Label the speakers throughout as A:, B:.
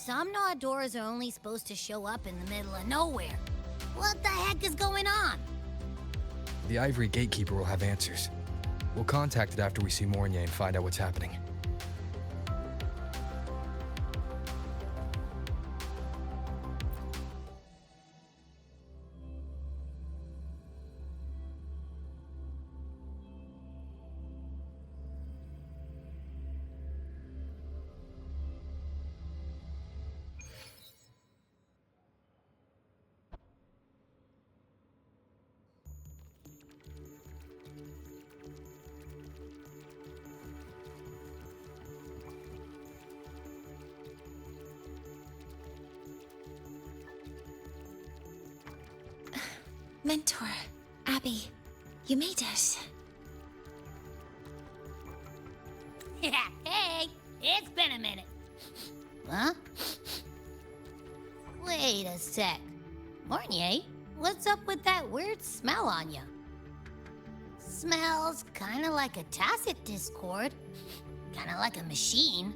A: Somnoire doors are only supposed to show up in the middle of nowhere. What the heck is going on?
B: The Ivory Gatekeeper will have answers. We'll contact it after we see Mornye and find out what's happening.
C: Mentor, Abby, you made it.
A: Hey, it's been a minute. Huh? Wait a sec. Mornye, what's up with that weird smell on you? Smells kinda like a tacit discord. Kinda like a machine.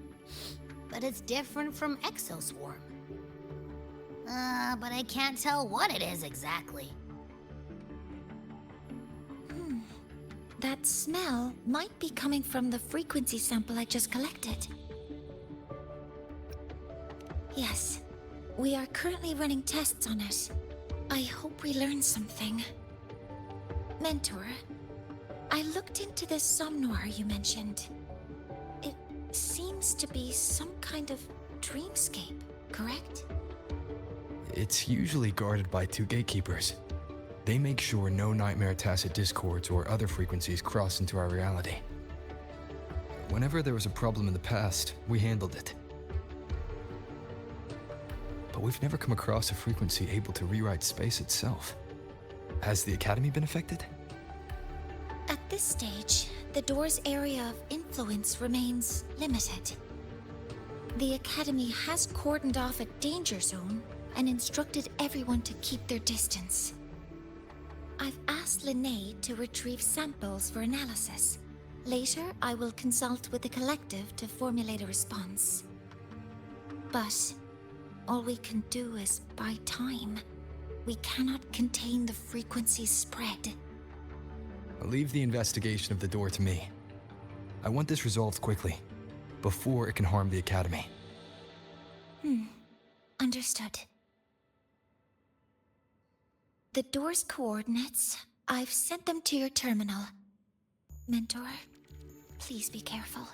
A: But it's different from Exoswarm. But I can't tell what it is exactly.
C: That smell might be coming from the frequency sample I just collected. Yes, we are currently running tests on it. I hope we learn something. Mentor, I looked into this Somnoire you mentioned. It seems to be some kind of dreamscape, correct?
B: It's usually guarded by 2 gatekeepers. They make sure no nightmare tacit discords or other frequencies cross into our reality. Whenever there was a problem in the past, we handled it. But we've never come across a frequency able to rewrite space itself. Has the Academy been affected?
C: At this stage, the door's area of influence remains limited. The Academy has cordoned off a danger zone and instructed everyone to keep their distance. I've asked Linnae to retrieve samples for analysis. Later, I will consult with the collective to formulate a response. But all we can do is buy time. We cannot contain the frequency's spread.
B: I'll leave the investigation of the door to me. I want this resolved quickly, before it can harm the Academy.
C: Understood. The door's coordinates, I've sent them to your terminal. Mentor, please be careful.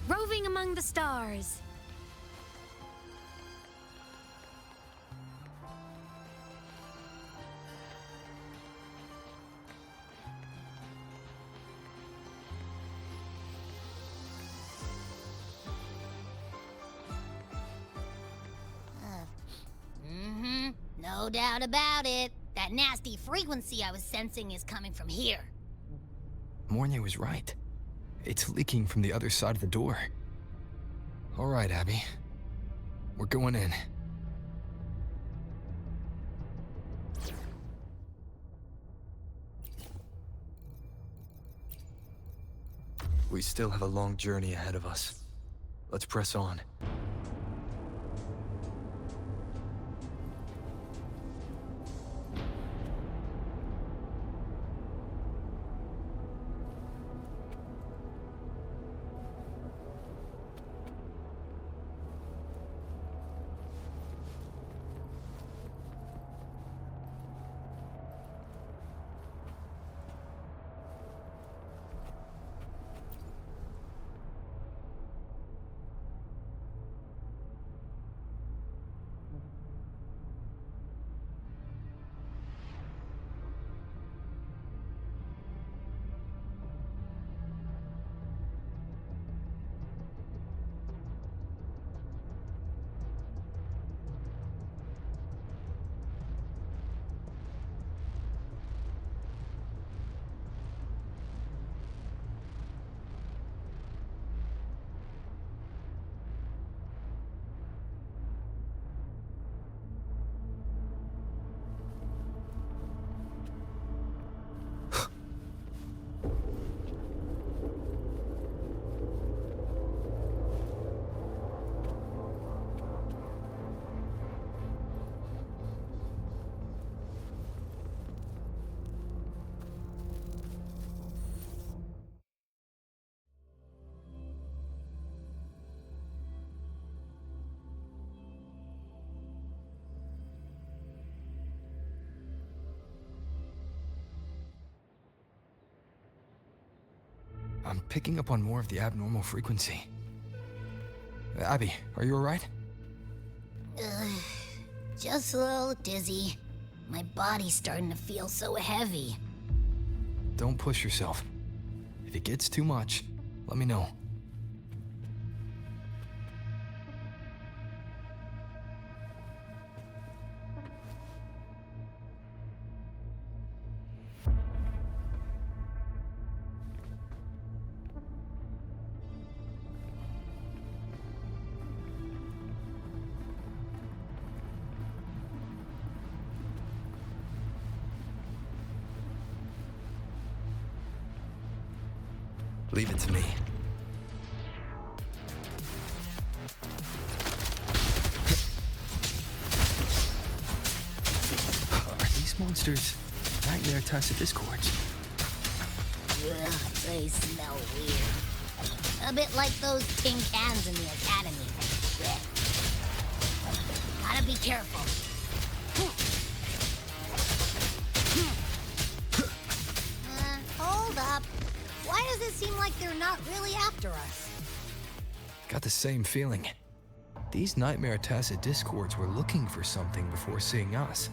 A: Roving among the stars. No doubt about it. That nasty frequency I was sensing is coming from here.
B: Mornye was right. It's leaking from the other side of the door. All right, Abby. We're going in. We still have a long journey ahead of us. Let's press on. I'm picking up on more of the abnormal frequency. Abby, are you alright?
A: Just a little dizzy. My body's starting to feel so heavy.
B: Don't push yourself. If it gets too much, let me know. Leave it to me. Are these monsters nightmare tacit discords?
A: Ugh, they smell weird. A bit like those tin cans in the academy. Blech. Gotta be careful. Hold up. Why does it seem like they're not really after us?
B: Got the same feeling. These nightmare tacit discords were looking for something before seeing us.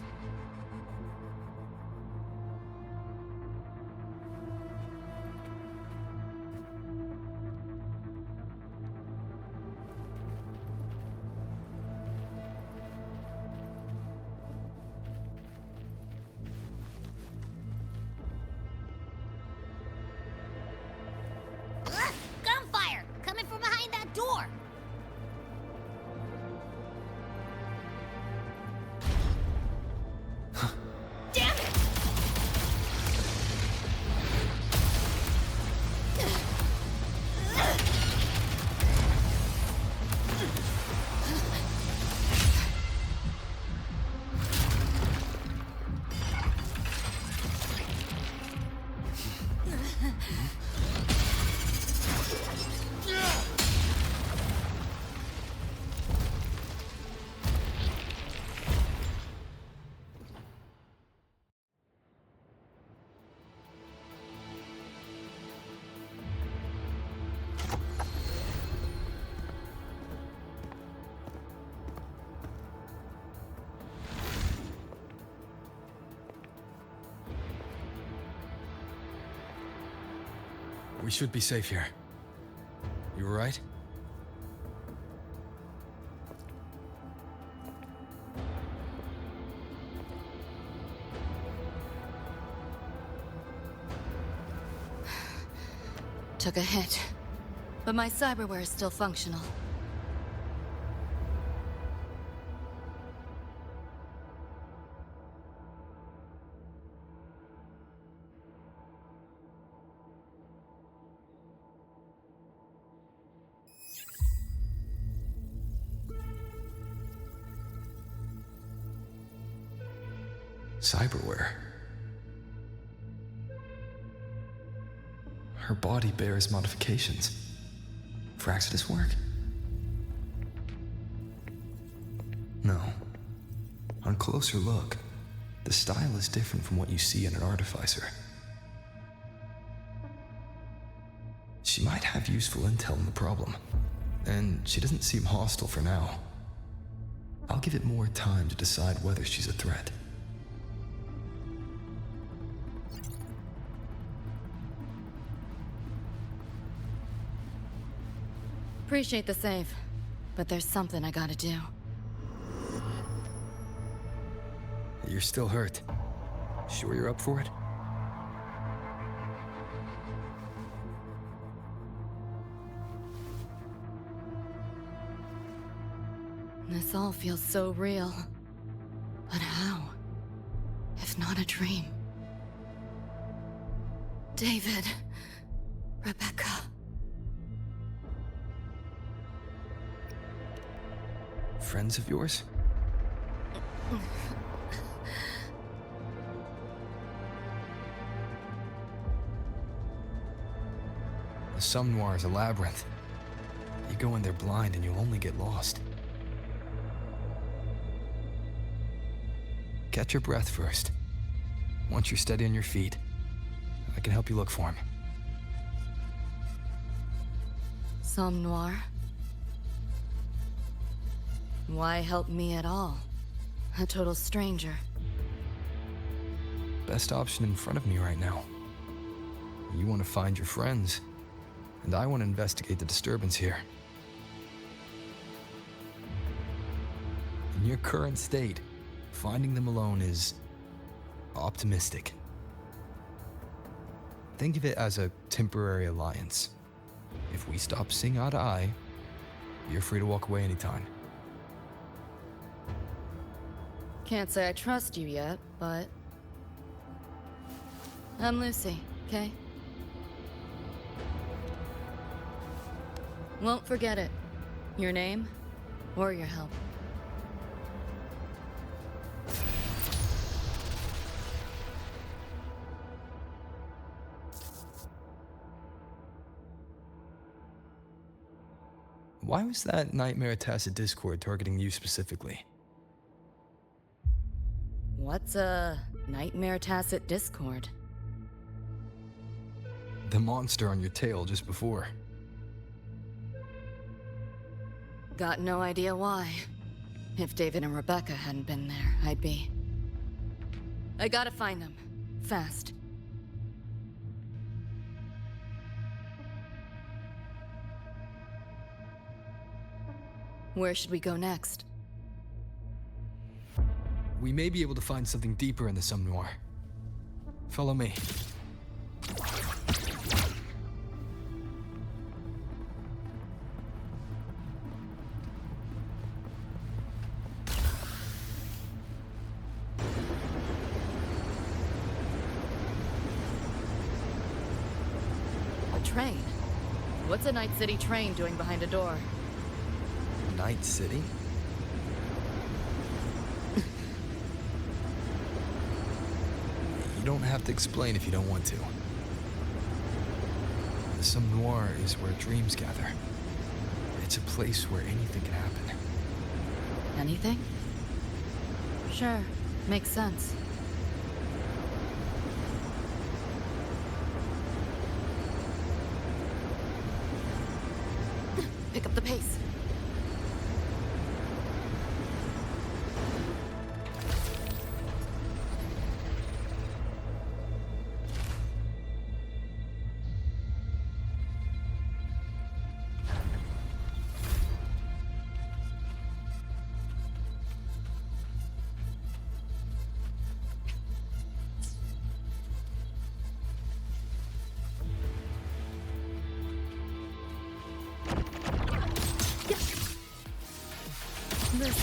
A: Gunfire! Coming from behind that door! Damn it!
B: We should be safe here. You alright?
D: Took a hit, but my cyberware is still functional.
B: Cyberware. Her body bears modifications for Exodus work. No. On closer look, the style is different from what you see in an artificer. She might have useful intel on the problem, and she doesn't seem hostile for now. I'll give it more time to decide whether she's a threat.
D: Appreciate the save, but there's something I gotta do.
B: You're still hurt. Sure you're up for it?
D: This all feels so real. But how? If not a dream? David. Rebecca.
B: Friends of yours? The Somnoire is a labyrinth. You go in there blind and you'll only get lost. Catch your breath first. Once you're steady on your feet, I can help you look for him.
D: Somnoire? Why help me at all? A total stranger.
B: Best option in front of me right now. You want to find your friends, and I want to investigate the disturbance here. In your current state, finding them alone is optimistic. Think of it as a temporary alliance. If we stop seeing eye to eye, you're free to walk away anytime.
D: Can't say I trust you yet, but... I'm Lucy, okay? Won't forget it. Your name, or your help.
B: Why was that Nightmare Tacit Discord targeting you specifically?
D: What's a Nightmare Tacit Discord?
B: The monster on your tail just before.
D: Got no idea why. If David and Rebecca hadn't been there, I'd be... I gotta find them. Fast. Where should we go next?
B: We may be able to find something deeper in the Somnoire. Follow me.
D: A train? What's a Night City train doing behind a door?
B: Night City? You don't have to explain if you don't want to. The Somnoire is where dreams gather. It's a place where anything can happen.
D: Anything? Sure, makes sense. Pick up the pace.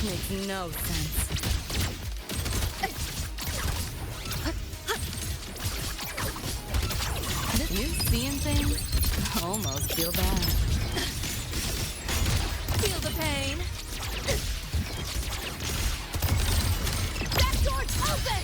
D: Makes no sense. You seeing things? Almost feel bad. Feel the pain. That door's open!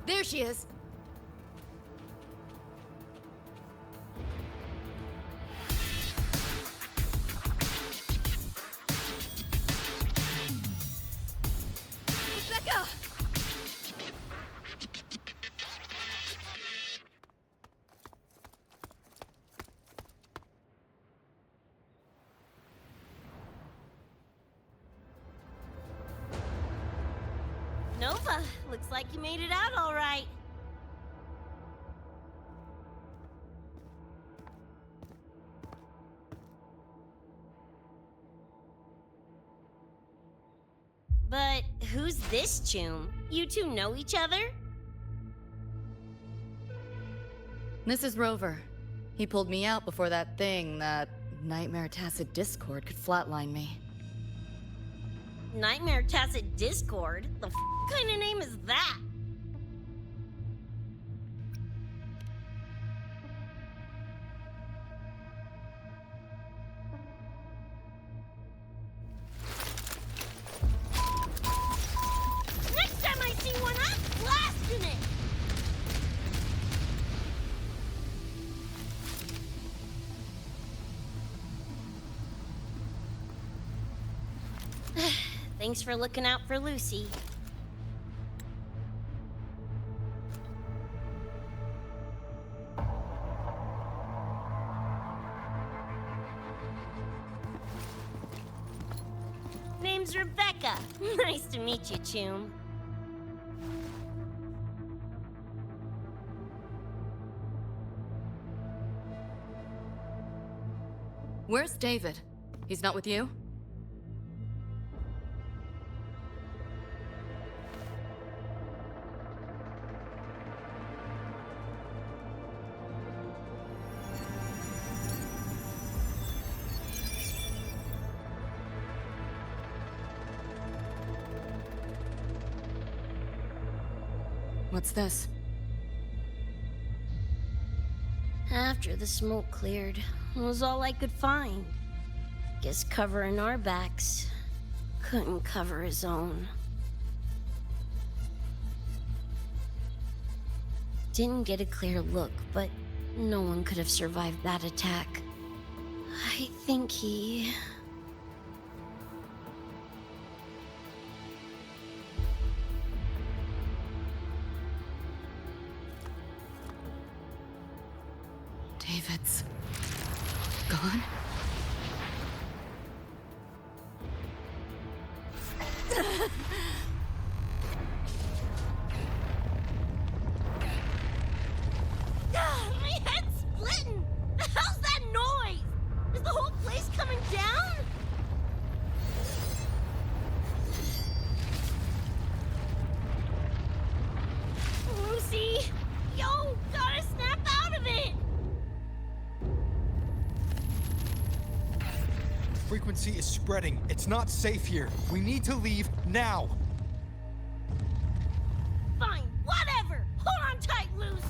D: There she is. Rebecca!
E: Nova, looks like you made it out all right. But who's this Choom? You two know each other?
D: This is Rover. He pulled me out before that thing, that Nightmare Tacit Discord could flatline me.
E: Nightmare Tacit Discord? The kind of name is that? Next time I see one, I'm blasting it! Thanks for looking out for Lucy. Name's Rebecca. Nice to meet you, Choom.
D: Where's David? He's not with you? What's this?
E: After the smoke cleared, it was all I could find. Guess covering our backs couldn't cover his own. Didn't get a clear look, but no one could have survived that attack. I think he...
D: David's gone?
E: My head's splitting! The hell's that noise? Is the whole place coming down? Lucy! Yo, gotta snap out of it!
F: Frequency is spreading. It's not safe here. We need to leave now.
E: Fine, whatever! Hold on tight, Luce!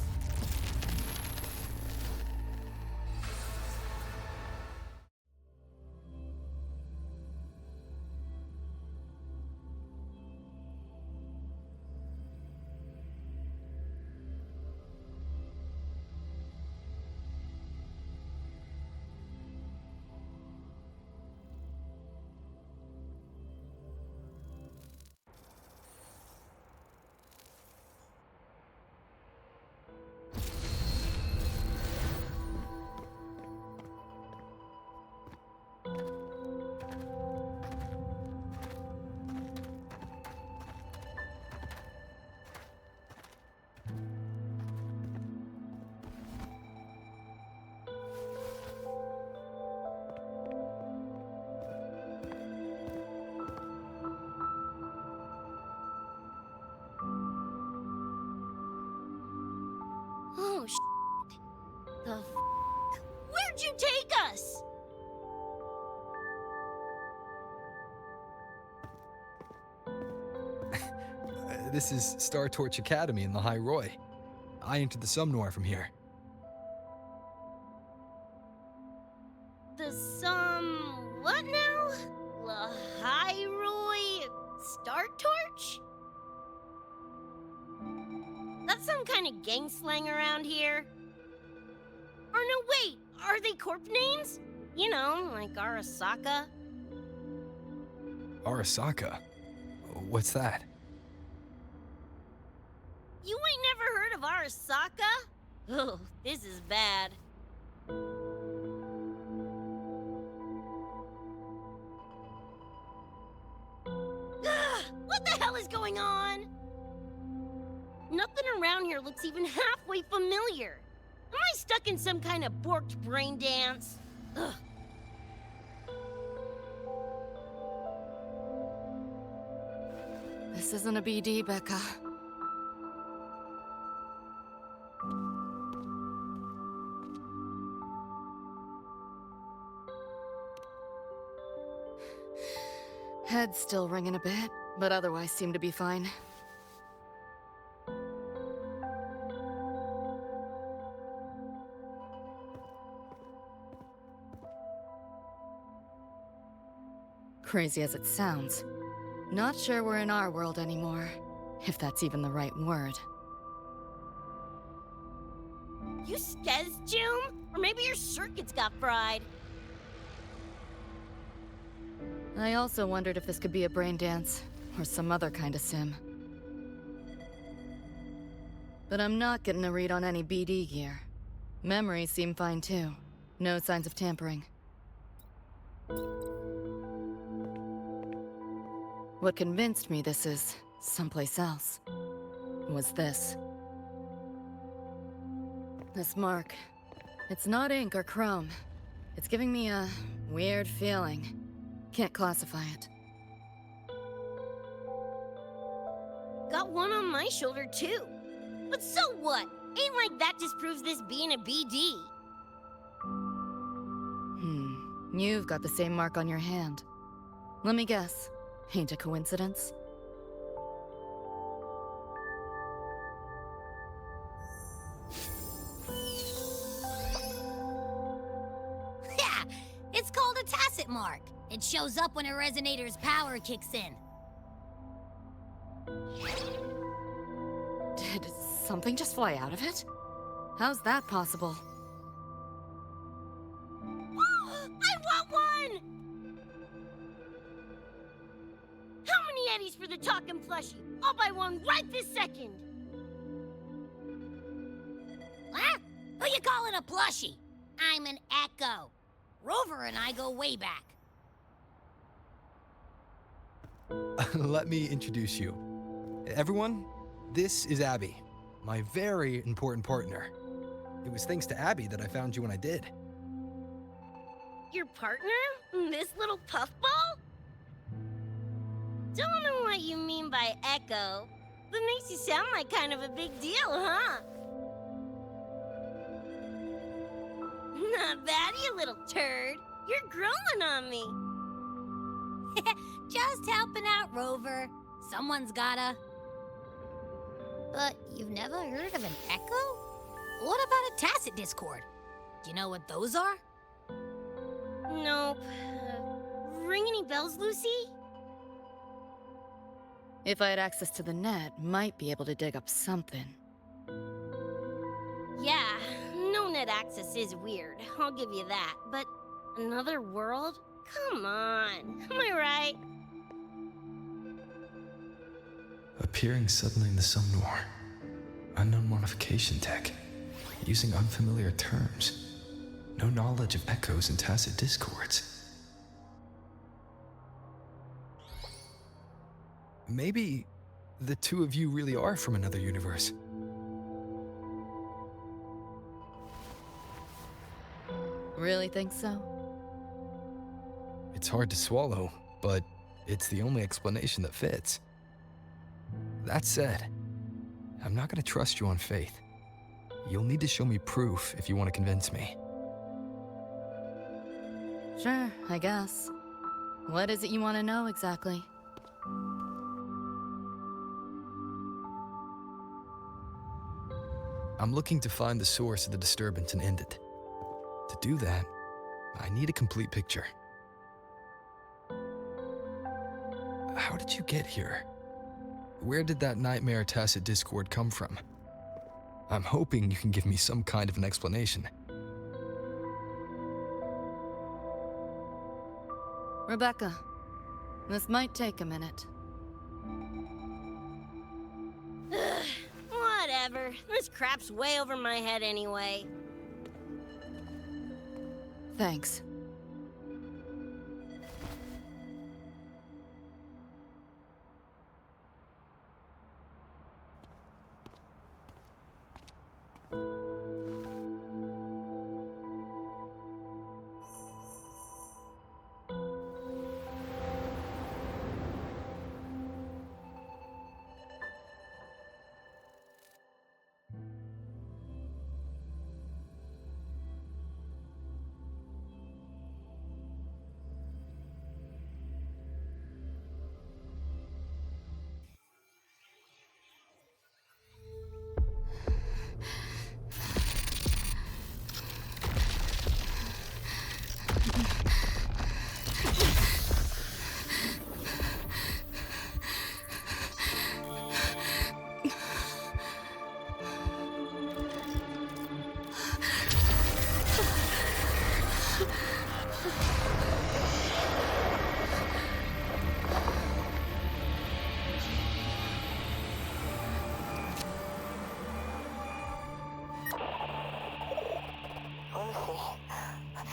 E: The f? Where'd you take us?
B: This is Star Torch Academy in the High Roy. I entered the Somnoire from here.
E: The what now? Roy Star Torch? That's some kind of gang slang around here. Or no, wait, are they corp names? You know, like Arasaka.
B: Arasaka? What's that?
E: You ain't never heard of Arasaka? Oh, this is bad. What the hell is going on? Nothing around here looks even halfway familiar. Am I stuck in some kind of borked brain dance? Ugh.
D: This isn't a BD, Becca. Head's still ringing a bit, but otherwise seem to be fine. Crazy as it sounds, not sure we're in our world anymore, if that's even the right word.
E: You skez, June? Or maybe your circuits got fried.
D: I also wondered if this could be a brain dance, or some other kind of sim. But I'm not getting a read on any BD gear. Memories seem fine too. No signs of tampering. What convinced me this is someplace else was this. This mark. It's not ink or chrome. It's giving me a weird feeling. Can't classify it.
E: Got one on my shoulder too. But so what? Ain't like that disproves this being a BD.
D: You've got the same mark on your hand. Let me guess. Ain't a coincidence?
A: Yeah, it's called a tacit mark. It shows up when a resonator's power kicks in.
D: Did something just fly out of it? How's that possible?
E: I want one! How many eddies for the talking plushie? I'll buy one right this second!
A: Huh? Who you calling a plushie? I'm an Echo. Rover and I go way back.
B: Let me introduce you. Everyone, this is Abby, my very important partner. It was thanks to Abby that I found you when I did.
E: Your partner? This little puffball? Don't know what you mean by Echo, but makes you sound like kind of a big deal, huh? Not bad, you little turd. You're growing on me.
A: Just helping out, Rover. Someone's gotta. But you've never heard of an Echo? What about a tacit discord? Do you know what those are?
E: Nope. Ring any bells, Lucy?
D: If I had access to the net, might be able to dig up something.
E: Yeah, no net access is weird. I'll give you that. But another world? Come on. Am I right?
B: Appearing suddenly in the Somnoire. Unknown modification tech. Using unfamiliar terms. No knowledge of echoes and tacit discords. Maybe the two of you really are from another universe.
D: Really think so?
B: It's hard to swallow, but it's the only explanation that fits. That said, I'm not gonna trust you on faith. You'll need to show me proof if you want to convince me.
D: Sure, I guess. What is it you want to know exactly?
B: I'm looking to find the source of the disturbance and end it. To do that, I need a complete picture. How did you get here? Where did that nightmare tacit discord come from? I'm hoping you can give me some kind of an explanation.
D: Rebecca, this might take a minute.
E: Whatever. This crap's way over my head anyway.
D: Thanks.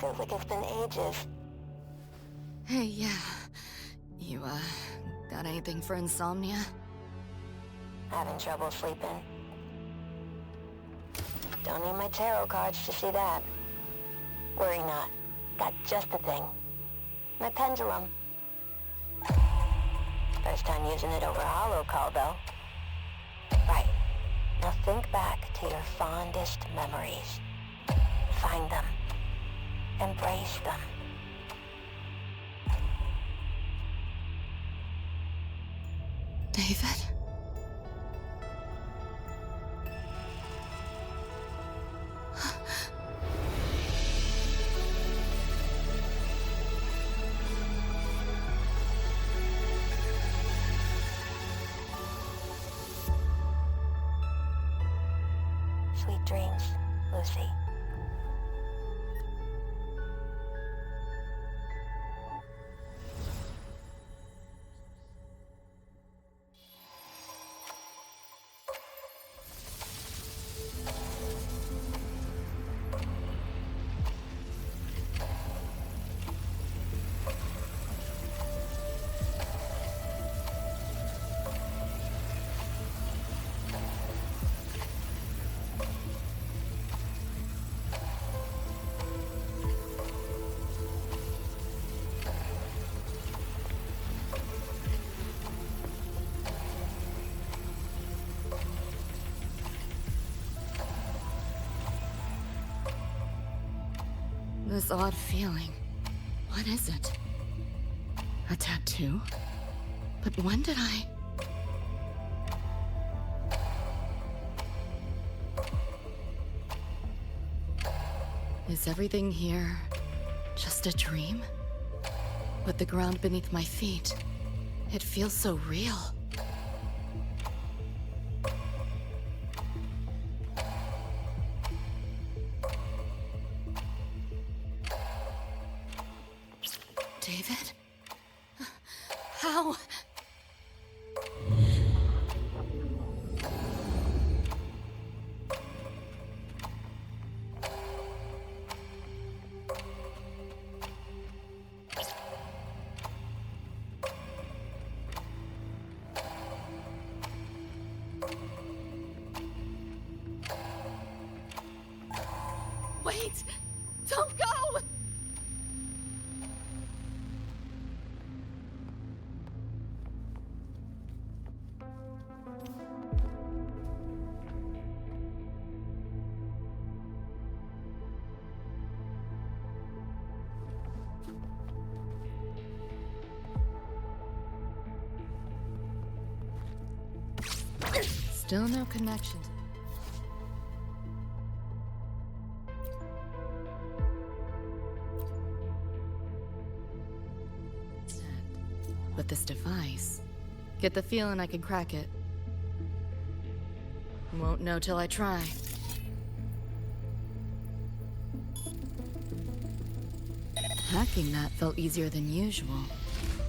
G: Feels like it's been ages.
D: Hey, yeah. You, got anything for insomnia?
G: Having trouble sleeping. Don't need my tarot cards to see that. Worry not. Got just the thing. My pendulum. First time using it over hollow call, though. Right. Now think back to your fondest memories. Find them. Embrace them.
D: David?
G: Sweet dreams, Lucy.
D: This odd feeling. What is it? A tattoo? But when did I... Is everything here just a dream? But the ground beneath my feet, it feels so real. David? How? Wait! Don't go! Still no connection. But this device, get the feeling I can crack it. Won't know till I try. Hacking that felt easier than usual.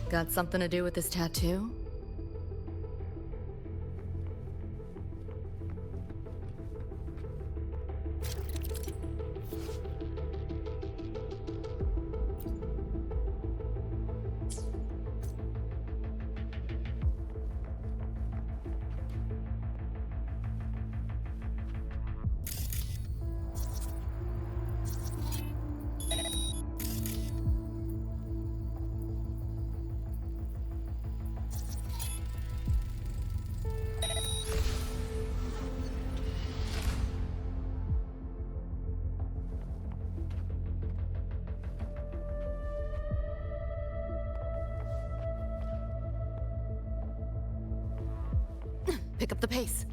D: Got something to do with this tattoo? Pick up the pace.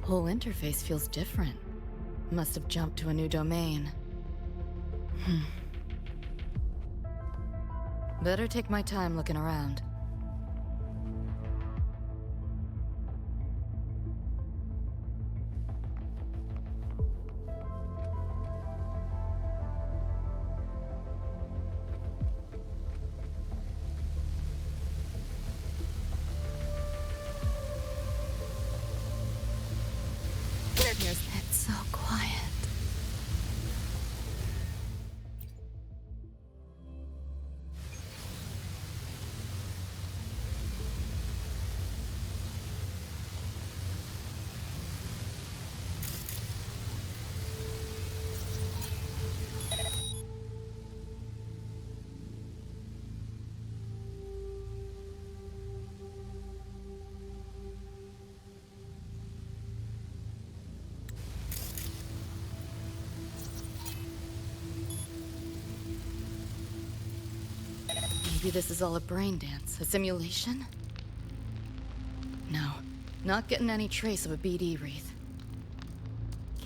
D: Whole interface feels different. Must have jumped to a new domain. Better take my time looking around.
C: It's so quiet.
D: Maybe this is all a brain dance, a simulation? No, not getting any trace of a BD wreath.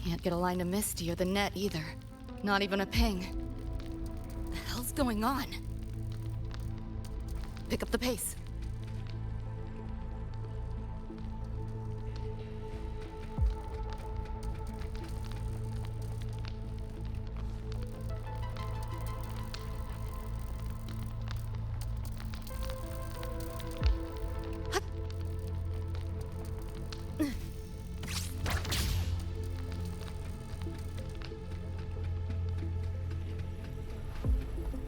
D: Can't get a line to Misty or the net either. Not even a ping. The hell's going on? Pick up the pace.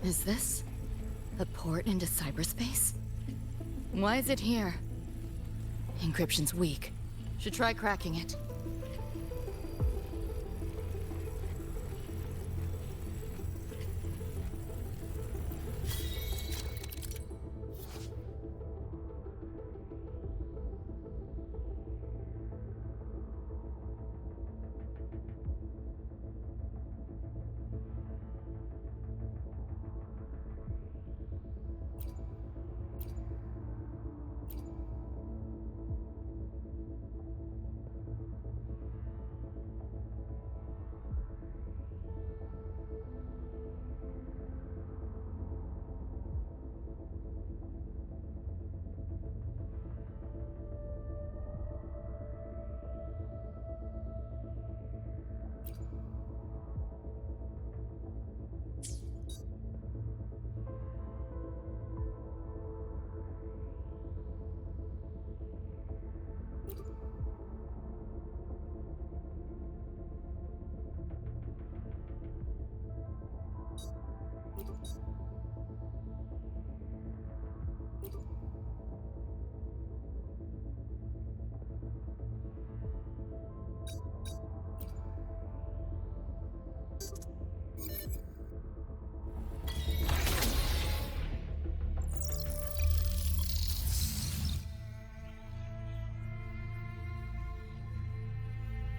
D: Is this a port into cyberspace? Why is it here? Encryption's weak. Should try cracking it.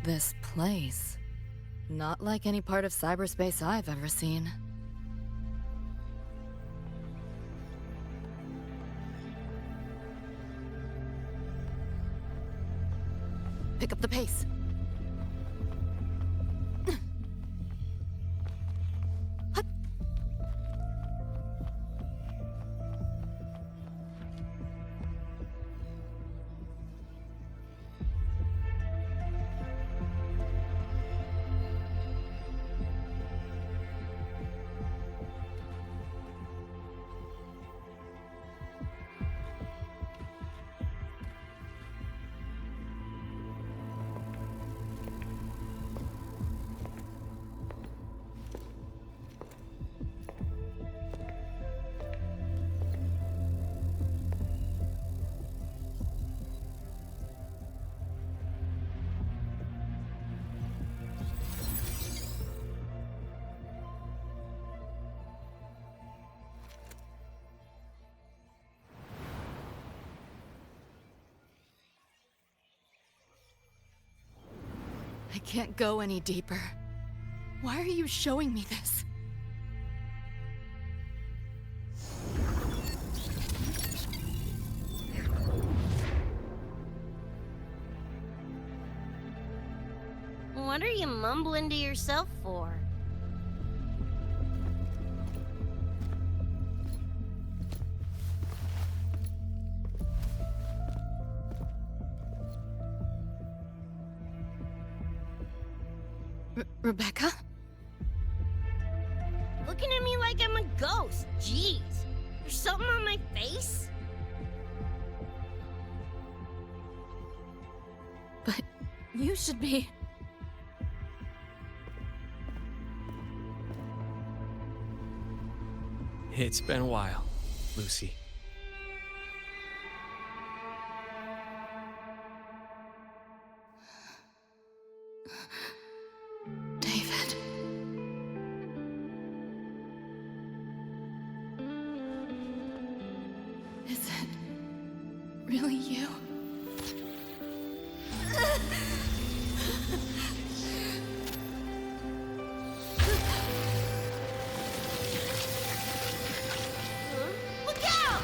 D: This place. Not like any part of cyberspace I've ever seen. Pick up the pace. I can't go any deeper. Why are you showing me this?
E: What are you mumbling to yourself for?
D: Rebecca?
E: Looking at me like I'm a ghost. Jeez. There's something on my face?
D: But you should be...
H: It's been a while, Lucy.
D: David. Is it really you?
E: Look out!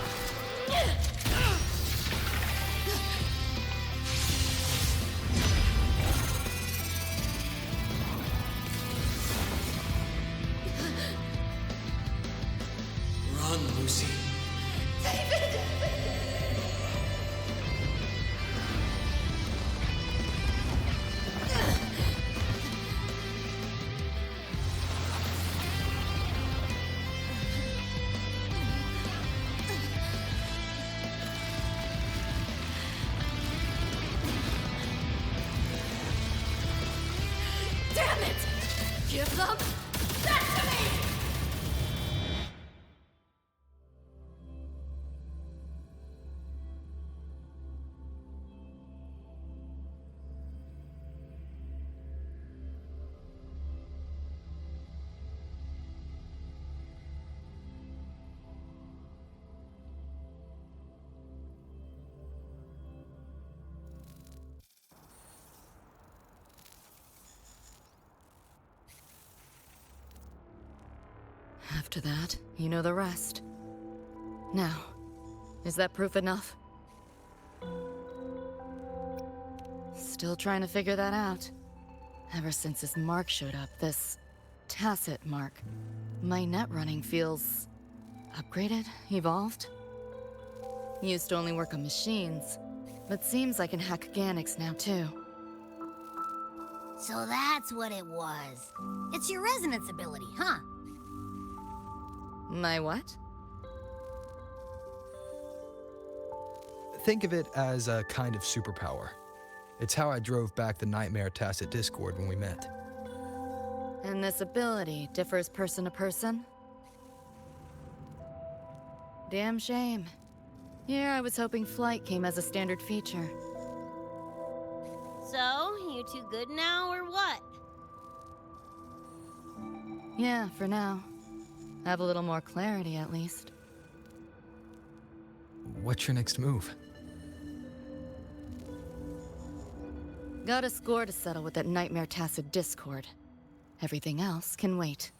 H: Run, Lucy.
D: Damn it! Give them that to me! After that, you know the rest. Now, is that proof enough? Still trying to figure that out. Ever since this mark showed up, this tacit mark, my net running feels upgraded, evolved. Used to only work on machines, but seems I can hack organics now too.
A: So that's what it was. It's your resonance ability, huh?
D: My what?
B: Think of it as a kind of superpower. It's how I drove back the Nightmare Tacit Discord when we met.
D: And this ability differs person to person? Damn shame. Here I was hoping flight came as a standard feature.
E: So, you two good now, or what?
D: Yeah, for now. Have a little more clarity, at least.
B: What's your next move?
D: Got a score to settle with that Nightmare Tacit Discord. Everything else can wait.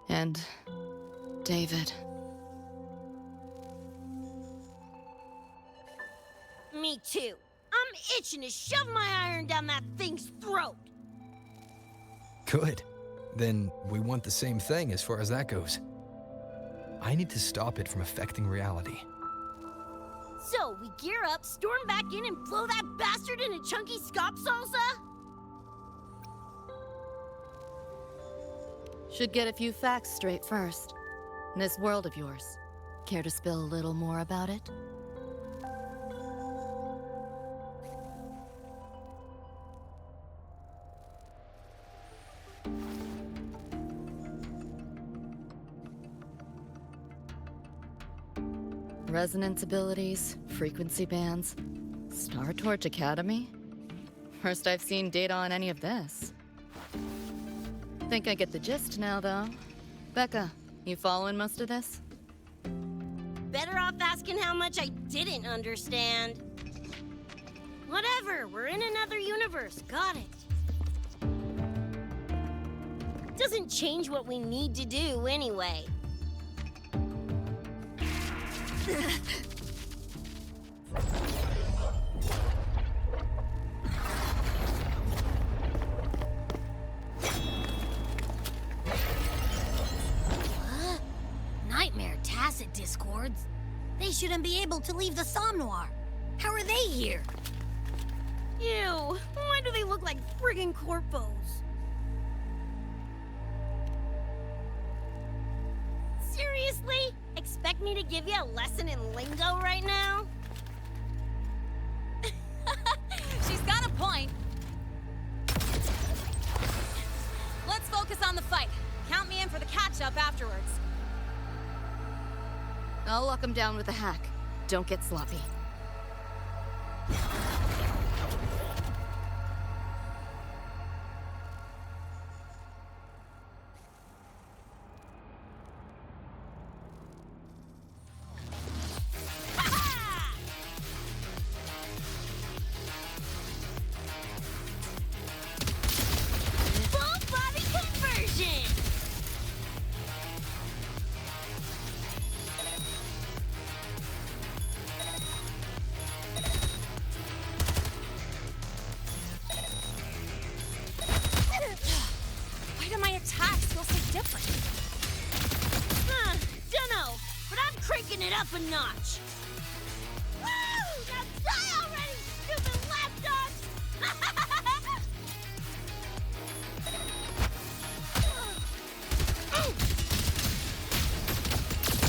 D: And... David.
E: Me too. I'm itching to shove my iron down that thing's throat.
B: Good. Then we want the same thing as far as that goes. I need to stop it from affecting reality.
E: So, we gear up, storm back in, and blow that bastard in a chunky scop salsa?
D: Should get a few facts straight first. This world of yours, care to spill a little more about it? Resonance abilities, frequency bands, Star Torch Academy? First I've seen data on any of this. Think I get the gist now, though. Becca, you following most of this?
E: Better off asking how much I didn't understand. Whatever, we're in another universe, got it. Doesn't change what we need to do anyway.
A: What? Nightmare tacit discords? They shouldn't be able to leave the Somnoire. How are they here?
E: Ew, why do they look like friggin' corpos? Seriously? Expect me to give you a lesson in lingo right now?
I: She's got a point. Let's focus on the fight. Count me in for the catch-up afterwards.
D: I'll lock him down with a hack. Don't get sloppy.
E: Full body conversion!
I: Why do my attacks feel so different?
E: Dunno, but I'm cranking it up a notch. Woo! Now die already, stupid lapdogs!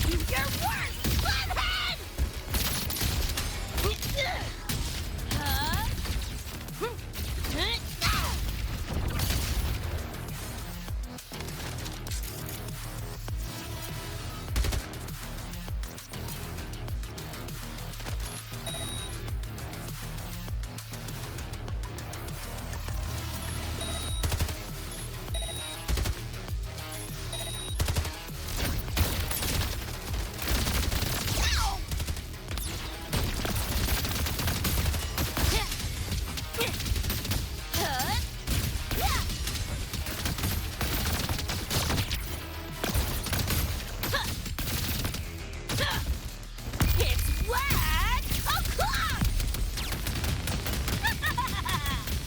E: Do your work, flathead! It's whack o'clock!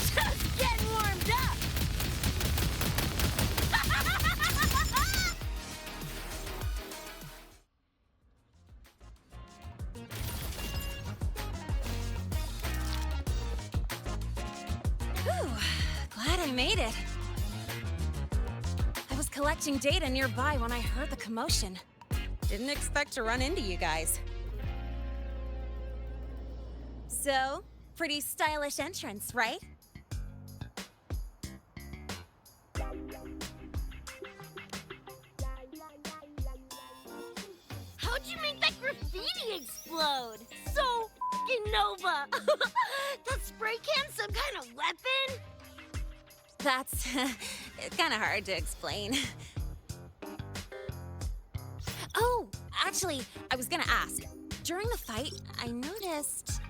E: Just getting warmed up!
I: Whew, glad I made it. I was collecting data nearby when I heard the commotion. Didn't expect to run into you guys. So, pretty stylish entrance, right?
E: How'd you make that graffiti explode? So f***ing Nova! That spray can some kind of weapon?
I: That's kind of hard to explain. Oh, actually, I was gonna ask. During the fight, I noticed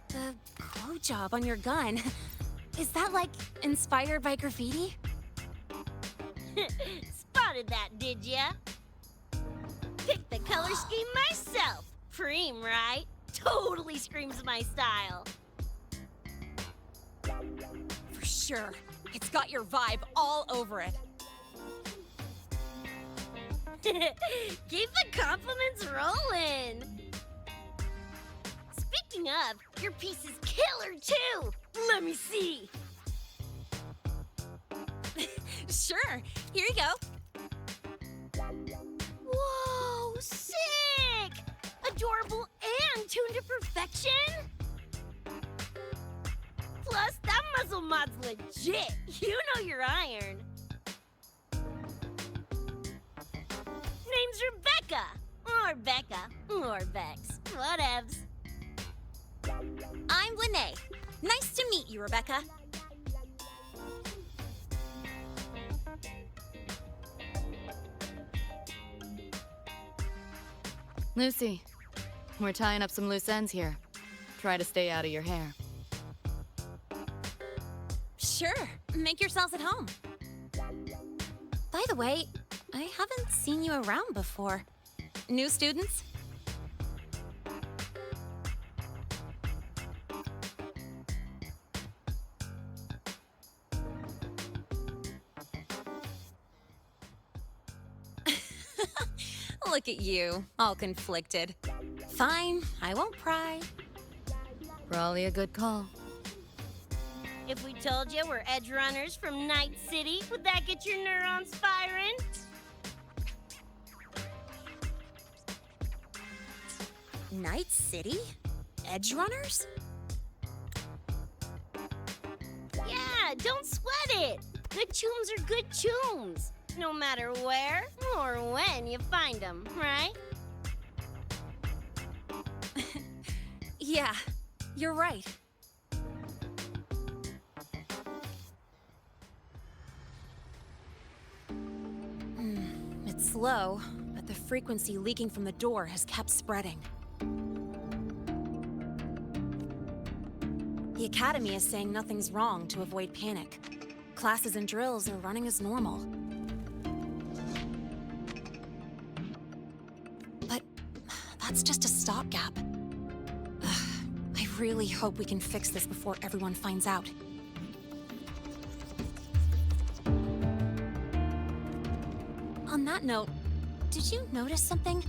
I: the glow job on your gun. Is that, like, inspired by graffiti?
E: Spotted that, did ya? Picked the color scheme myself. Preem, right? totally screams my style.
I: For sure. It's got your vibe all over it.
E: Keep the compliments rolling. Speaking of, your piece is killer too. Let me see.
I: Sure. Here you go.
E: Whoa, sick! Adorable and tuned to perfection? Plus, that muscle mod's legit. You know your iron. Name's Rebecca. Or Becca. Or Bex. Whatevs.
I: I'm Lene. Nice to meet you, Rebecca.
D: Lucy, we're tying up some loose ends here. Try to stay out of your hair.
I: Sure. Make yourselves at home. By the way, I haven't seen you around before. New students? Look at you, all conflicted. Fine, I won't pry.
D: Probably a good call.
E: If we told you we're Edgerunners from Night City, would that get your neurons firing?
I: Night City? Edgerunners?
E: Yeah, don't sweat it. Good tunes are good tunes, no matter where or when you find them, right?
I: Yeah, you're right. It's slow, but the frequency leaking from the door has kept spreading. The Academy is saying nothing's wrong to avoid panic. Classes and drills are running as normal. But that's just a stopgap. I really hope we can fix this before everyone finds out. On that note, did you notice something?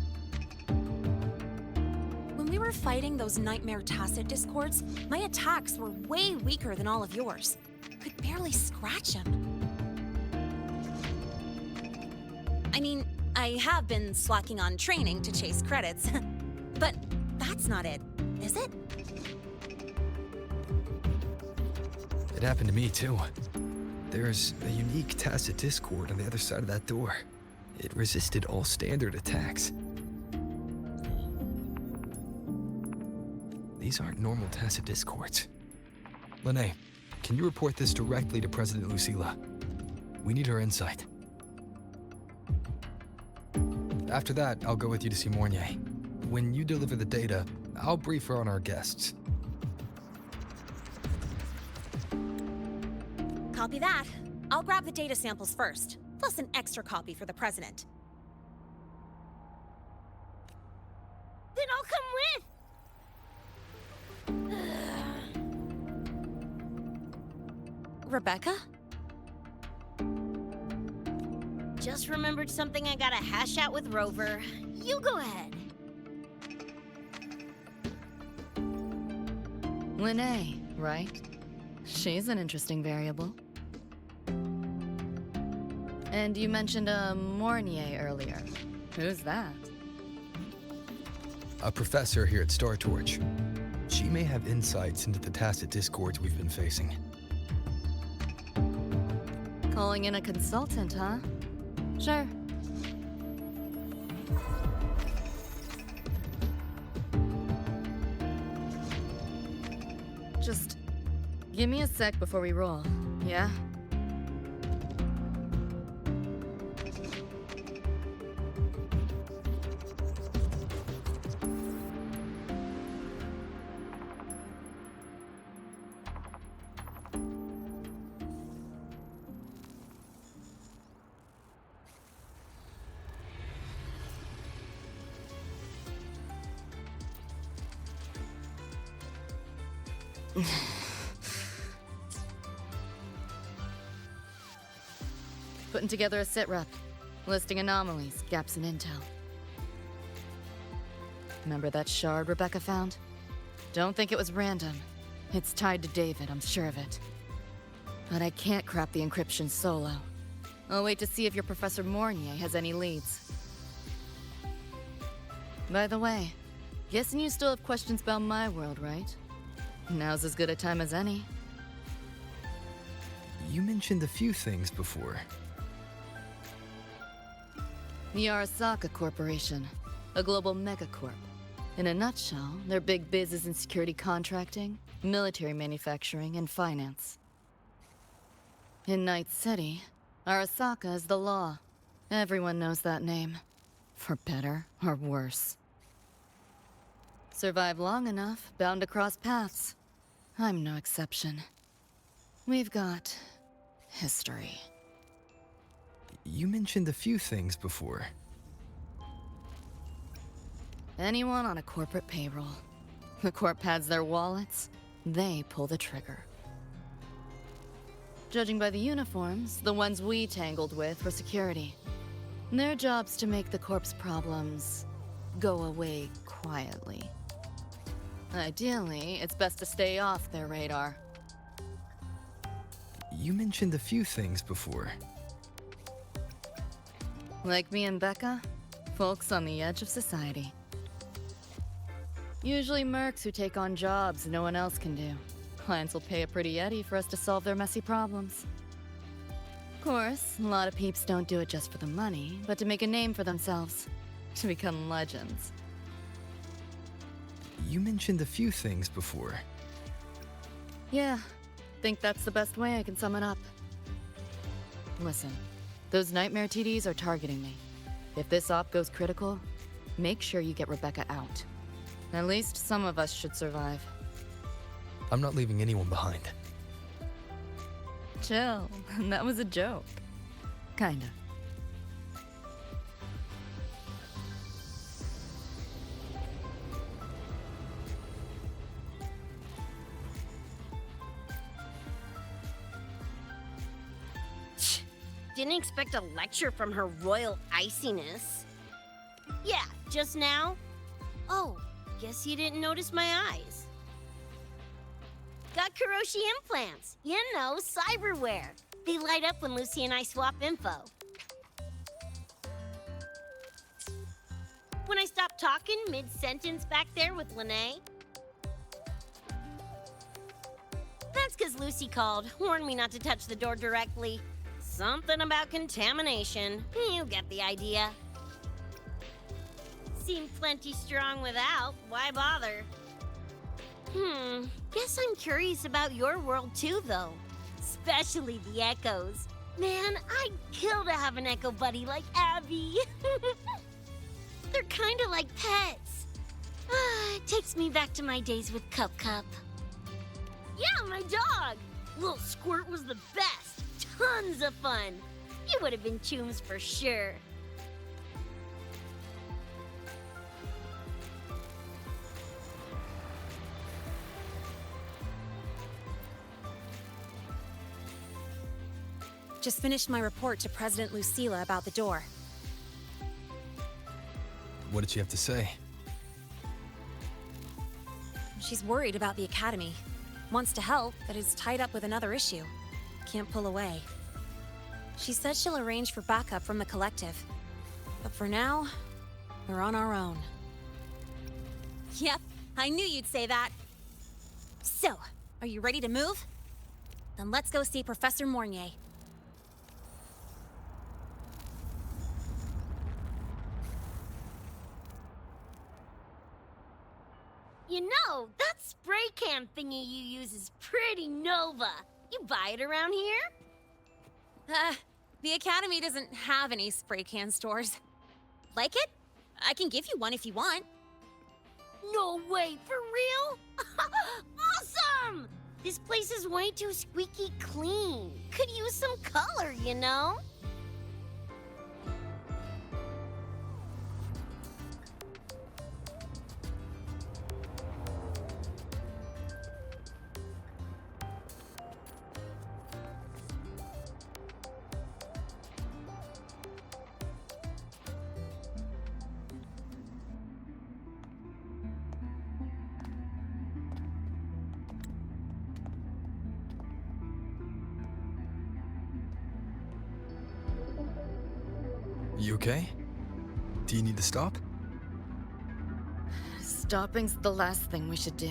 I: When we were fighting those nightmare tacit discords, my attacks were way weaker than all of yours. Could barely scratch him. I mean, I have been slacking on training to chase credits, but that's not it, is it?
B: It happened to me too. There's a unique tacit discord on the other side of that door. It resisted all standard attacks. These aren't normal tacit discords. Lene, can you report this directly to President Lucilla? We need her insight. After that, I'll go with you to see Mornye. When you deliver the data, I'll brief her on our guests.
I: Copy that. I'll grab the data samples first, plus an extra copy for the president.
E: Then I'll come with.
I: Rebecca?
E: Just remembered something I gotta hash out with Rover. You go ahead.
D: Lene, right? She's an interesting variable. And you mentioned a Mornye earlier. Who's that?
B: A professor here at Star Torch. She may have insights into the tacit discords we've been facing.
D: Calling in a consultant, huh? Sure. Just give me a sec before we roll, yeah? Putting together a sitrep, listing anomalies, gaps in intel. Remember that shard Rebecca found? Don't think it was random. It's tied to David, I'm sure of it. But I can't crack the encryption solo. I'll wait to see if your Professor Mornye has any leads. By the way, guessing you still have questions about my world, right? Now's as good a time as any.
B: You mentioned a few things before.
D: The Arasaka Corporation, a global megacorp. In a nutshell, their big biz is in security contracting, military manufacturing, and finance. In Night City, Arasaka is the law. Everyone knows that name. For better or worse. Survive long enough, bound to cross paths. I'm no exception. We've got history.
B: You mentioned a few things before.
D: Anyone on a corporate payroll. The corp pads their wallets, they pull the trigger. Judging by the uniforms, the ones we tangled with were security. Their job's to make the corp's problems go away quietly. Ideally, it's best to stay off their radar.
B: You mentioned a few things before.
D: Like me and Becca, folks on the edge of society. Usually mercs who take on jobs no one else can do. Clients will pay a pretty eddy for us to solve their messy problems. Of course, a lot of peeps don't do it just for the money, but to make a name for themselves. To become legends.
B: You mentioned a few things before.
D: Yeah, think that's the best way I can sum it up. Listen, those nightmare TDs are targeting me. If this op goes critical, make sure you get Rebecca out. At least some of us should survive.
B: I'm not leaving anyone behind.
D: Chill, that was a joke. Kinda.
E: Didn't expect a lecture from her royal iciness. Yeah, just now? Oh, guess you didn't notice my eyes. Got Kuroshi implants. You know, cyberware. They light up when Lucy and I swap info. When I stopped talking mid-sentence back there with Lene. That's because Lucy called, warned me not to touch the door directly. Something about contamination. You get the idea. Seemed plenty strong without. Why bother? Guess I'm curious about your world too, though. Especially the echoes. Man, I'd kill to have an echo buddy like Abby. They're kinda like pets. It takes me back to my days with Cup. Yeah, my dog! Little Squirt was the best. Tons of fun. You would have been chooms for sure.
I: Just finished my report to President Lucilla about the door.
B: What did she have to say?
I: She's worried about the Academy. Wants to help, but is tied up with another issue. Can't pull away. She said she'll arrange for backup from the collective. But for now, we're on our own. Yep, I knew you'd say that. So, are you ready to move? Then let's go see Professor Mornye.
E: You know, that spray can thingy you use is pretty Nova. You buy it around here?
I: The Academy doesn't have any spray can stores. Like it? I can give you one if you want.
E: No way, for real? Awesome! This place is way too squeaky clean. Could use some color, you know?
B: You okay? Do you need to stop?
D: Stopping's the last thing we should do.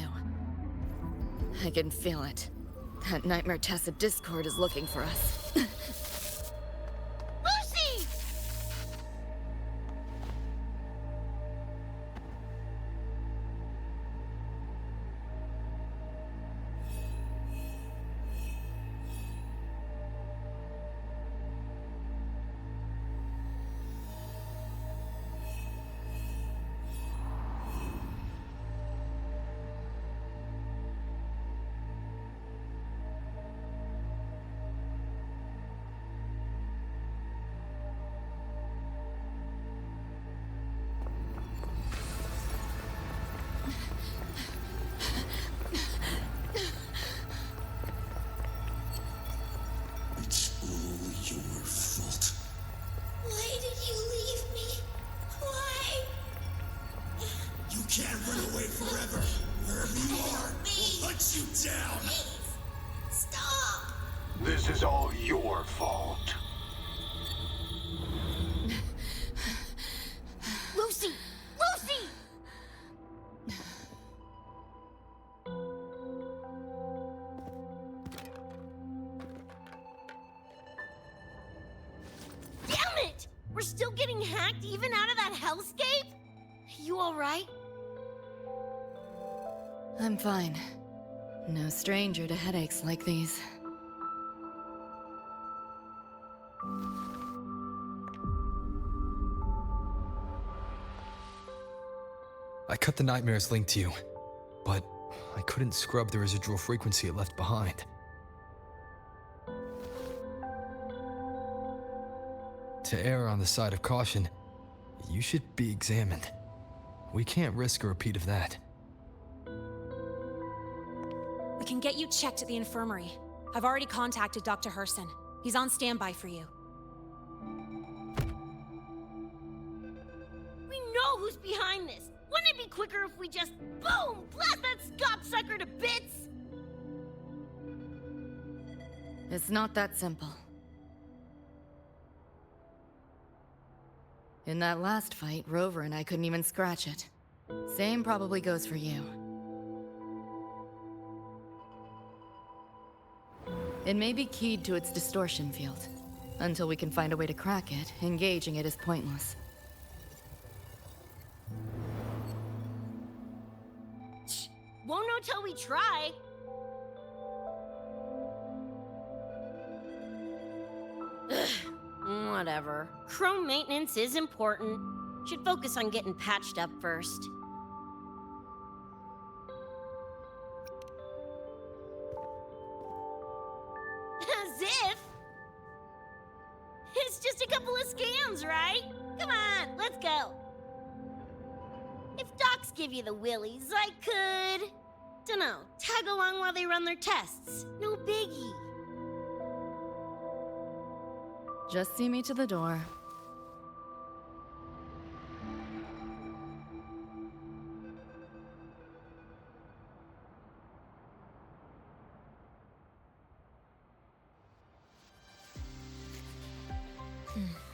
D: I can feel it. That nightmare tacit discord is looking for us.
E: Lucy!
J: It's all your fault.
C: Why did you leave me? Why?
J: You can't run away forever. Wherever you are, we'll hunt you down.
C: Please, stop!
K: This is all your fault.
E: Lucy! Lucy! Damn it! We're still getting hacked even out of that hellscape? You alright?
D: I'm fine. No stranger to headaches like these.
B: I cut the nightmares linked to you, but I couldn't scrub the residual frequency it left behind. To err on the side of caution, you should be examined. We can't risk a repeat of that.
I: We can get you checked at the infirmary. I've already contacted Dr. Herson. He's on standby for you.
E: We know who's behind this! Wouldn't it be quicker if we just, boom, blast that Scott sucker to bits?
D: It's not that simple. In that last fight, Rover and I couldn't even scratch it. Same probably goes for you. It may be keyed to its distortion field. Until we can find a way to crack it, engaging it is pointless.
E: Won't know till we try. Whatever. Chrome maintenance is important. Should focus on getting patched up first. As if! It's just a couple of scams, right? Come on, let's go. If docs give you the willies, I could... dunno, tag along while they run their tests. No biggie.
D: Just see me to the door.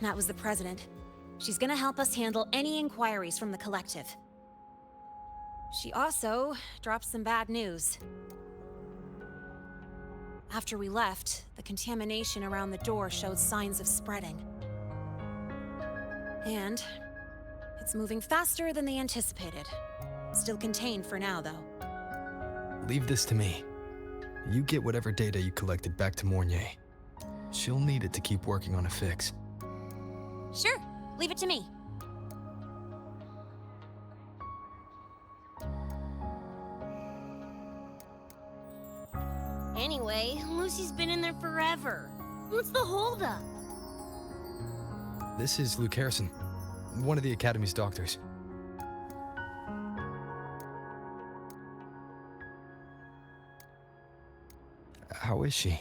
I: That was the president. She's gonna help us handle any inquiries from the collective. She also dropped some bad news. After we left, the contamination around the door showed signs of spreading. And it's moving faster than they anticipated. Still contained for now, though.
B: Leave this to me. You get whatever data you collected back to Mornye. She'll need it to keep working on a fix.
I: Sure, leave it to me.
E: Anyway, Lucy's been in there forever. What's the holdup?
B: This is Luke Harrison, one of the Academy's doctors. How is she?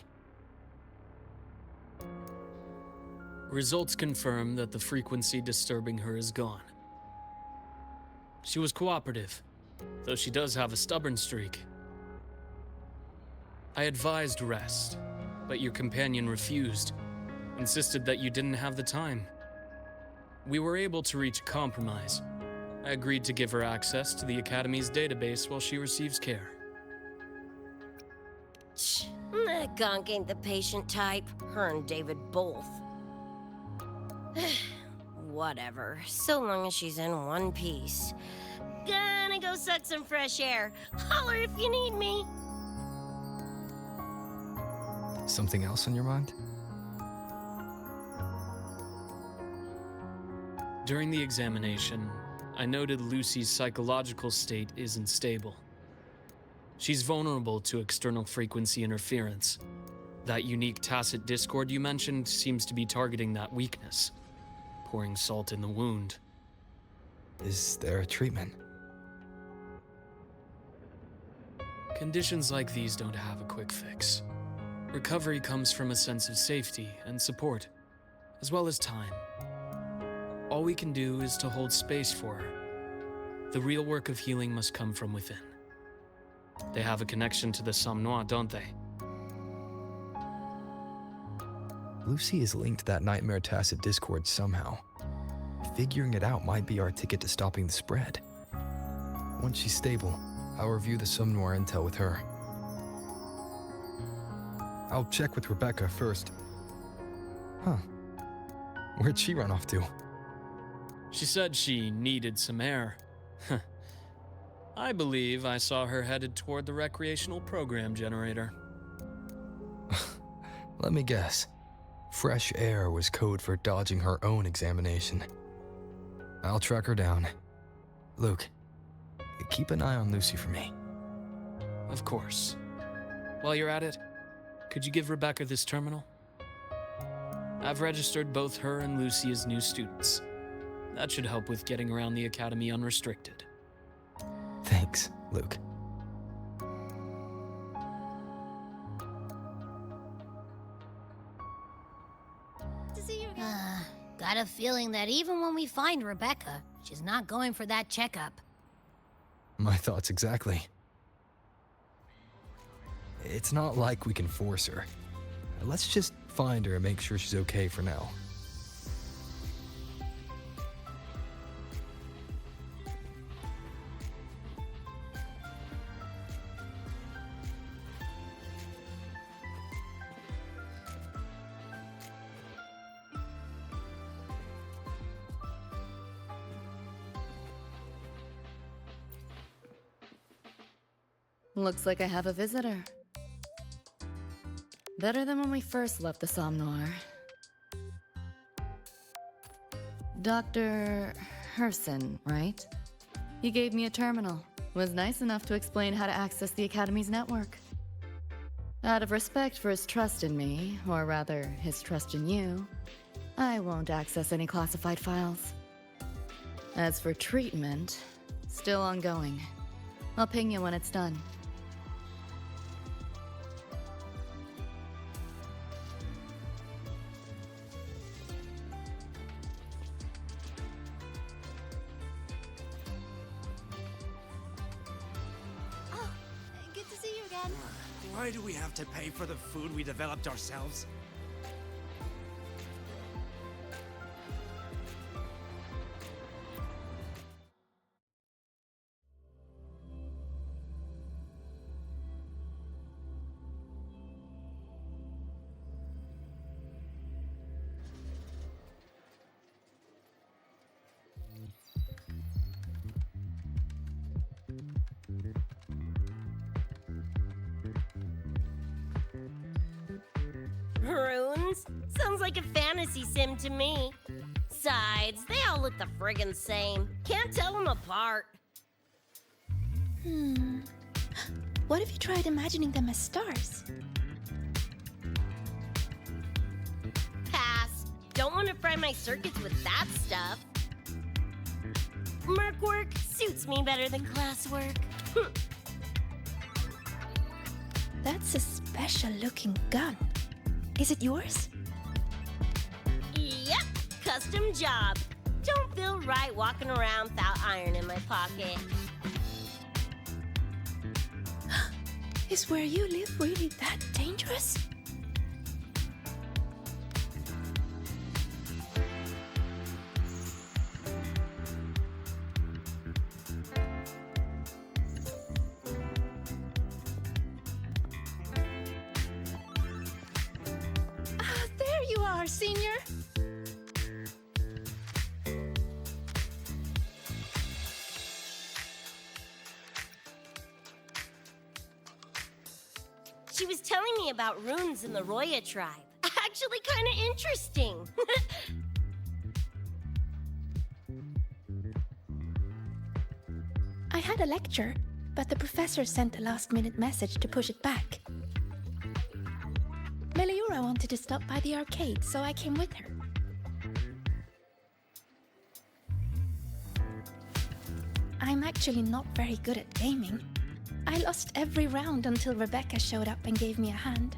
H: Results confirm that the frequency disturbing her is gone. She was cooperative, though she does have a stubborn streak. I advised rest, but your companion refused, insisted that you didn't have the time. we were able to reach a compromise. I agreed to give her access to the Academy's database while she receives care.
E: That gonk ain't the patient type. Her and David both. Whatever, so long as she's in one piece. Gonna go suck some fresh air. Holler if you need me.
B: Something else on your mind?
H: During the examination, I noted Lucy's psychological state isn't stable. She's vulnerable to external frequency interference. That unique tacit discord you mentioned seems to be targeting that weakness, pouring salt in the wound.
B: Is there a treatment?
H: Conditions like these don't have a quick fix. Recovery comes from a sense of safety and support, as well as time. All we can do is to hold space for her. The real work of healing must come from within. They have a connection to the Somnoire, don't they?
B: Lucy is linked to that nightmare tacit discord somehow. Figuring it out might be our ticket to stopping the spread. Once she's stable, I'll review the Somnoire intel with her. I'll check with Rebecca first. Huh. Where'd she run off to?
H: She said she needed some air. I believe I saw her headed toward the recreational program generator.
B: Let me guess. Fresh air was code for dodging her own examination. I'll track her down. Luke, keep an eye on Lucy for me.
H: Of course. While you're at it, could you give Rebecca this terminal? I've registered both her and Lucy as new students. That should help with getting around the Academy unrestricted.
B: Thanks, Luke.
A: Got a feeling that even when we find Rebecca, she's not going for that checkup.
B: My thoughts exactly. It's not like we can force her. Let's just find her and make sure she's okay for now.
D: Looks like I have a visitor. Better than when we first left the Somnoire. Dr. Herson, right? He gave me a terminal. Was nice enough to explain how to access the Academy's network. Out of respect for his trust in me, or rather, his trust in you, I won't access any classified files. As for treatment, still ongoing. I'll ping you when it's done.
L: Why do we have to pay for the food we developed ourselves?
E: Runes? Sounds like a fantasy sim to me. Besides, they all look the friggin' same. Can't tell them apart.
C: What if you tried imagining them as stars?
E: Pass. Don't want to fry my circuits with that stuff. Merc work suits me better than classwork.
C: That's a special-looking gun. Is it yours?
E: Yep, custom job. Don't feel right walking around without iron in my pocket.
C: Is where you live really that dangerous?
M: Senior?
E: She was telling me about runes in the Roya tribe. Actually kind of interesting.
M: I had a lecture, but the professor sent a last-minute message to push it back. Meliora wanted to stop by the arcade, so I came with her. I'm actually not very good at gaming. I lost every round until Rebecca showed up and gave me a hand.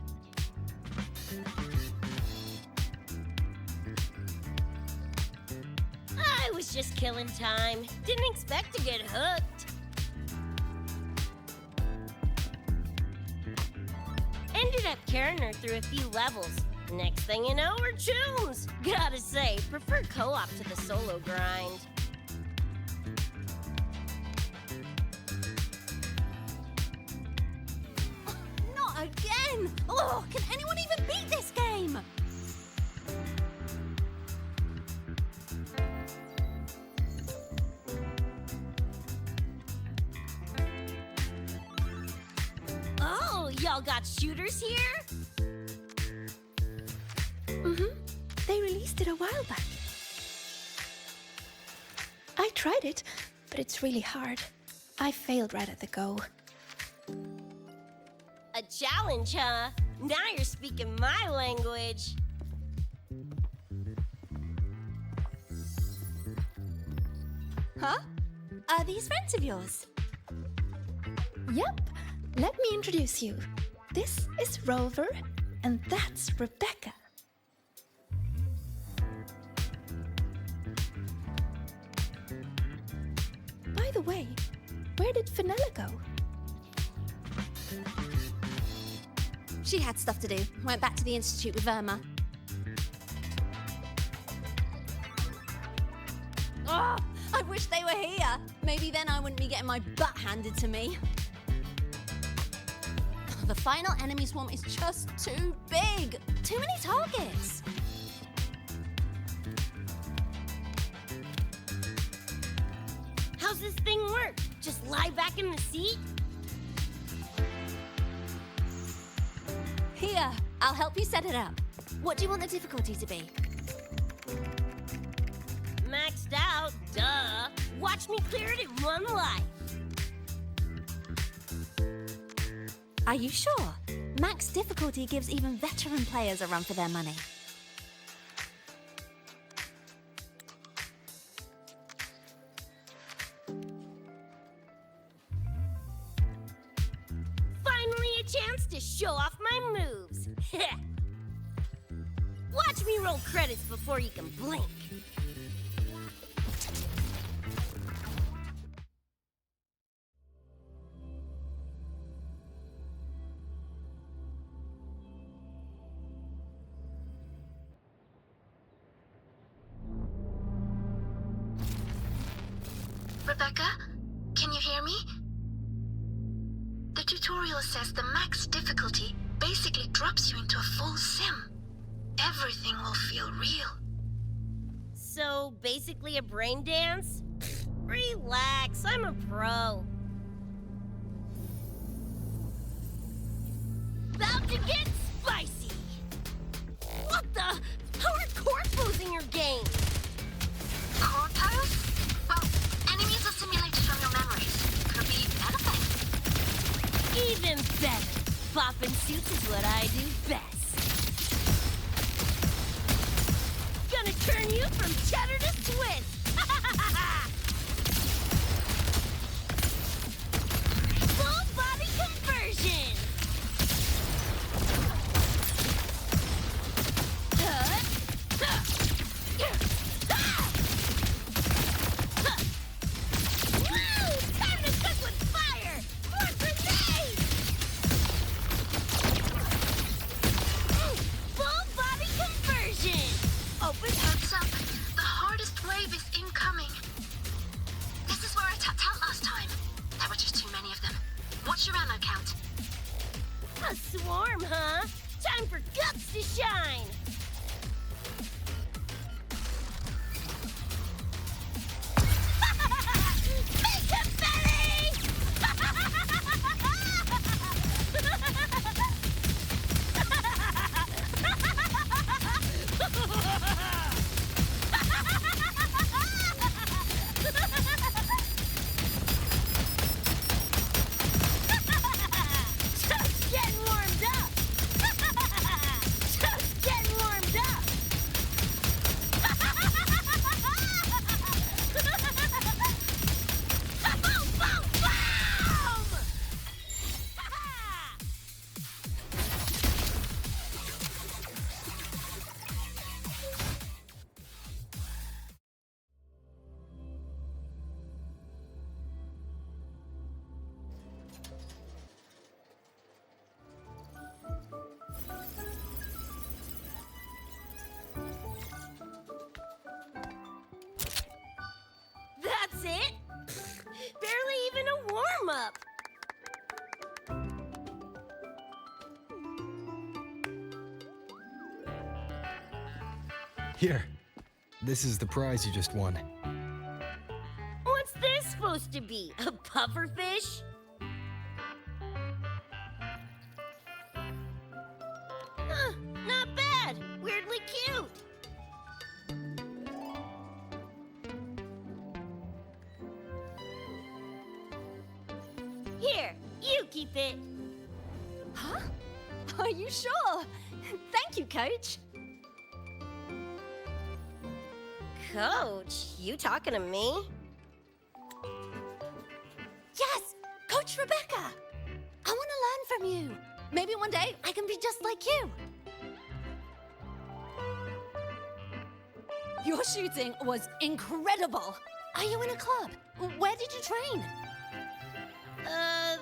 E: I was just killing time. Didn't expect to get hooked. Ended up carrying her through a few levels. Next thing you know, we're chums. Gotta say, prefer co-op to the solo grind.
I: Not again! Oh, can anyone even beat this game?
E: Oh, y'all got shooters here?
M: Mm-hmm. They released it a while back. I tried it, but it's really hard. I failed right at the go.
E: A challenge, huh? Now you're speaking my language.
I: Huh? Are these friends of yours?
M: Yep. Let me introduce you. This is Rover, and that's Rebecca. By the way, where did Fenella go?
I: She had stuff to do. Went back to the Institute with Verma. Oh, I wish they were here. Maybe then I wouldn't be getting my butt handed to me. The final enemy swarm is just too big. Too many targets.
E: How's this thing work? Just lie back in the seat?
I: Here, I'll help you set it up. What do you want the difficulty to be?
E: Maxed out, duh. Watch me clear it in one life.
I: Are you sure? Max difficulty gives even veteran players a run for their money.
E: Finally a chance to show off my moves. Watch me roll credits before you can blink.
M: Rebecca, can you hear me? The tutorial says the max difficulty basically drops you into a full sim. Everything will feel real.
E: So, basically a brain dance? Relax, I'm a pro. About to get spicy! What the? How are corpos in your game?
M: Corpos? Well, enemies are simulated from your memories. Could be anything.
E: Even better. Bopping suits is what I do best. Gonna turn you from cheddar to Swiss. Full body conversion. Woo! Time to cook with fire. More grenades. Full body conversion.
M: Open heads up. The hardest wave is incoming. This is where I tapped out last time. There were just too many of them. What's your ammo count?
E: A swarm, huh? Time for guts to shine.
B: Here. This is the prize you just won.
E: What's this supposed to be? A pufferfish? Huh, not bad. Weirdly cute. Here, you keep it.
I: Huh? Are you sure? Thank you, Coach.
E: Coach, you talking to me?
I: Yes, Coach Rebecca. I want to learn from you. Maybe one day I can be just like you. Your shooting was incredible. Are you in a club? Where did you train?
E: The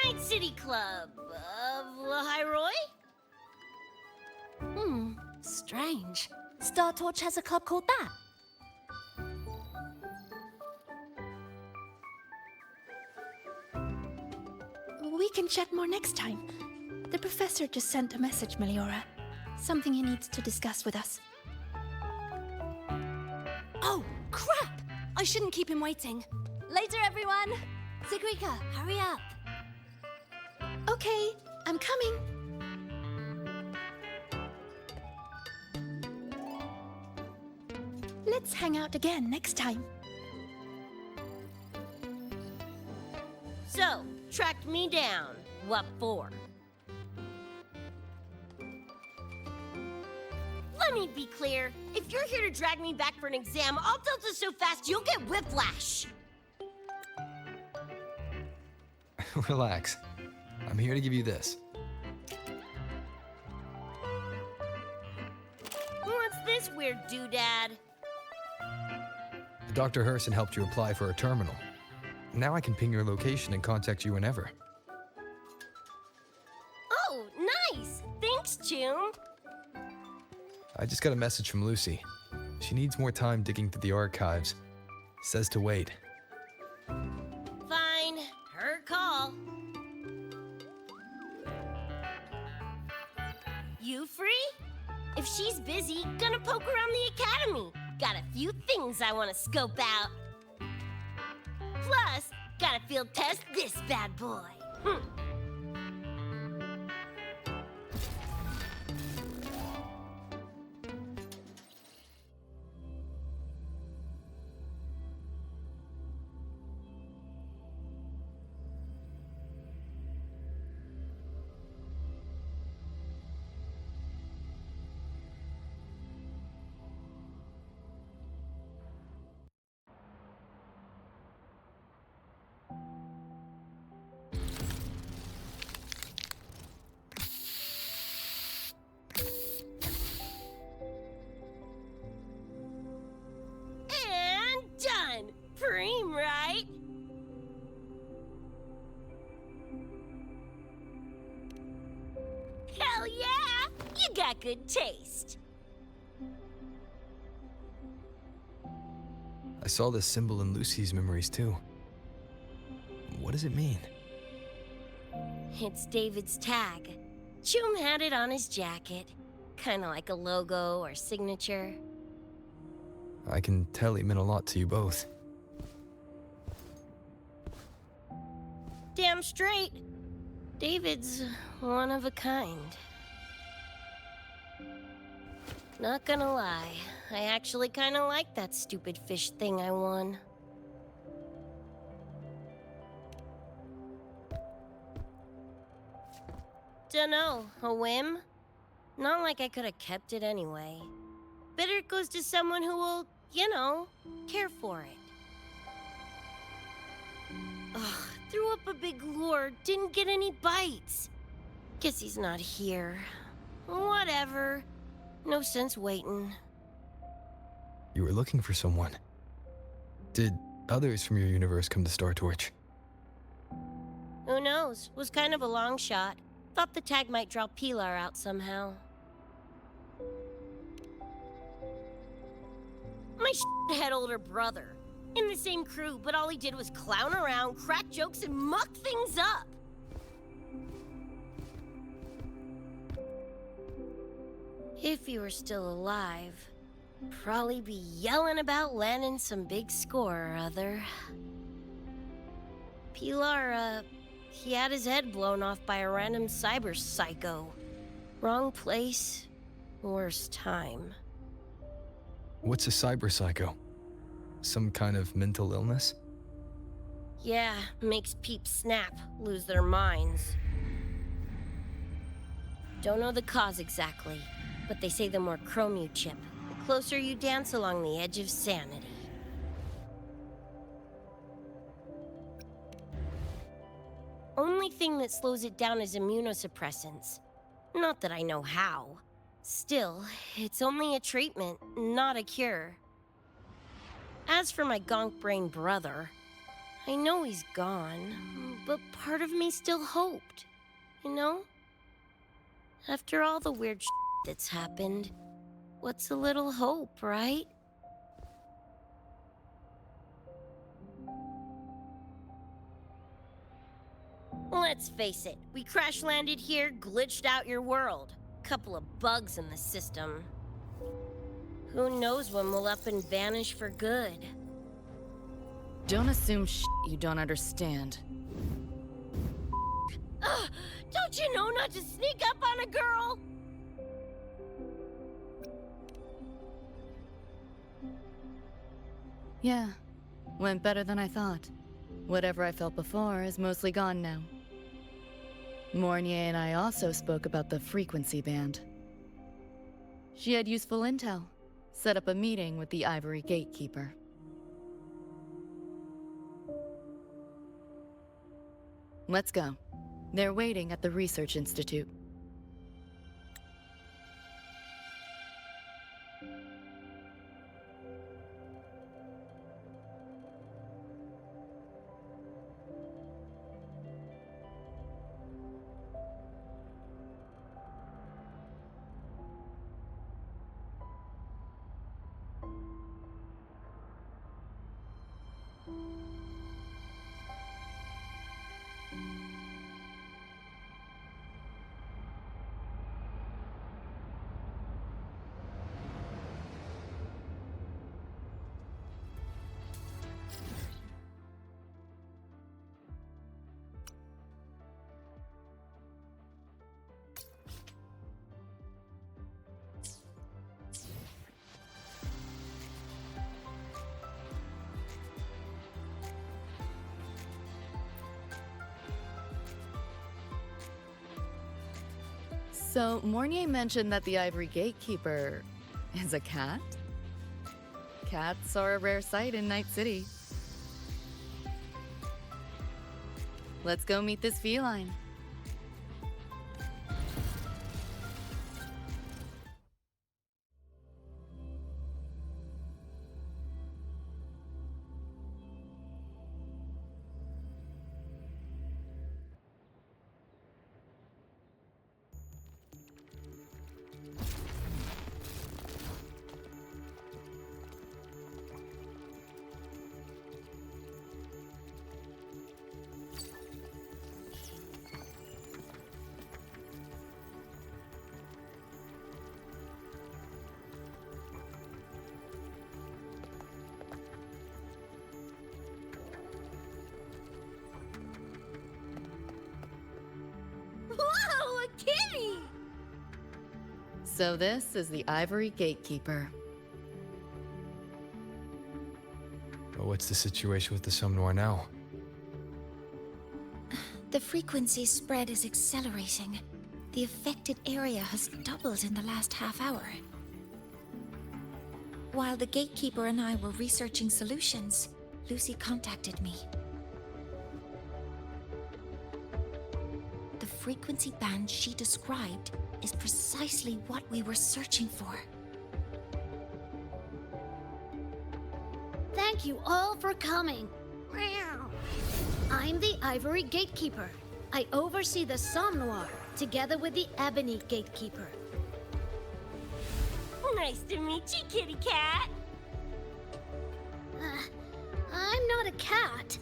E: Night City Club of Leroy?
I: Strange. Star Torch has a club called that.
N: We can chat more next time. The professor just sent a message, Meliora. Something he needs to discuss with us.
I: Oh, crap! I shouldn't keep him waiting. Later, everyone! Sigrika, hurry up.
N: Okay, I'm coming. Let's hang out again next time.
E: So, tracked me down. What for? Let me be clear. If you're here to drag me back for an exam, I'll delta so fast you'll get whiplash.
B: Relax. I'm here to give you this.
E: What's this weird doodad?
B: Dr. Herson helped you apply for a terminal. Now I can ping your location and contact you whenever.
E: Oh, nice! Thanks, Chum.
B: I just got a message from Lucy. She needs more time digging through the archives. Says to wait.
E: Fine. Her call. You free? If she's busy, gonna poke around the academy. Got a few things I want to scope out. Plus, gotta field test this bad boy. And done! Preem, right? Hell yeah! You got good taste.
B: I saw this symbol in Lucy's memories too. What does it mean?
E: It's David's tag. Chum had it on his jacket. Kinda like a logo or signature.
B: I can tell he meant a lot to you both.
E: Damn straight. David's one of a kind. Not gonna lie, I actually kinda like that stupid fish thing I won. Dunno, a whim? Not like I could have kept it anyway. Better it goes to someone who will, you know, care for it. Ugh, threw up a big lure, didn't get any bites. Guess he's not here. Whatever. No sense waiting.
B: You were looking for someone. Did others from your universe come to Star Torch?
E: Who knows? Was kind of a long shot. Thought the tag might draw Pilar out somehow. My head older brother. In the same crew, but all he did was clown around, crack jokes, and muck things up. If he were still alive. Probably be yelling about landing some big score or other. Pilar, he had his head blown off by a random cyber psycho. Wrong place, worst time.
B: What's a cyber psycho? Some kind of mental illness?
E: Yeah, makes peeps snap, lose their minds. Don't know the cause exactly, but they say the more chrome you chip, the closer you dance along the edge of sanity. Only thing that slows it down is immunosuppressants. Not that I know how. Still, it's only a treatment, not a cure. As for my gonk-brain brother, I know he's gone, but part of me still hoped, you know? After all the weird shit that's happened, what's a little hope, right? Let's face it, we crash-landed here, glitched out your world. Couple of bugs in the system. Who knows when we'll up and vanish for good?
D: Don't assume you don't understand.
E: Don't you know not to sneak up on a girl?
D: Yeah, went better than I thought. Whatever I felt before is mostly gone now. Mornye and I also spoke about the frequency band. She had useful intel. Set up a meeting with the Ivory Gatekeeper. Let's go. They're waiting at the Research Institute. So, Mornye mentioned that the Ivory Gatekeeper is a cat? Cats are a rare sight in Night City. Let's go meet this feline.
E: Whoa, a kitty!
D: So this is the Ivory Gatekeeper.
B: But what's the situation with the Somnoire now?
C: The frequency spread is accelerating. The affected area has doubled in the last half hour. While the Gatekeeper and I were researching solutions, Lucy contacted me. The frequency band she described is precisely what we were searching for.
A: Thank you all for coming. I'm the Ivory Gatekeeper. I oversee the Somnoire, together with the Ebony Gatekeeper.
E: Nice to meet you, kitty cat.
A: I'm not a cat.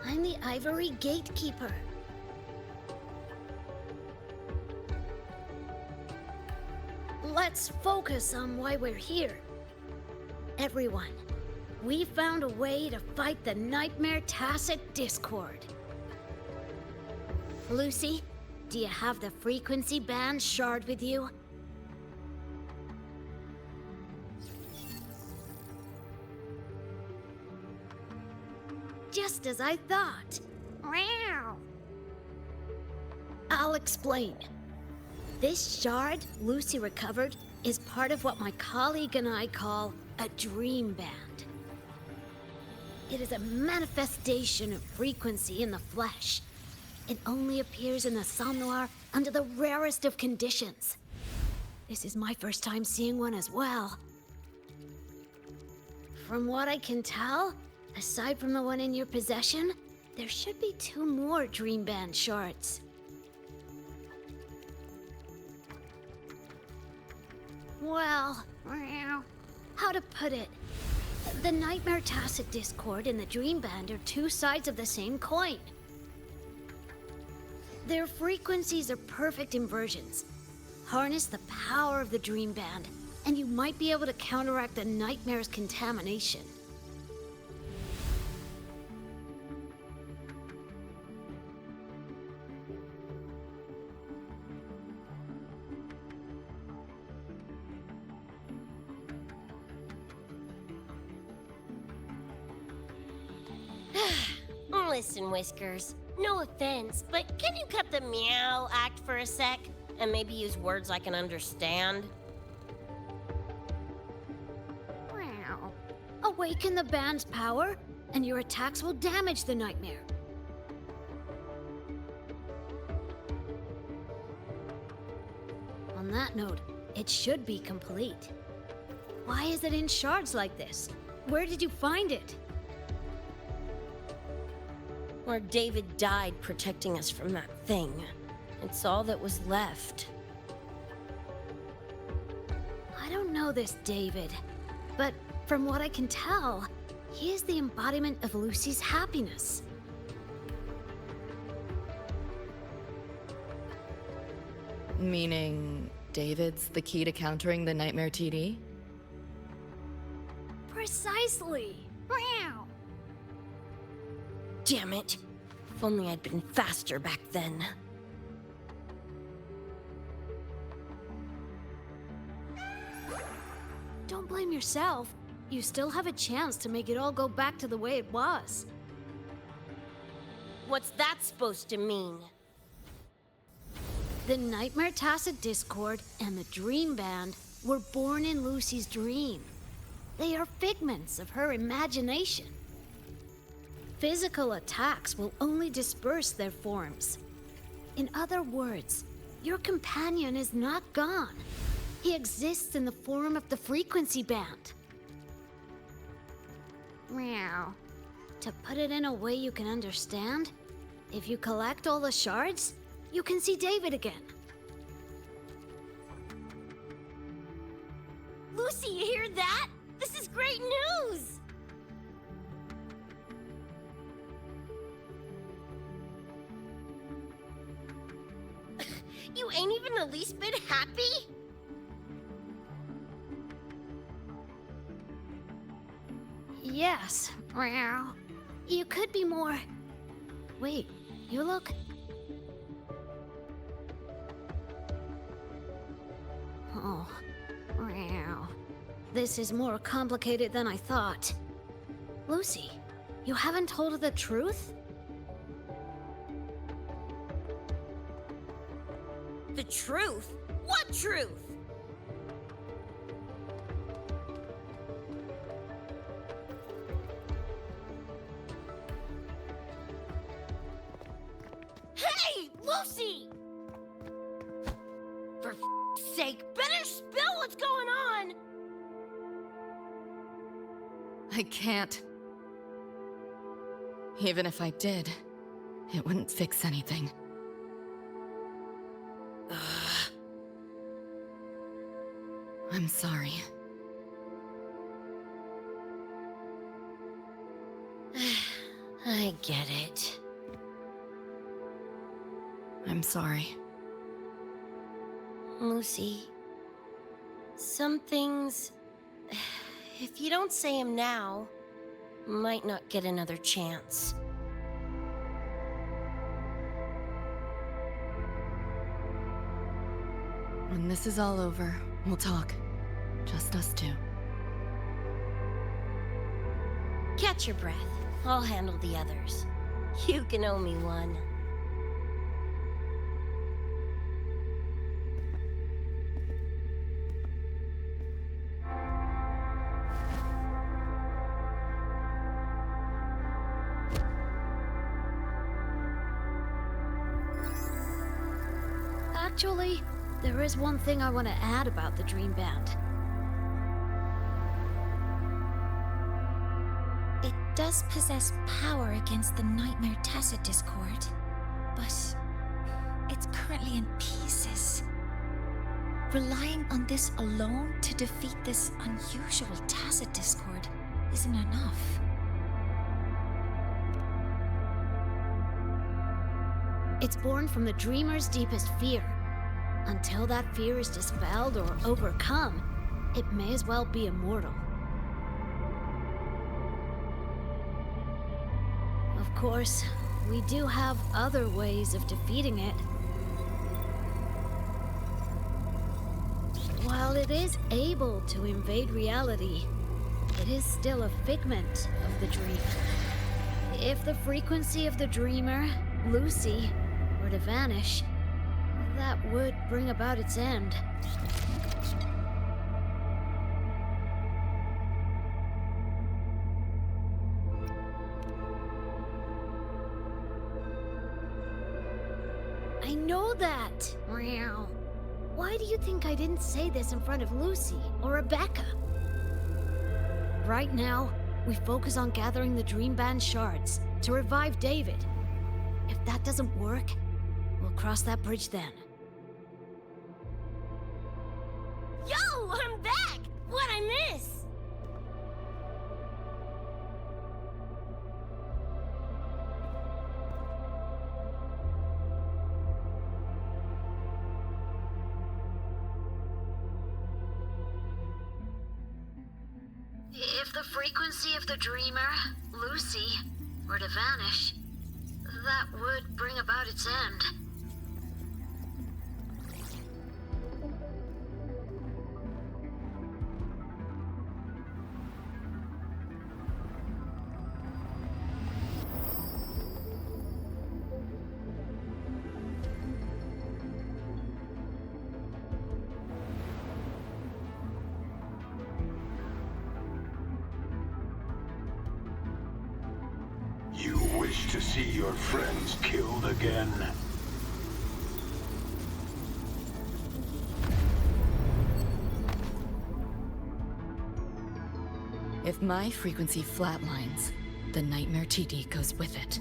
A: I'm the Ivory Gatekeeper. Let's focus on why we're here.
E: Everyone, we found a way to fight the Nightmare Tacit Discord. Lucy, do you have the frequency band shard with you? Just as I thought. Meow. I'll explain. This shard Lucy recovered is part of what my colleague and I call a dream band. It is a manifestation of frequency in the flesh. It only appears in the Somnoire under the rarest of conditions. This is my first time seeing one as well. From what I can tell, aside from the one in your possession, there should be 2 more Dream Band shards. Well, how to put it? The Nightmare Tacit Discord and the Dream Band are 2 sides of the same coin. Their frequencies are perfect inversions. Harness the power of the Dream Band, and you might be able to counteract the Nightmare's contamination.
O: Listen, Whiskers, no offense, but can you cut the meow act for a sec? And maybe use words I can understand?
E: Wow. Awaken the band's power, and your attacks will damage the Nightmare. On that note, it should be complete. Why is it in shards like this? Where did you find it?
O: Where David died protecting us from that thing. It's all that was left.
E: I don't know this David, but from what I can tell, he is the embodiment of Lucy's happiness.
D: Meaning, David's the key to countering the Nightmare TD?
E: Precisely! Meow!
O: Damn it. If only I'd been faster back then.
E: Don't blame yourself. You still have a chance to make it all go back to the way it was.
O: What's that supposed to mean?
E: The Nightmare Tacit Discord and the Dream Band were born in Lucy's dream. They are figments of her imagination. Physical attacks will only disperse their forms. In other words, your companion is not gone. He exists in the form of the frequency band. Meow. To put it in a way you can understand, if you collect all the shards, you can see David again.
O: Lucy, you hear that? This is great news! You ain't even the least bit happy?
E: Yes. Meow. You could be more... Wait, you look... Oh. Meow. This is more complicated than I thought. Lucy, you haven't told her the truth?
O: The truth? What truth? Hey, Lucy! For f***'s sake, better spill what's going on!
D: I can't. Even if I did, it wouldn't fix anything. I'm sorry.
O: I get it.
D: I'm sorry.
O: Lucy, some things If you don't say him now, might not get another chance.
D: When this is all over, we'll talk. Just us two.
O: Catch your breath. I'll handle the others. You can owe me one.
P: Actually, there is one thing I want to add about the Dream Band.
C: It does possess power against the Nightmare Tacit Discord, but it's currently in pieces. Relying on this alone to defeat this unusual Tacit Discord isn't enough.
P: It's born from the Dreamer's deepest fear. Until that fear is dispelled or overcome, it may as well be immortal. Of course, we do have other ways of defeating it. While it is able to invade reality, it is still a figment of the dream. If the frequency of the Dreamer, Lucy, were to vanish, that would bring about its end. I know that! Meow. Why do you think I didn't say this in front of Lucy or Rebecca? Right now, we focus on gathering the Dream Band shards to revive David. If that doesn't work, we'll cross that bridge then.
O: Yo, I'm back! What'd I miss?
M: If the frequency of the Dreamer, Lucy, were to vanish, that would bring about its end.
K: You wish to see your friends killed again?
D: If my frequency flatlines, the Nightmare TD goes with it.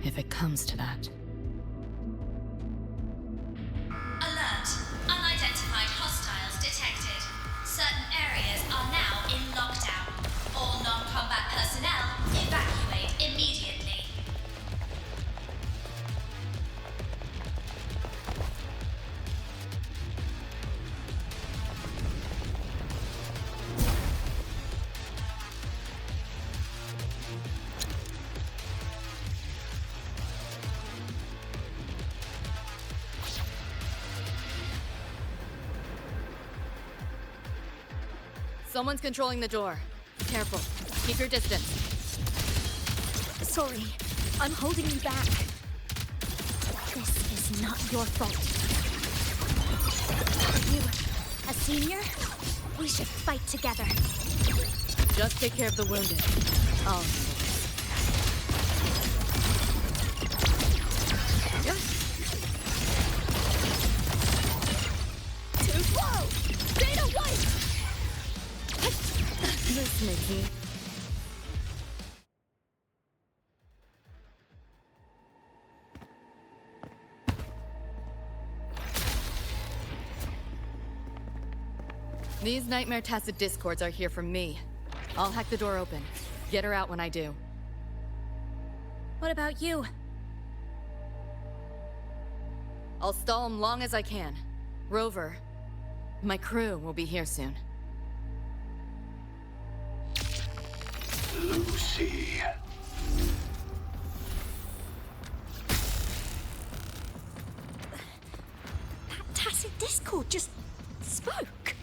D: If it comes to that.
Q: Alert! Unidentified hostiles detected. Certain areas are now in lockdown. All non-combat personnel evacuate immediately.
D: Someone's controlling the door. Careful. Keep your distance.
P: Sorry, I'm holding you back. This is not your fault. Are you a senior? We should fight together.
D: Just take care of the wounded. I'll handle this.
P: Too slow! Data white!
D: This makes me... These Nightmare Tacit Discords are here from me. I'll hack the door open. Get her out when I do.
P: What about you?
D: I'll stall him long as I can. Rover, my crew will be here soon.
K: Lucy.
N: That tacit discord just spoke.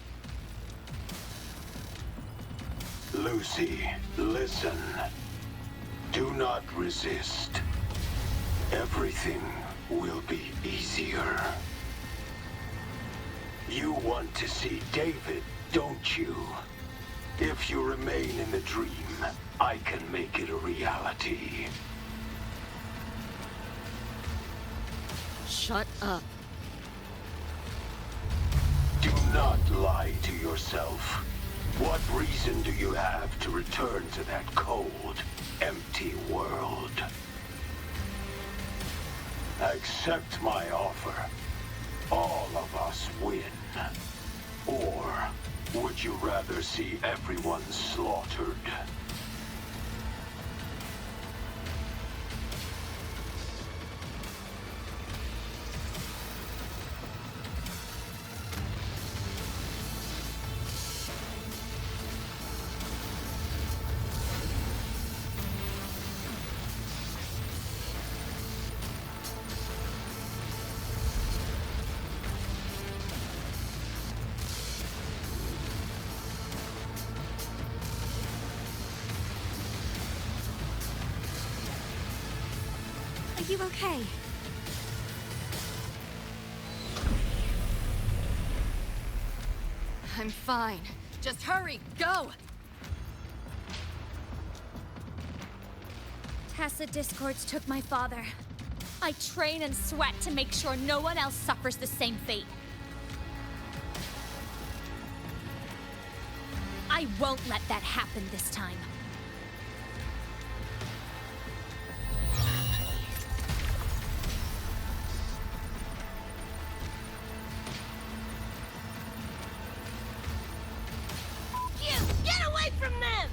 K: Lucy, listen. Do not resist. Everything will be easier. You want to see David, don't you? If you remain in the dream, I can make it a reality.
D: Shut up.
K: Do not lie to yourself. What reason do you have to return to that cold, empty world? Accept my offer. All of us win. Or would you rather see everyone slaughtered?
N: Are you okay?
D: I'm fine. Just hurry, go!
R: Tacit discords took my father. I train and sweat to make sure no one else suffers the same fate. I won't let that happen this time.
O: Get away from them!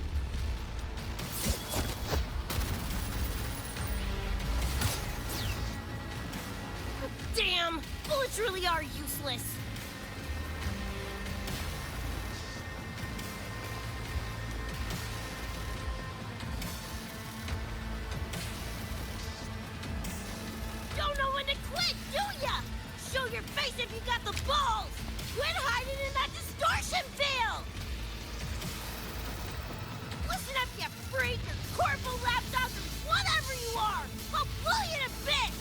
O: Damn! Bullets really are useless. Don't know when to quit, do ya? Show your face if you got the balls! Quit hiding in that distortion field! Listen up, you freak, or corporal lapdog, or whatever you are! I'll blow you to bits!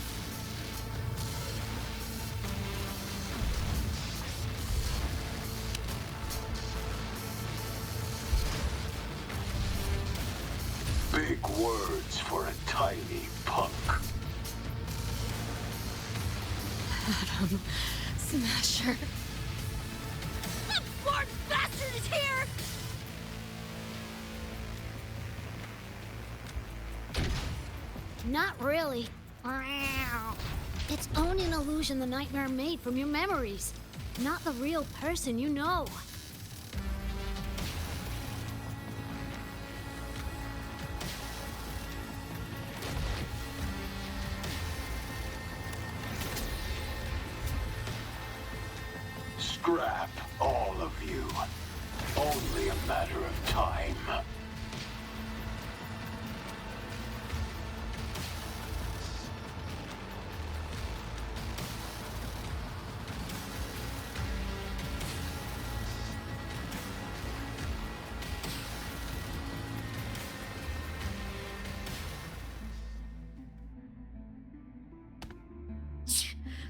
K: Big words for a tiny punk.
D: Adam Smasher.
O: That barred bastard is here!
P: Not really. It's only an illusion the nightmare made from your memories, not the real person you know.
K: Scrap, all of you. Only a matter of time.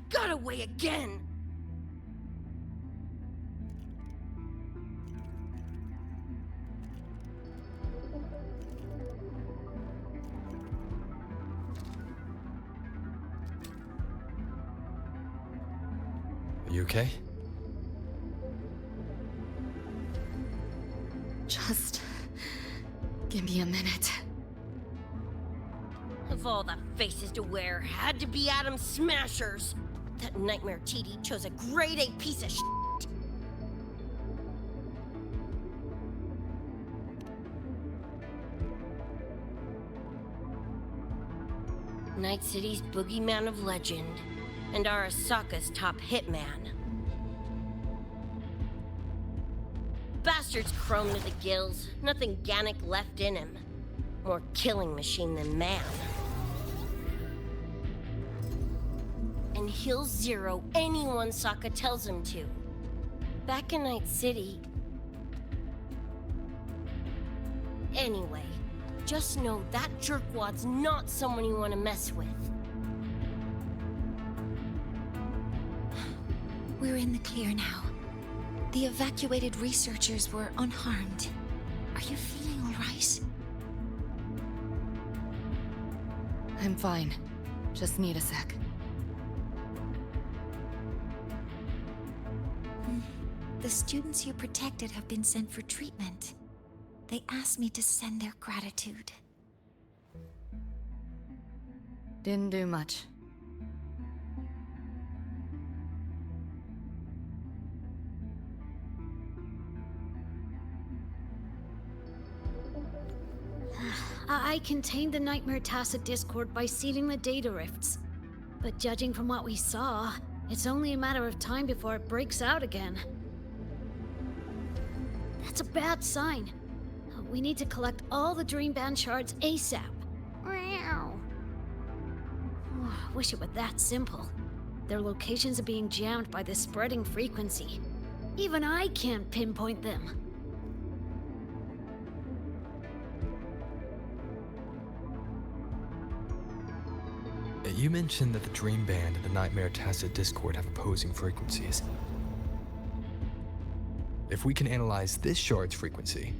O: Got away again!
B: You okay?
D: Just give me a minute.
O: Of all the faces to wear, had to be Adam Smashers. That nightmare TD chose a grade A piece of shit. Night City's boogeyman of legend.
E: and Arasaka's top hitman. Bastard's chrome to the gills, nothing Gannic left in him. More killing machine than man. And he'll zero anyone Sokka tells him to. Back in Night City... Anyway, just know that jerkwad's not someone you want to mess with.
C: We're in the clear now. The evacuated researchers were unharmed. Are you feeling all right?
D: I'm fine. Just need a sec.
C: The students you protected have been sent for treatment. They asked me to send their gratitude.
D: Didn't do much.
P: I contained the Nightmare Tacit Discord by sealing the data rifts. But judging from what we saw, it's only a matter of time before it breaks out again. That's a bad sign. We need to collect all the Dreamband shards ASAP. Wish it were that simple. Their locations are being jammed by the spreading frequency. Even I can't pinpoint them.
B: You mentioned that the Dream Band and the Nightmare Tacit Discord have opposing frequencies. If we can analyze this shard's frequency,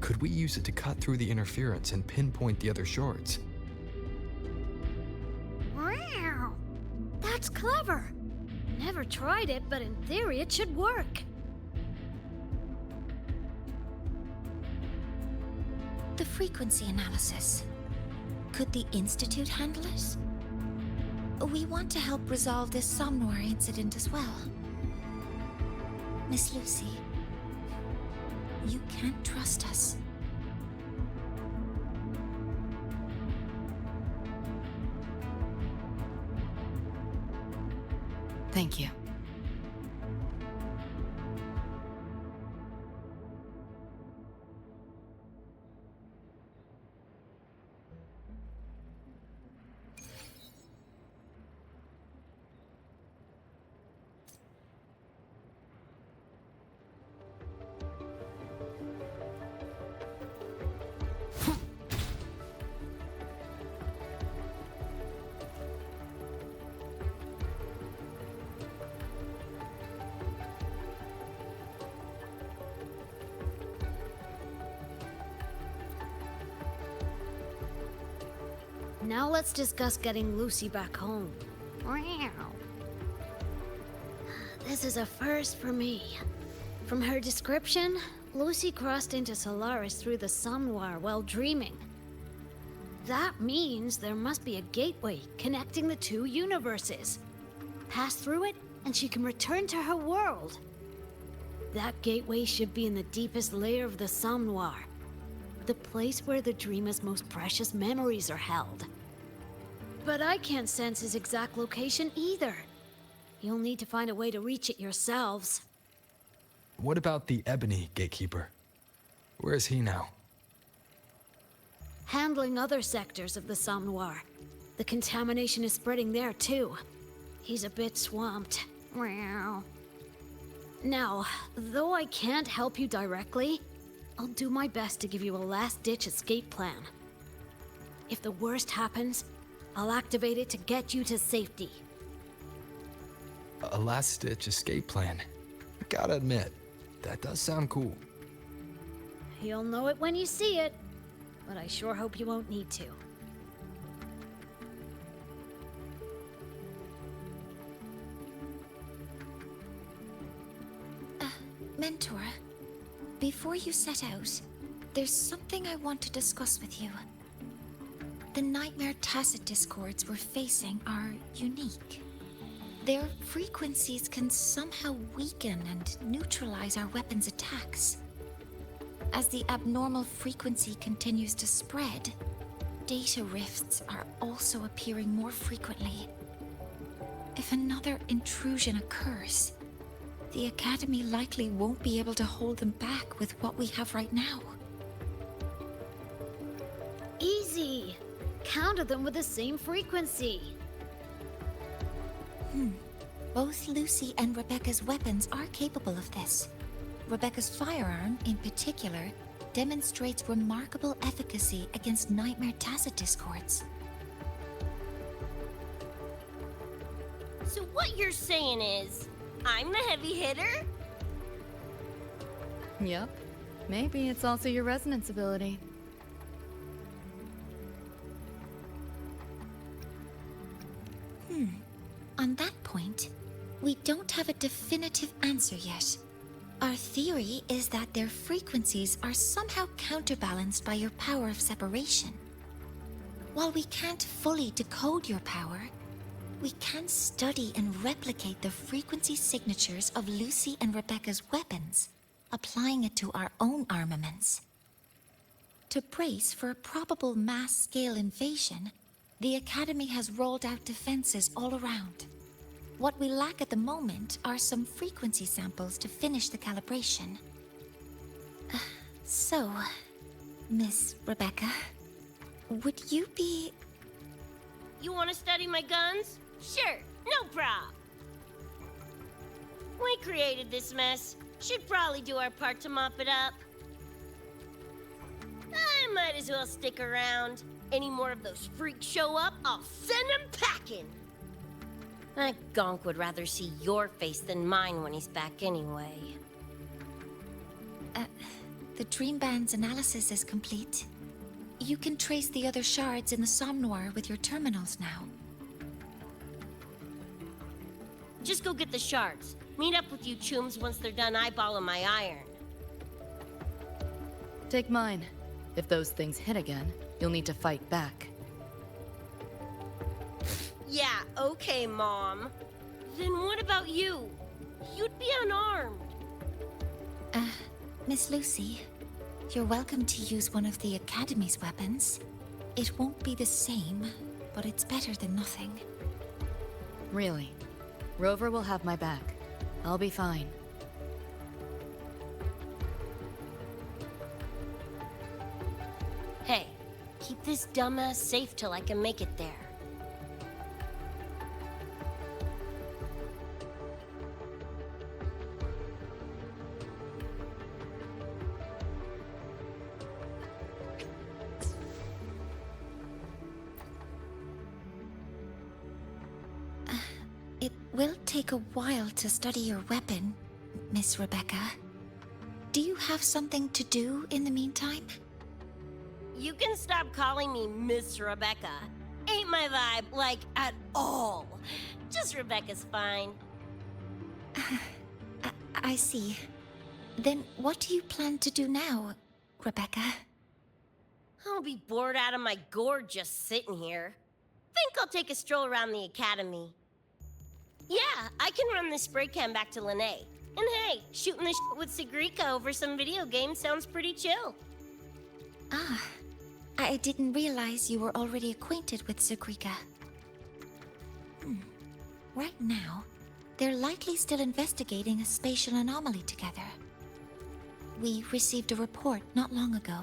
B: could we use it to cut through the interference and pinpoint the other shards?
P: Wow! That's clever! Never tried it, but in theory it should work.
C: The frequency analysis. Could the Institute handle it? We want to help resolve this Somnoire incident as well. Miss Lucy, you can't trust us.
D: Thank you.
P: Now let's discuss getting Lucy back home. This is a first for me. From her description, Lucy crossed into Solaris through the Somnoire while dreaming. That means there must be a gateway connecting the two universes. Pass through it, and she can return to her world. That gateway should be in the deepest layer of the Somnoire, the place where the dreamer's most precious memories are held. But I can't sense his exact location either. You'll need to find a way to reach it yourselves.
B: What about the Ebony Gatekeeper? Where is he now?
P: Handling other sectors of the Somnoire. The contamination is spreading there too. He's a bit swamped. Now, though I can't help you directly, I'll do my best to give you a last-ditch escape plan. If the worst happens, I'll activate it to get you to safety.
B: A last-ditch escape plan. I gotta admit, that does sound cool.
P: You'll know it when you see it, but I sure hope you won't need to.
C: Mentor, before you set out, there's something I want to discuss with you. The Nightmare Tacit Discords we're facing are unique. Their frequencies can somehow weaken and neutralize our weapons' attacks. As the abnormal frequency continues to spread, data rifts are also appearing more frequently. If another intrusion occurs, the Academy likely won't be able to hold them back with what we have right now.
P: Easy. Counter them with the same frequency.
C: Both Lucy and Rebecca's weapons are capable of this. Rebecca's firearm, in particular, demonstrates remarkable efficacy against nightmare tacit discords.
E: So what you're saying is, I'm the heavy hitter?
D: Yep. Maybe it's also your resonance ability.
C: On that point, we don't have a definitive answer yet. Our theory is that their frequencies are somehow counterbalanced by your power of separation. While we can't fully decode your power, we can study and replicate the frequency signatures of Lucy and Rebecca's weapons, applying it to our own armaments. To brace for a probable mass-scale invasion, the Academy has rolled out defenses all around. What we lack at the moment are some frequency samples to finish the calibration. So, Miss Rebecca, would you be...
E: You want to study my guns? Sure, no prob. We created this mess. Should probably do our part to mop it up. I might as well stick around. Any more of those freaks show up, I'll send them packing. That gonk would rather see your face than mine when he's back anyway.
C: The Dream Band's analysis is complete. You can trace the other shards in the Somnoire with your terminals now.
E: Just go get the shards. Meet up with you chooms once they're done eyeballing my iron.
D: Take mine. If those things hit again, you'll need to fight back.
E: Yeah, okay, Mom. Then what about you? You'd be unarmed.
C: Miss Lucy, you're welcome to use one of the Academy's weapons. It won't be the same, but it's better than nothing.
D: Really? Rover will have my back. I'll be fine.
E: Hey, keep this dumbass safe till I can make it there.
C: It will take a while to study your weapon, Miss Rebecca. Do you have something to do in the meantime?
E: You can stop calling me Miss Rebecca. Ain't my vibe, like, at all. Just Rebecca's fine.
C: I see. Then what do you plan to do now, Rebecca?
E: I'll be bored out of my gourd just sitting here. Think I'll take a stroll around the Academy. Yeah, I can run this spray can back to Lene. And hey, shooting the shit with Sigrika over some video game sounds pretty chill.
C: Ah, I didn't realize you were already acquainted with Sigrika. Right now, they're likely still investigating a spatial anomaly together. We received a report not long ago.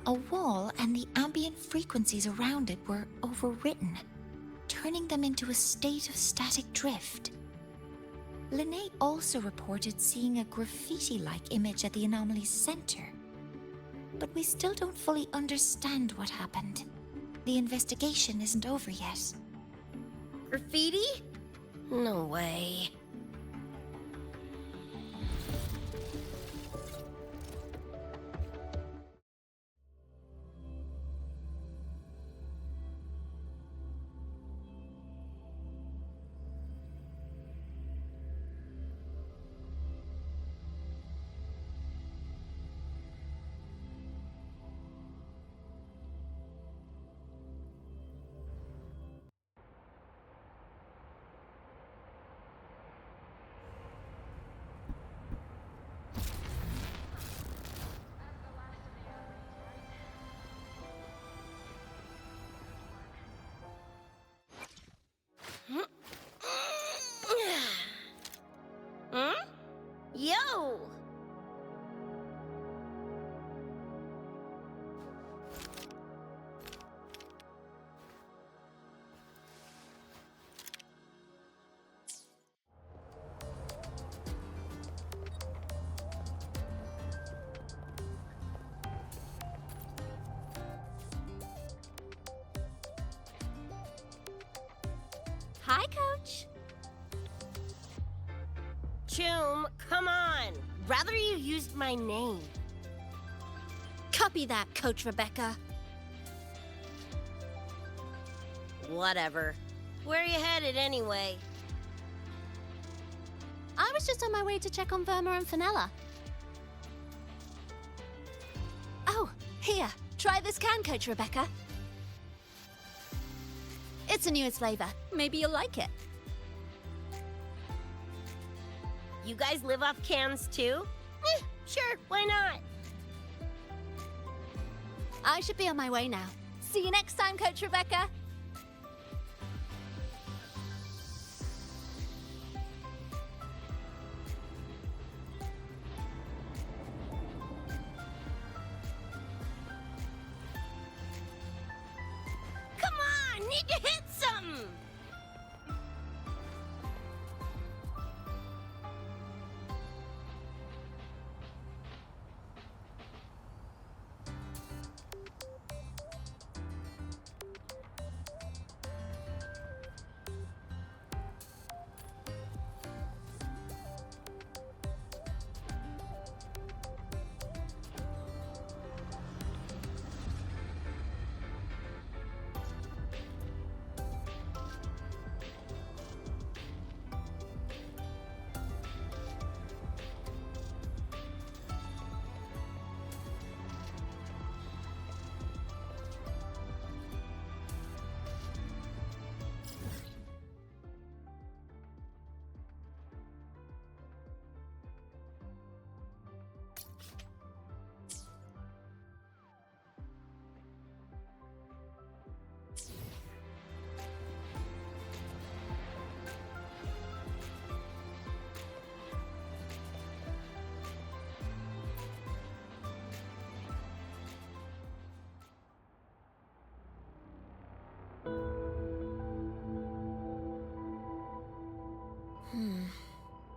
C: A wall and the ambient frequencies around it were overwritten, turning them into a state of static drift. Lene also reported seeing a graffiti-like image at the anomaly's center. But we still don't fully understand what happened. The investigation isn't over yet.
E: Graffiti? No way. Yo!
R: Hi, Coach.
E: Choom, come on! Rather you used my name.
R: Copy that, Coach Rebecca.
E: Whatever. Where are you headed anyway?
R: I was just on my way to check on Verma and Fenella. Oh, here. Try this can, Coach Rebecca. It's the newest flavor. Maybe you'll like it.
E: You guys live off cans too? Sure, why not?
R: I should be on my way now. See you next time, Coach Rebecca.
E: Come on, need to hit something!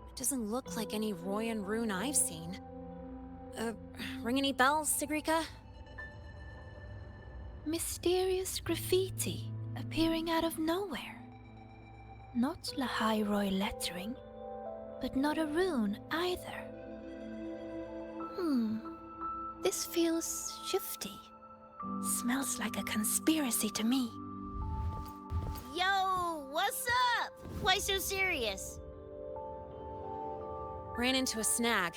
I: It doesn't look like any Royan rune I've seen. Ring any bells, Sigrika?
N: Mysterious graffiti appearing out of nowhere. Not Lahai Roy lettering, but not a rune either. This feels shifty. Smells like a conspiracy to me.
E: Yo, what's up? Why so serious?
I: Ran into a snag.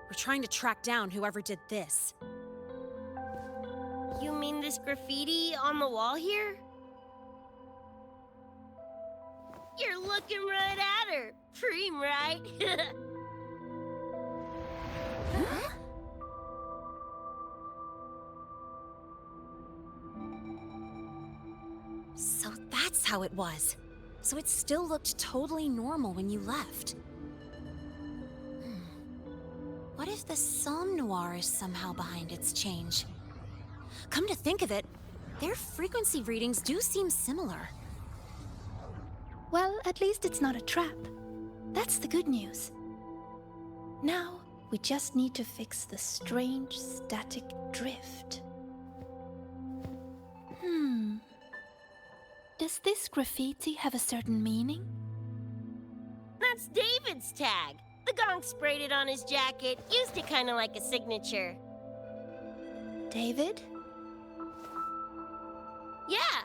I: We're trying to track down whoever did this.
E: You mean this graffiti on the wall here? You're looking right at her. Preem, right?
I: So that's how it was. So it still looked totally normal when you left. What if the Somnoire is somehow behind its change? Come to think of it, their frequency readings do seem similar.
N: Well, at least it's not a trap. That's the good news. Now, we just need to fix the strange static drift. Does this graffiti have a certain meaning?
E: That's David's tag. The gonk sprayed it on his jacket, used it kind of like a signature.
N: David?
E: Yeah,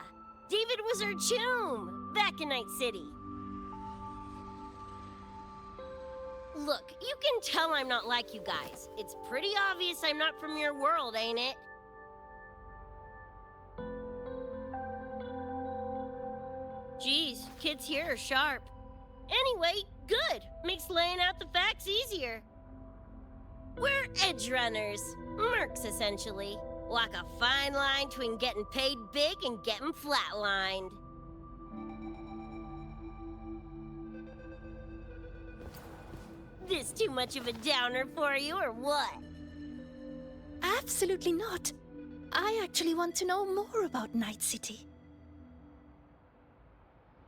E: David was our choom back in Night City. Look, you can tell I'm not like you guys. It's pretty obvious I'm not from your world, ain't it? Geez, kids here are sharp. Anyway, good. Makes laying out the facts easier. We're Edgerunners. Mercs, essentially. Walk a fine line between getting paid big and getting flatlined. This too much of a downer for you, or what?
N: Absolutely not. I actually want to know more about Night City.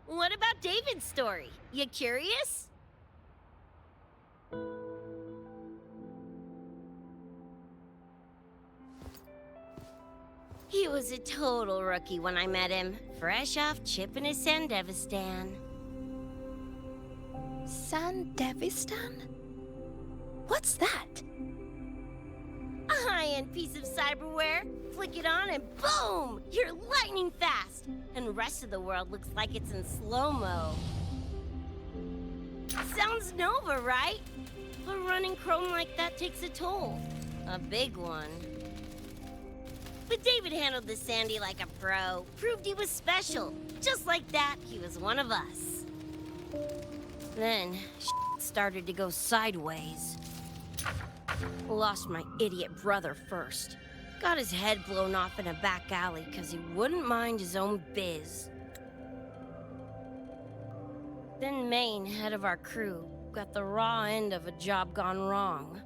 E: What about David's story? You curious? He was a total rookie when I met him, fresh off chipping his Sandevistan.
N: Sandevistan? What's that?
E: A high-end piece of cyberware. Flick it on and boom! You're lightning fast! And the rest of the world looks like it's in slow-mo. Sounds Nova, right? But running chrome like that takes a toll. A big one. But David handled the Sandy like a pro. Proved he was special. Just like that, he was one of us. Then, started to go sideways. Lost my idiot brother first. Got his head blown off in a back alley because he wouldn't mind his own biz. Then Maine, head of our crew, got the raw end of a job gone wrong.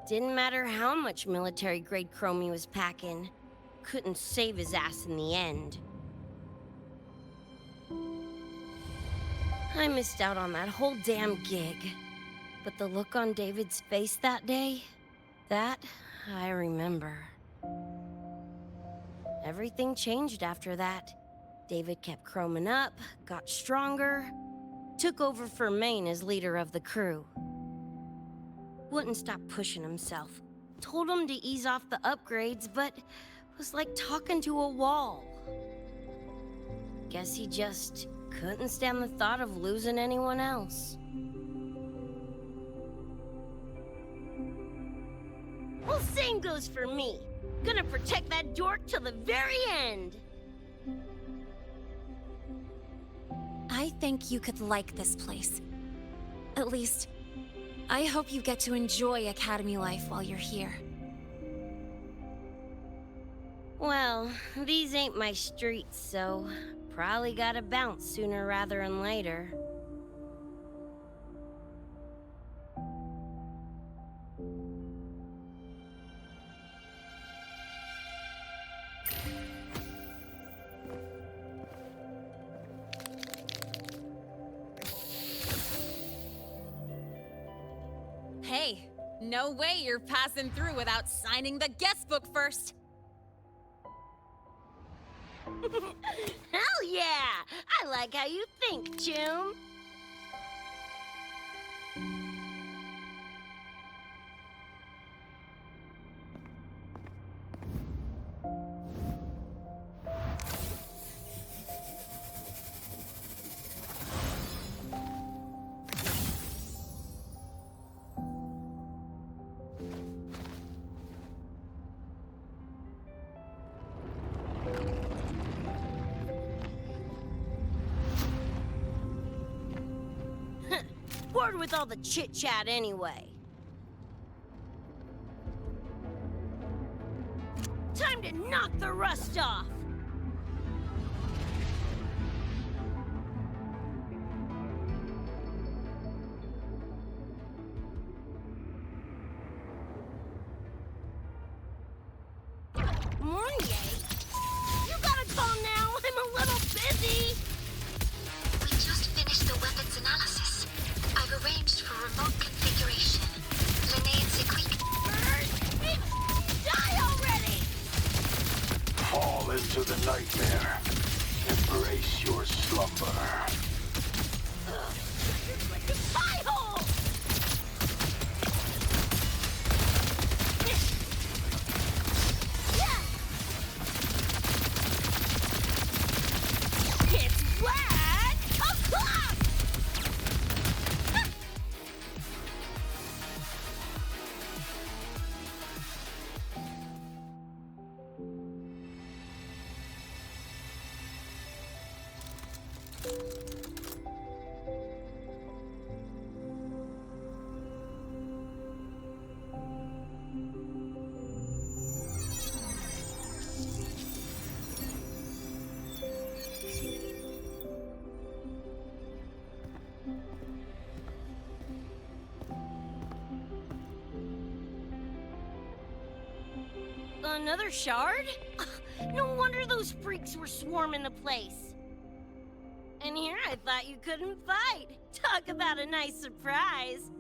E: Didn't matter how much military-grade chrome he was packing, couldn't save his ass in the end. I missed out on that whole damn gig. But the look on David's face that day, that I remember. Everything changed after that. David kept chroming up, got stronger, took over for Maine as leader of the crew. Wouldn't stop pushing himself. Told him to ease off the upgrades, but was like talking to a wall. Guess he just couldn't stand the thought of losing anyone else. Well, same goes for me. Gonna protect that dork till the very end.
I: I think you could like this place. At least, I hope you get to enjoy Academy life while you're here.
E: Well, these ain't my streets, so probably gotta bounce sooner rather than later.
I: Hey, no way you're passing through without signing the guest book first.
E: Hell yeah! I like how you think, Chum. Bored with all the chit-chat anyway. Time to knock the rust off! Mornye? You gotta call now, I'm a little busy!
M: We just finished the weapons analysis. I've arranged for remote configuration. Linnaeus equipped.
E: Die already!
K: Fall into the nightmare. Embrace your slumber.
E: Like a pie hole! It's whack o'clock! Another shard? No wonder those freaks were swarming the place. And here I thought you couldn't fight. Talk about a nice surprise.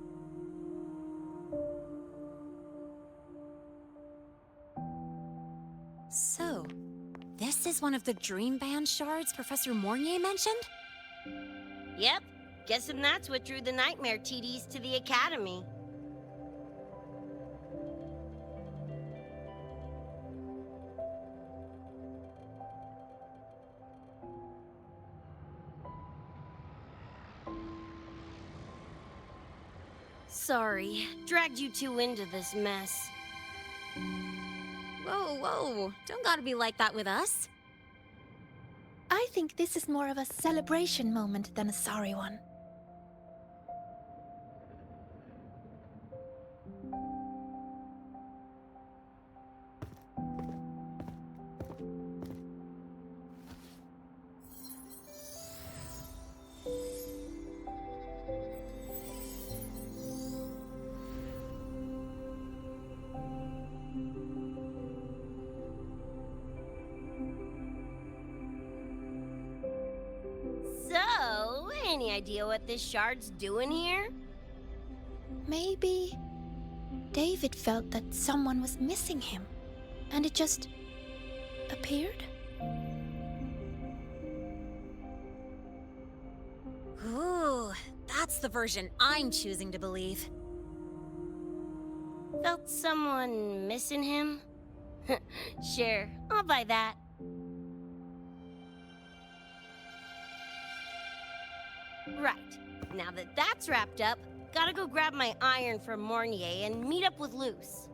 I: So, this is one of the Dream Band shards Professor Mornye mentioned?
E: Yep. Guessing that's what drew the Nightmare TDs to the Academy. Sorry, dragged you two into this mess.
I: Whoa, whoa, don't gotta be like that with us.
N: I think this is more of a celebration moment than a sorry one.
E: So, any idea what this shard's doing here?
N: Maybe David felt that someone was missing him, and it just appeared?
I: Ooh, that's the version I'm choosing to believe.
E: Felt someone missing him? Sure, I'll buy that. Right, now that that's wrapped up, gotta go grab my iron from Mornye and meet up with Luce.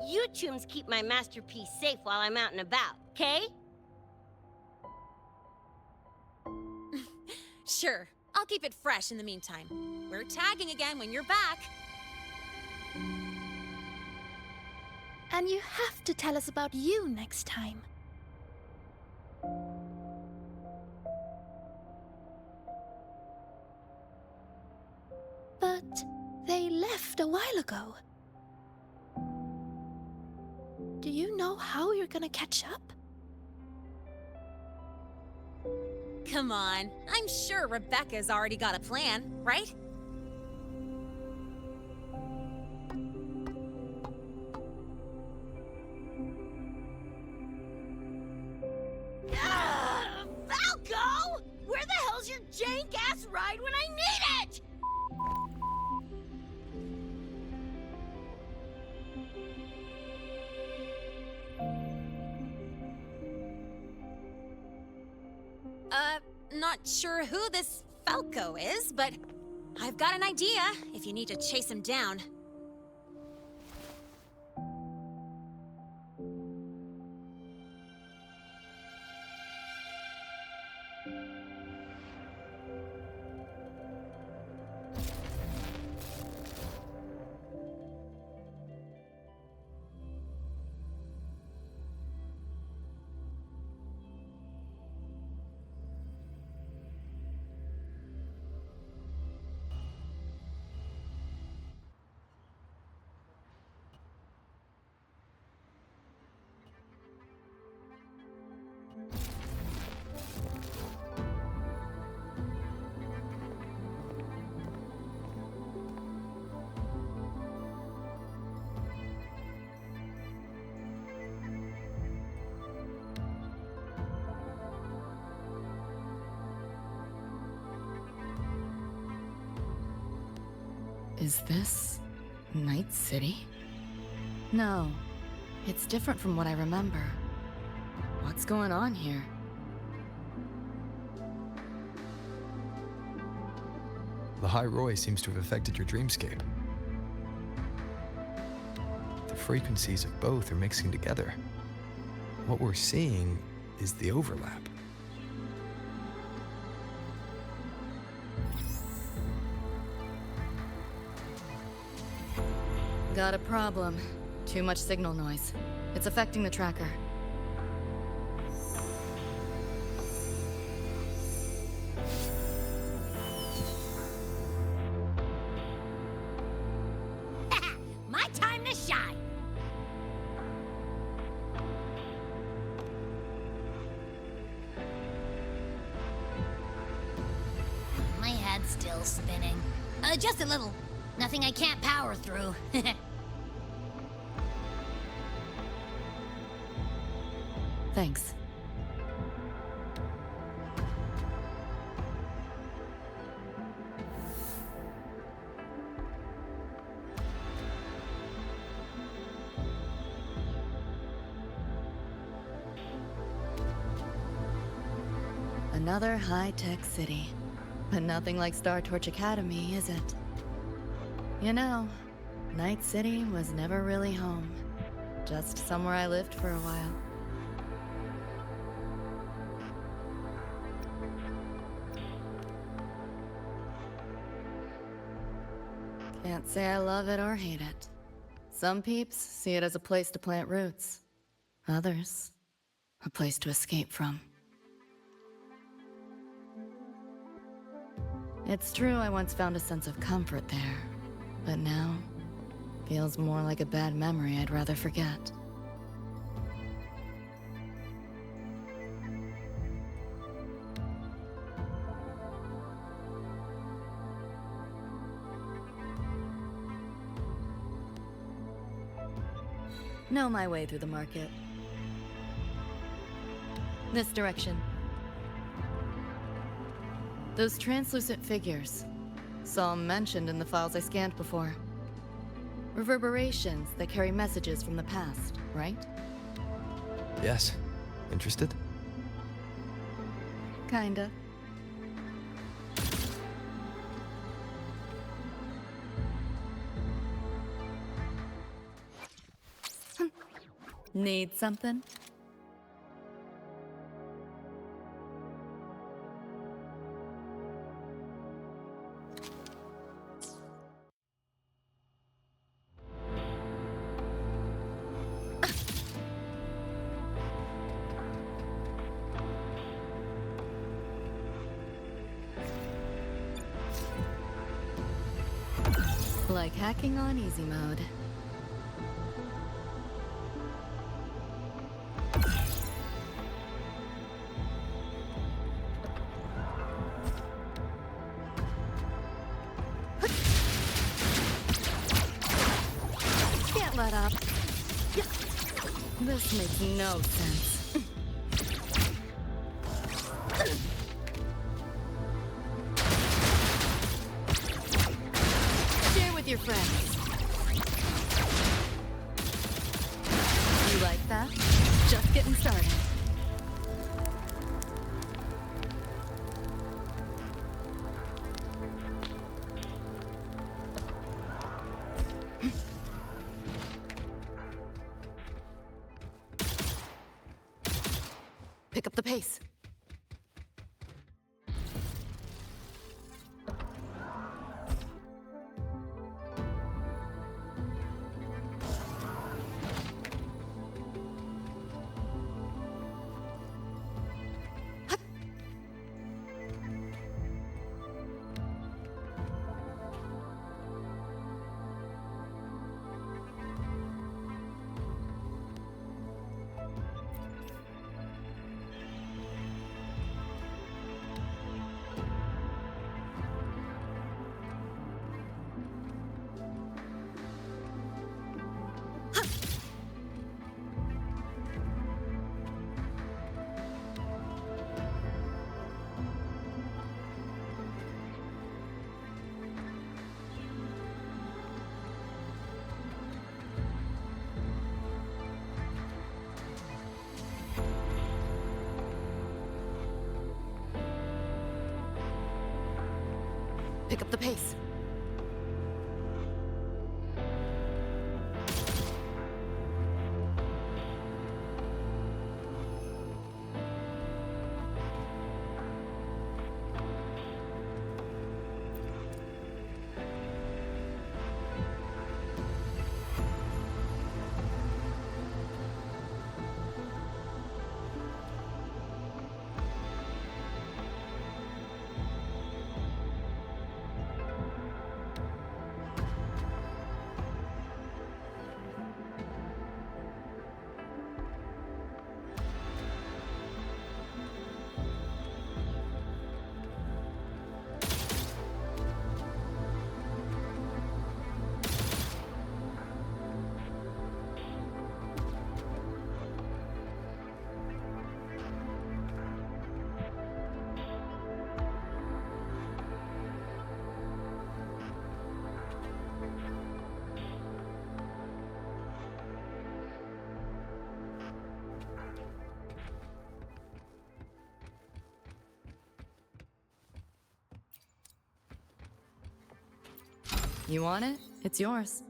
E: You chums keep my masterpiece safe while I'm out and about, okay?
I: Sure, I'll keep it fresh in the meantime. We're tagging again when you're back.
N: And you have to tell us about you next time. But they left a while ago. Do you know how you're gonna catch up?
I: Come on, I'm sure Rebecca's already got a plan, right?
O: Falco! Where the hell's your jank-ass ride when I need it?
I: Not sure who this Falco is, but I've got an idea if you need to chase him down.
D: Is this Night City? No, it's different from what I remember. What's going on here?
B: The High Roy seems to have affected your dreamscape. The frequencies of both are mixing together. What we're seeing is the overlap.
D: Got a problem. Too much signal noise. It's affecting the tracker.
E: My
A: head's still spinning. Just a little. Nothing I can't power through.
D: Thanks. Another high-tech city. But nothing like Star Torch Academy, is it? You know, Night City was never really home. Just somewhere I lived for a while. Can't say I love it or hate it. Some peeps see it as a place to plant roots. Others, a place to escape from. It's true I once found a sense of comfort there, but now, feels more like a bad memory I'd rather forget. Know my way through the market. This direction. Those translucent figures. Saw 'em mentioned in the files I scanned before. Reverberations that carry messages from the past, right?
B: Yes. Interested?
D: Kinda. Need something? Like hacking on easy mode. Can't let up. This makes no sense. Your friends. You like that? Just getting started. Pick up the pace. Pick up the pace. You want it? It's yours.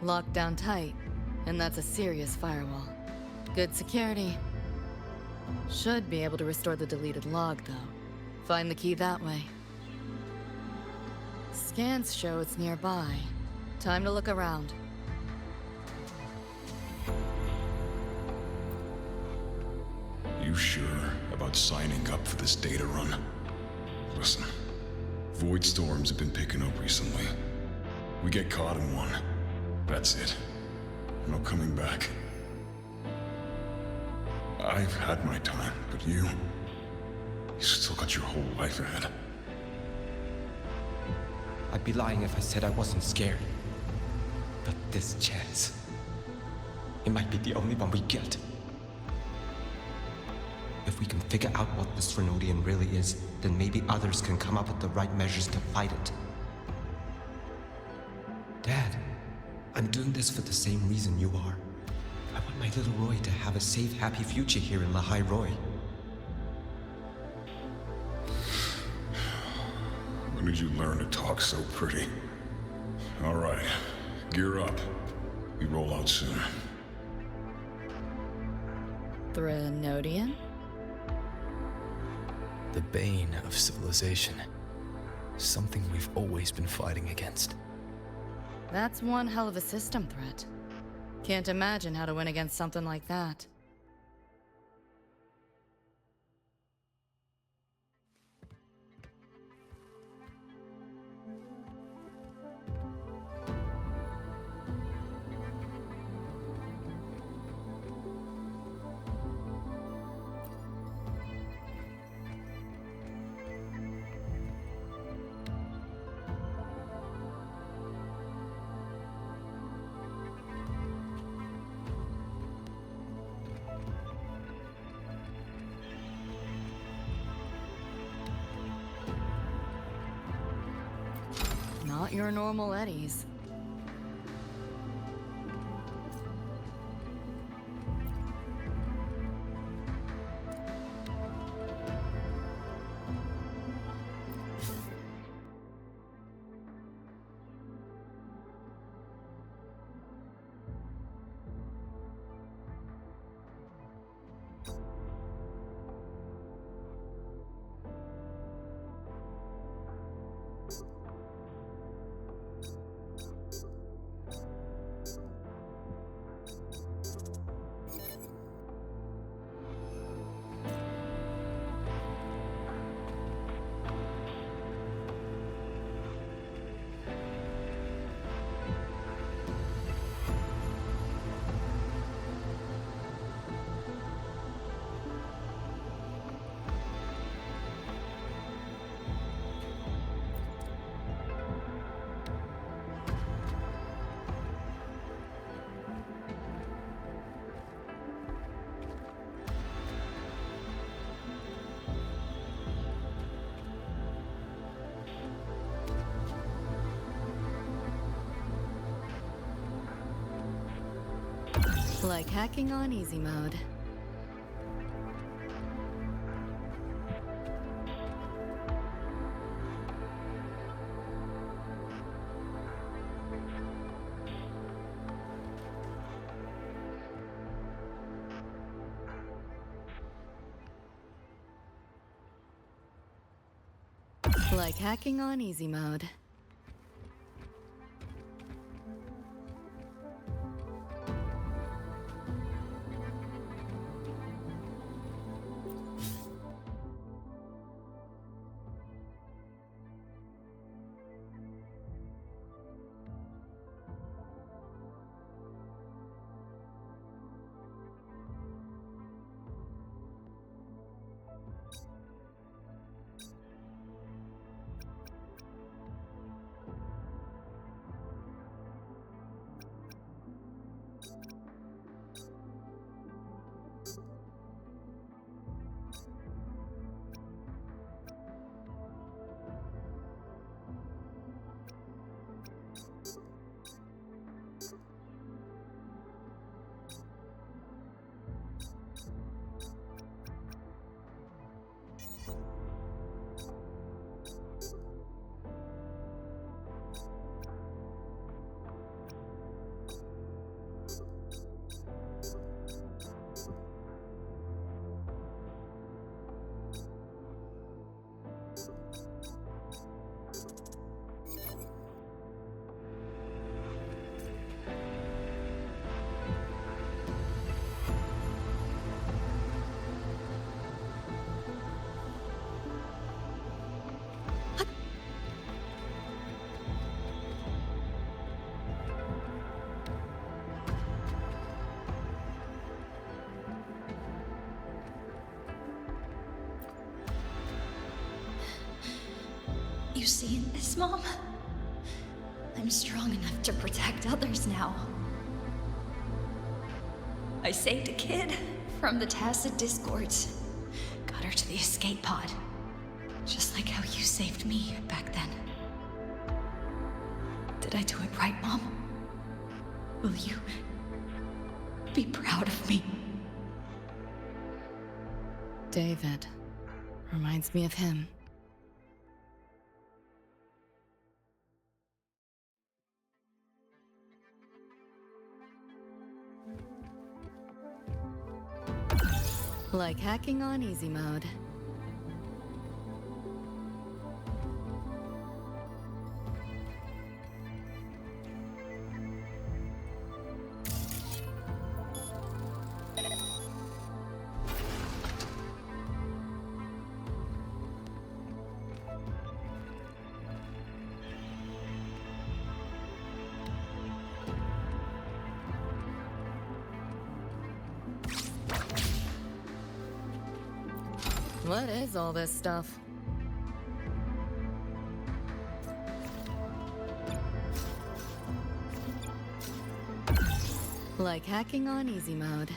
D: Locked down tight, and that's a serious firewall. Good security. Should be able to restore the deleted log, though. Find the key that way. Scans show it's nearby. Time to look around.
J: You sure about signing up for this data run? Listen, void storms have been picking up recently. We get caught in one. That's it. No coming back. I've had my time, but you still got your whole life ahead.
S: I'd be lying if I said I wasn't scared. But this chance, it might be the only one we get. If we can figure out what this Renodian really is, then maybe others can come up with the right measures to fight it. Dad, I'm doing this for the same reason you are. I want my little Roy to have a safe, happy future here in Lahai Roy.
J: When did you learn to talk so pretty? All right, gear up. We roll out soon.
D: Renodian?
B: The bane of civilization. Something we've always been fighting against.
D: That's one hell of a system threat. Can't imagine how to win against something like that. Not your normal eddies. Like hacking on easy mode. Like hacking on easy mode.
T: You seeing this, Mom? I'm strong enough to protect others now. I saved a kid from the tacit discords. Got her to the escape pod. Just like how you saved me back then. Did I do it right, Mom? Will you be proud of me?
D: David. Reminds me of him. Like hacking on easy mode. What is all this stuff? Like hacking on easy mode.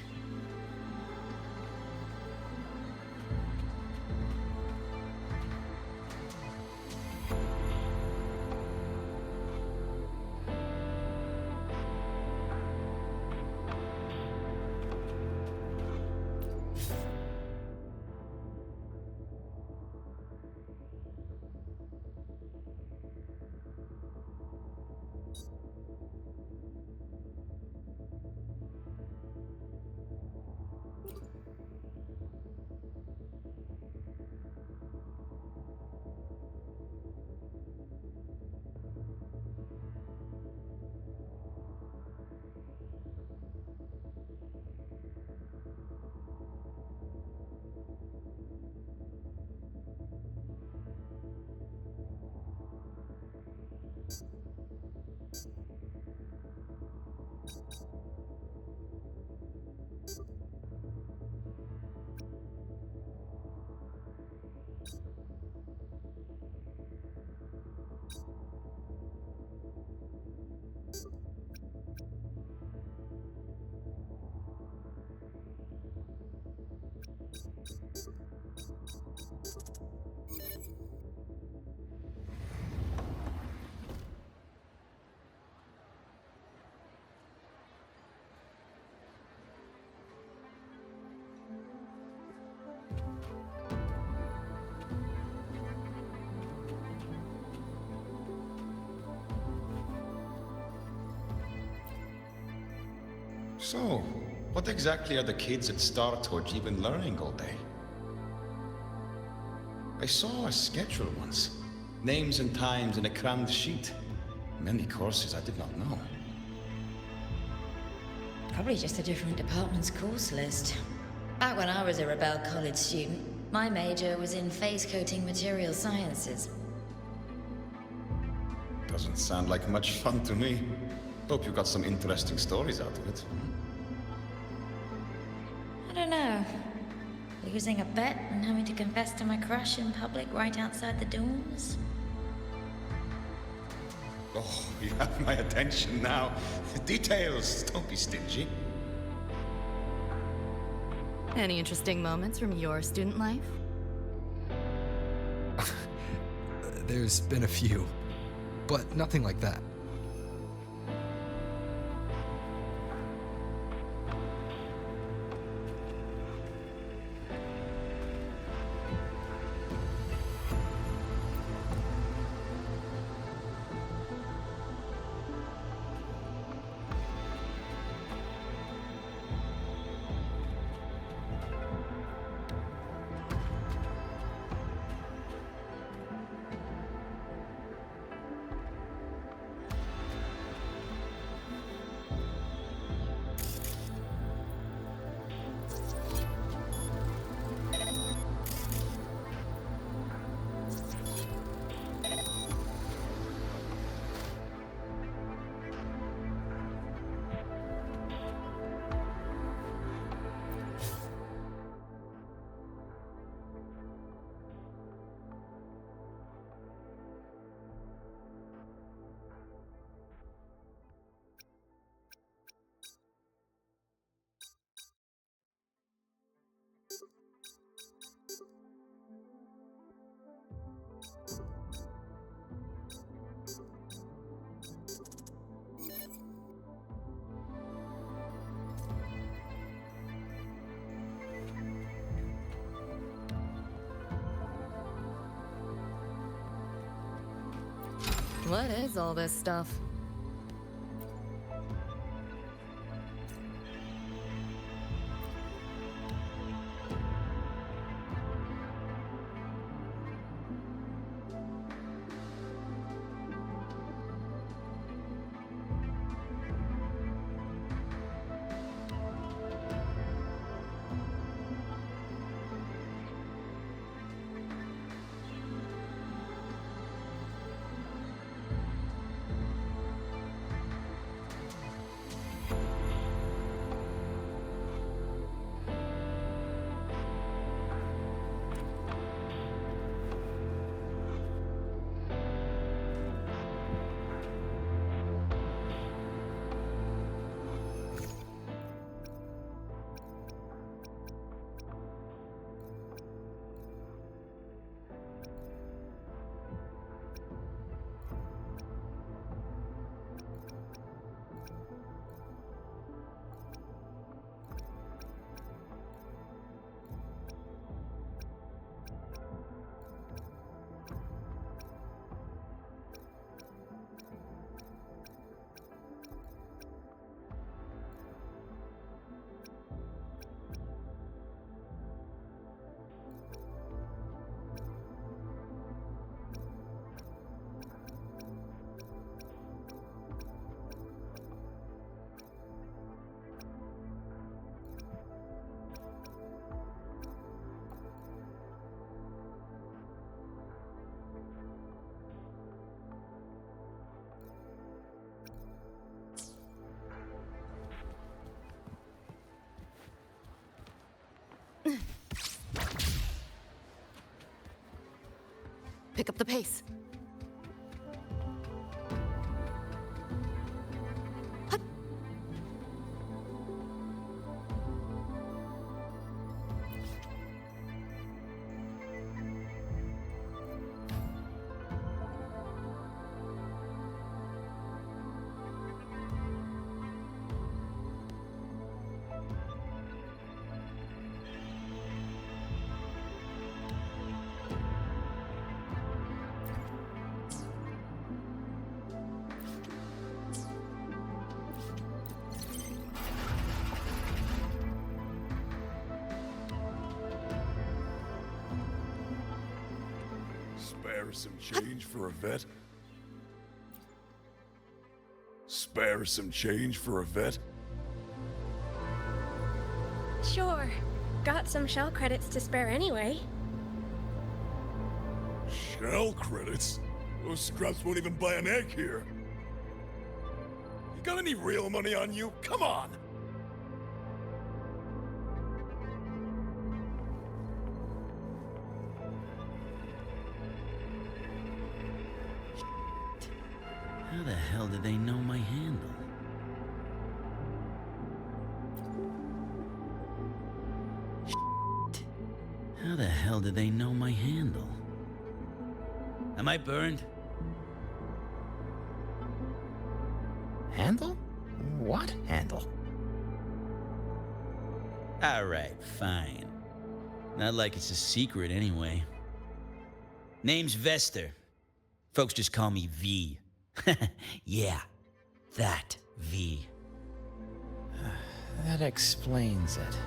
J: So, what exactly are the kids at Star Torch even learning all day? I saw a schedule once.
U: Names and times in a crammed sheet. Many courses I did not know.
V: Probably just a different department's course list. Back when I was a Rebel College student, my major was in phase coating material sciences.
U: Doesn't sound like much fun to me. Hope you got some interesting stories out of it.
V: I don't know. Losing a bet and having to confess to my crush in public right outside the dorms?
U: Oh, you have my attention now. Details, don't be stingy.
D: Any interesting moments from your student life?
B: There's been a few, but nothing like that.
D: What is all this stuff? Pick up the pace.
J: Spare some change for a vet? Spare some change for a vet?
F: Sure. Got some shell credits to spare anyway.
J: Shell credits? Those scraps won't even buy an egg here. You got any real money on you? Come on!
G: How the hell did they know my handle? How the hell did they know my handle? Am I burned?
W: Handle? What handle?
G: Alright, fine. Not like it's a secret anyway. Name's Vester. Folks just call me V. Yeah, that V.
W: That explains it.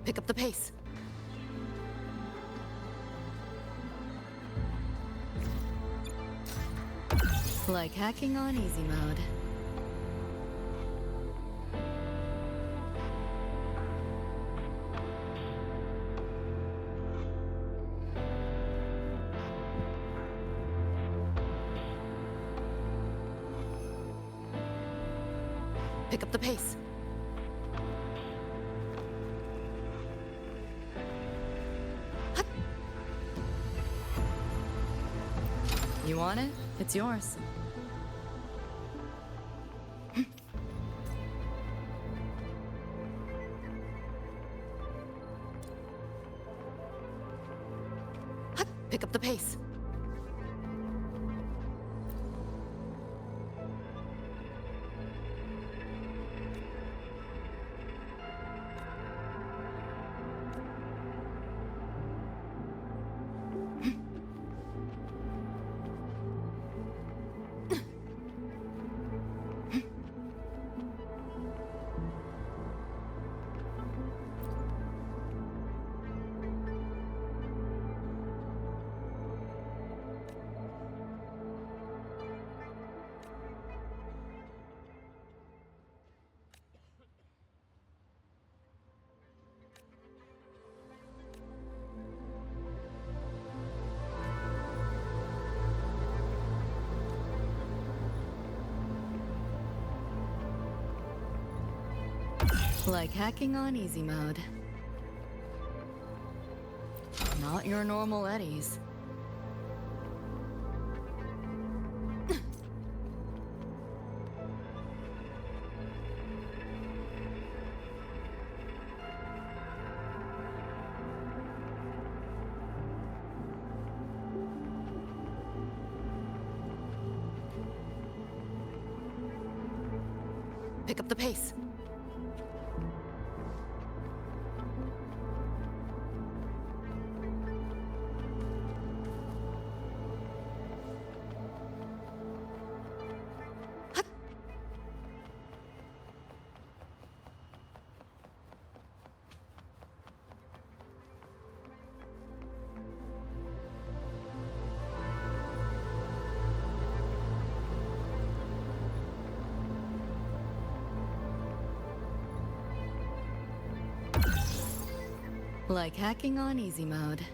D: Pick up the pace. Like hacking on easy mode. Pick up the pace. You want it? It's yours. Pick up the pace. Like hacking on easy mode. Not your normal eddies. Pick up the pace. Like hacking on easy mode.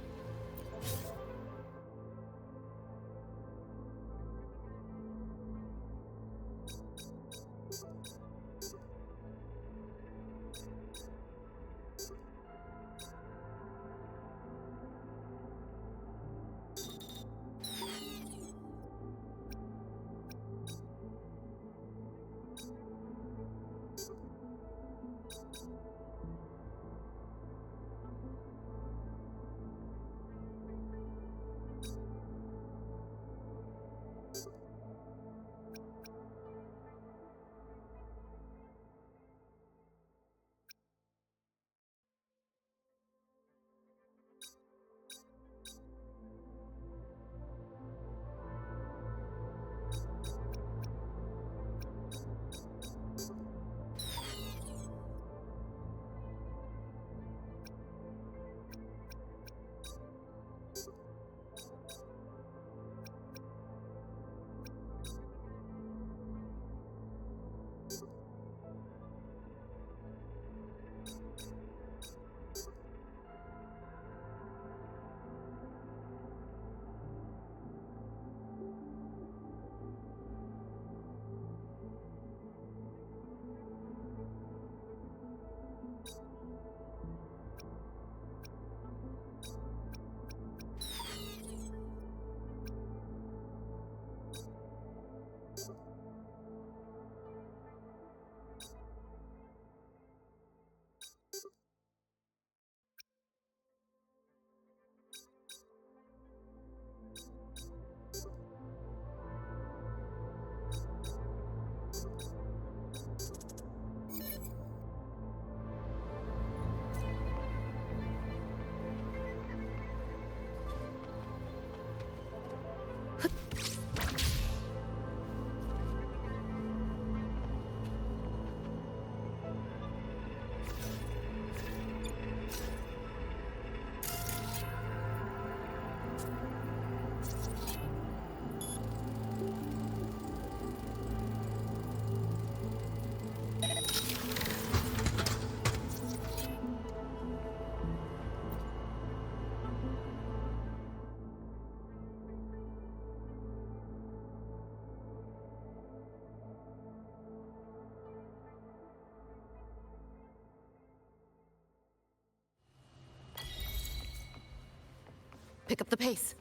D: Pick up the pace.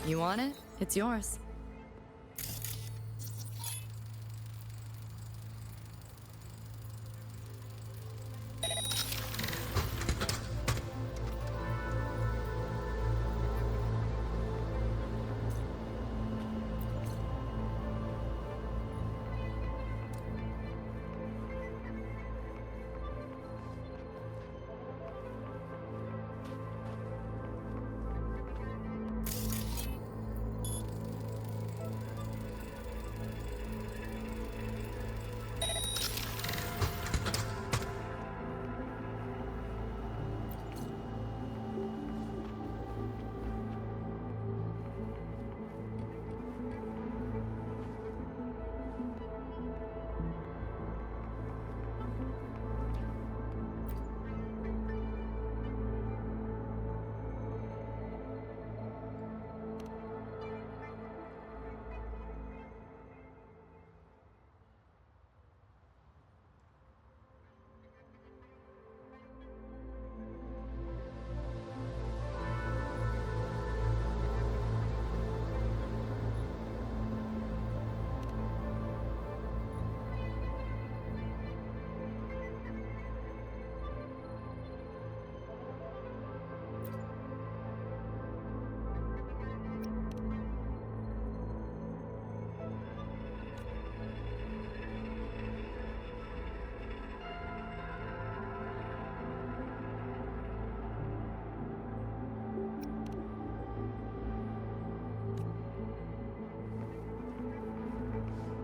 D: You want it? It's yours.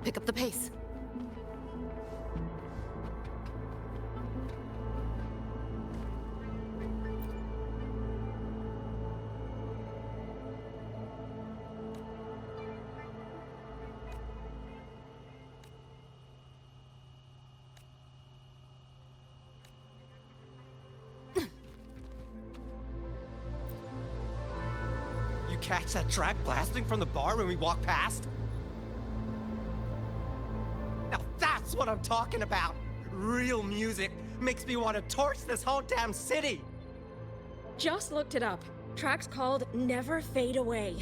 D: Pick up the pace.
H: Catch that track blasting from the bar when we walk past? Now that's what I'm talking about! Real music makes me want to torch this whole damn city!
F: Just looked it up. Track's called Never Fade Away.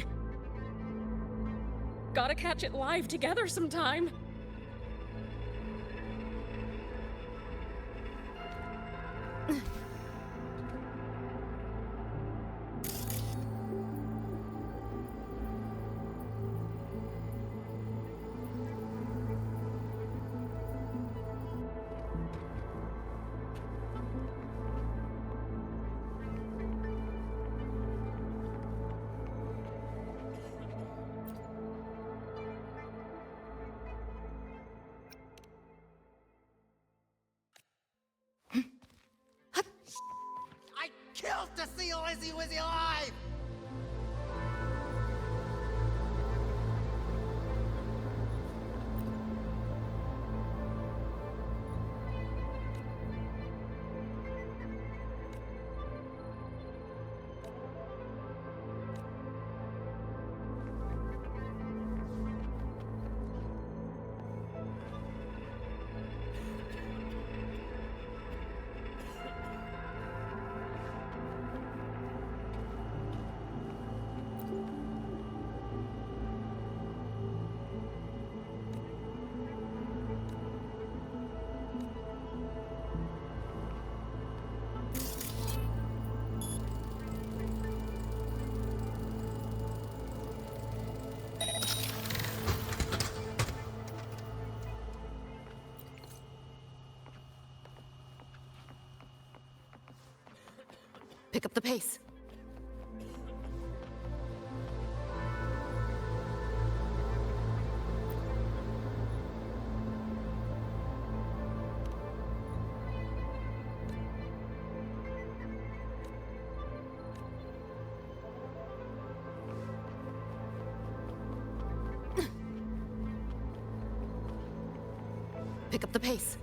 F: Gotta catch it live together sometime.
H: Killed to see Lizzie Wizzy alive!
D: Pick up the pace. Pick up the pace.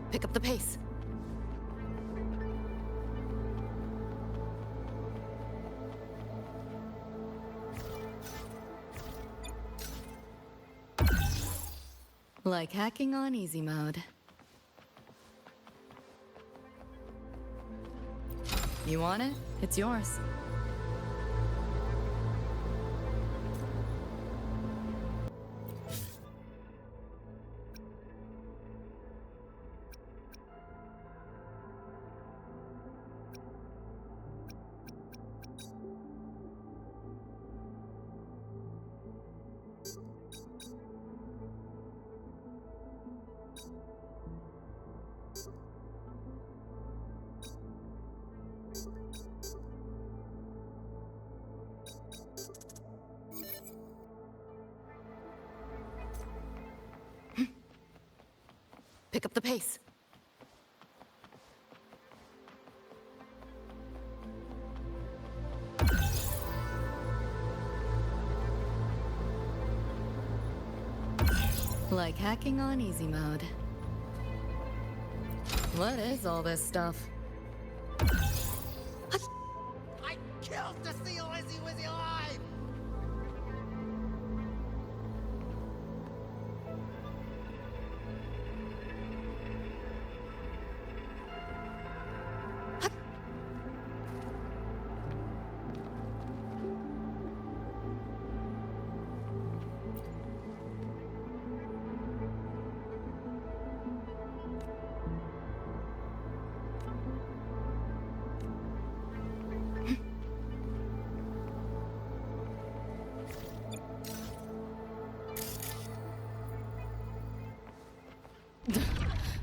D: Pick up the pace. Like hacking on easy mode. You want it? It's yours. Pick up the pace. Like hacking on easy mode. What is all this stuff?
H: I killed to see Lizzie Wizzy alive!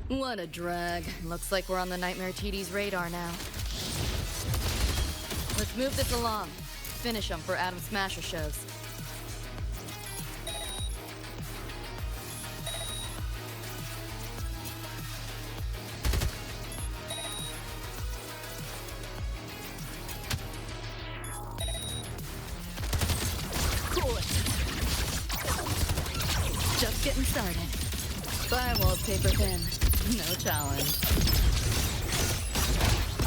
D: What a drag. Looks like we're on the Nightmare TD's radar now. Let's move this along. Finish them for Atom Smasher shows. Cool it. Just getting started. Firewall's paper thin. No challenge.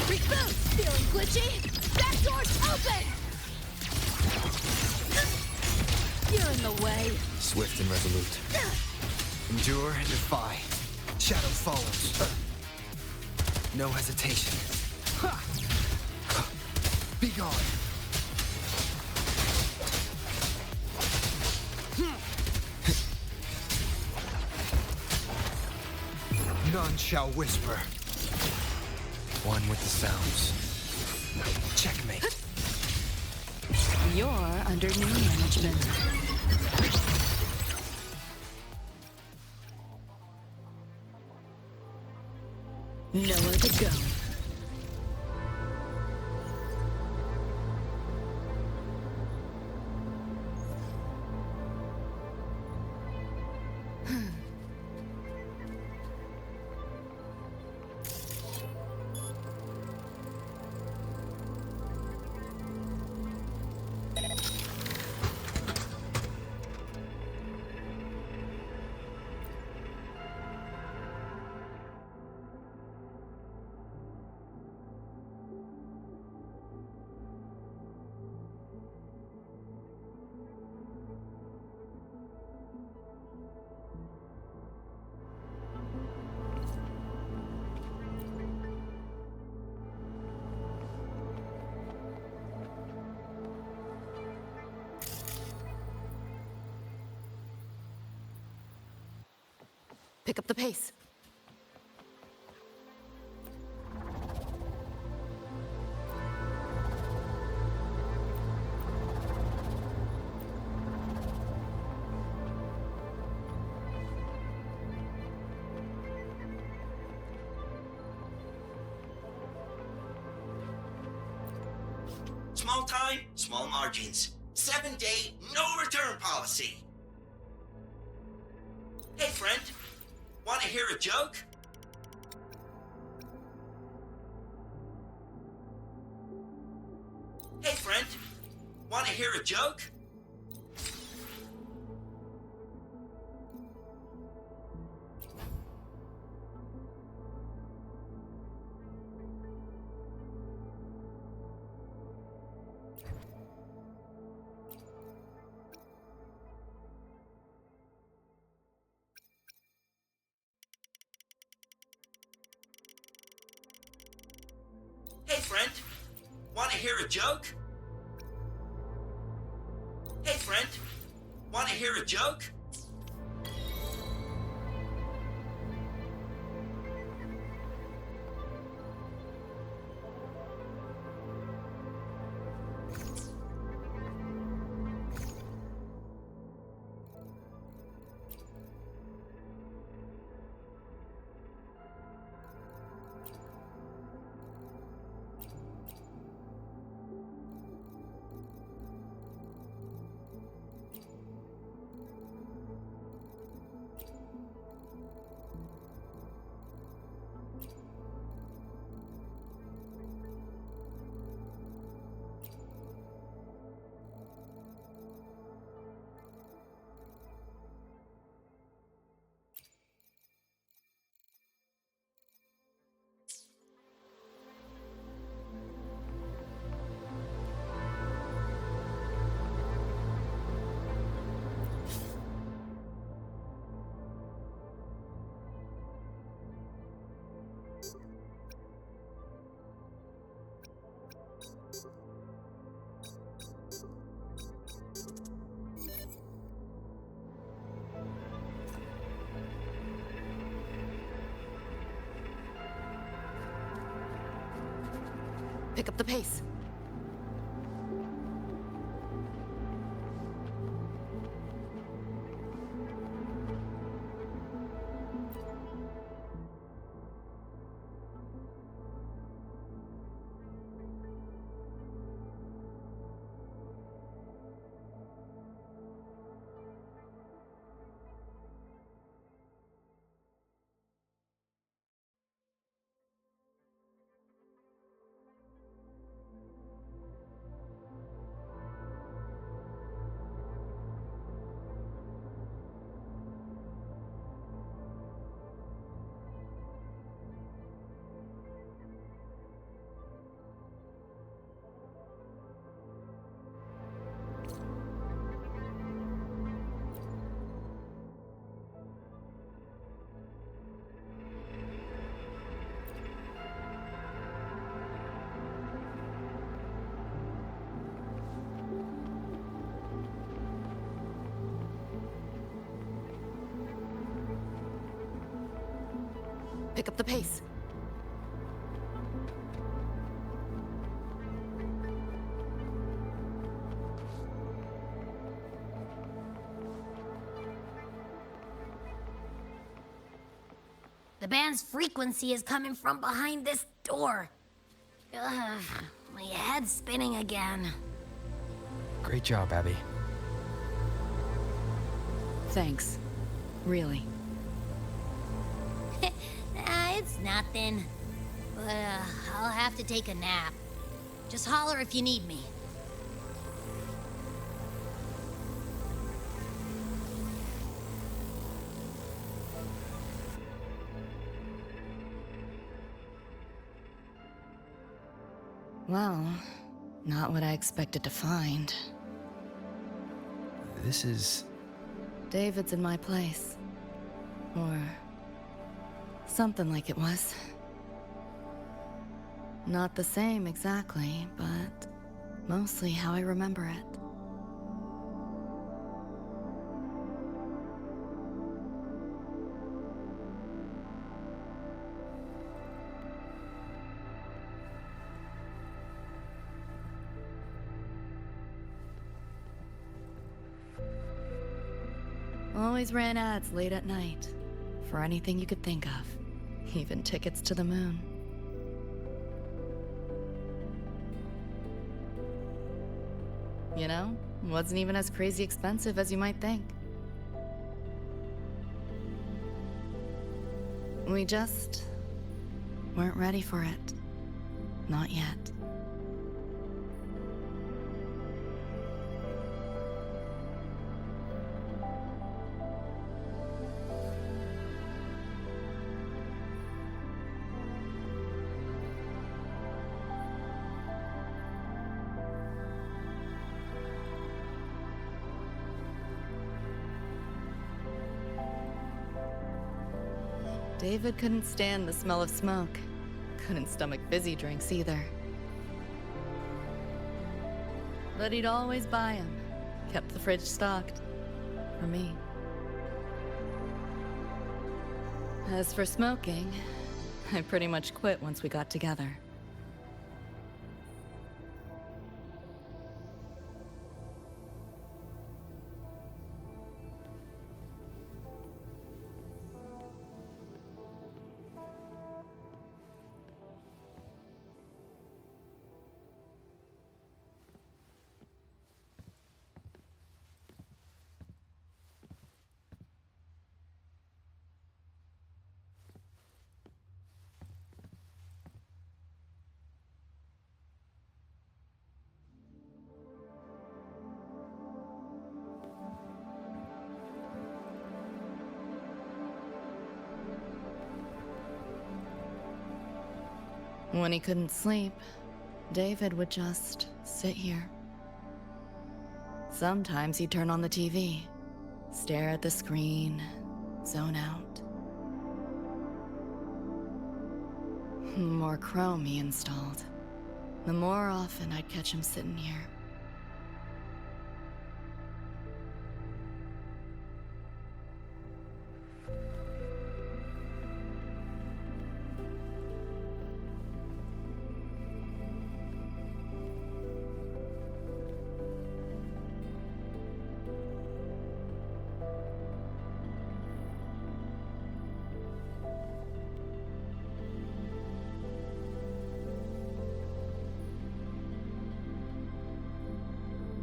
O: Reboot! Feeling glitchy? That door's open!
B: You're in the way. Swift and resolute. Endure and defy. Shadow follows. No hesitation. Be gone. None shall whisper. One with the sounds. Checkmate.
D: You're under new management. Nowhere to go. Pick up the pace.
L: Small time, small margins. 7-day, no return policy. Hey friend, wanna hear a joke? Hey friend, wanna hear a joke? Hey friend, wanna hear a joke? Hey friend, wanna hear a joke?
D: Pick up the pace. Pick up the pace.
A: The band's frequency is coming from behind this door. Ugh, my head's spinning again.
B: Great job, Abby.
D: Thanks. Really.
A: It's nothing. But I'll have to take a nap. Just holler if you need me.
D: Well, not what I expected to find.
B: This is...
D: David's in my place. Or... something like it was. Not the same exactly, but mostly how I remember it. Always ran ads late at night, for anything you could think of, even tickets to the moon. You know, wasn't even as crazy expensive as you might think. We just weren't ready for it. Not yet. David couldn't stand the smell of smoke. Couldn't stomach fizzy drinks either. But he'd always buy them. Kept the fridge stocked. For me. As for smoking, I pretty much quit once we got together. When he couldn't sleep, David would just sit here. Sometimes he'd turn on the TV, stare at the screen, zone out. The more Chrome he installed, the more often I'd catch him sitting here.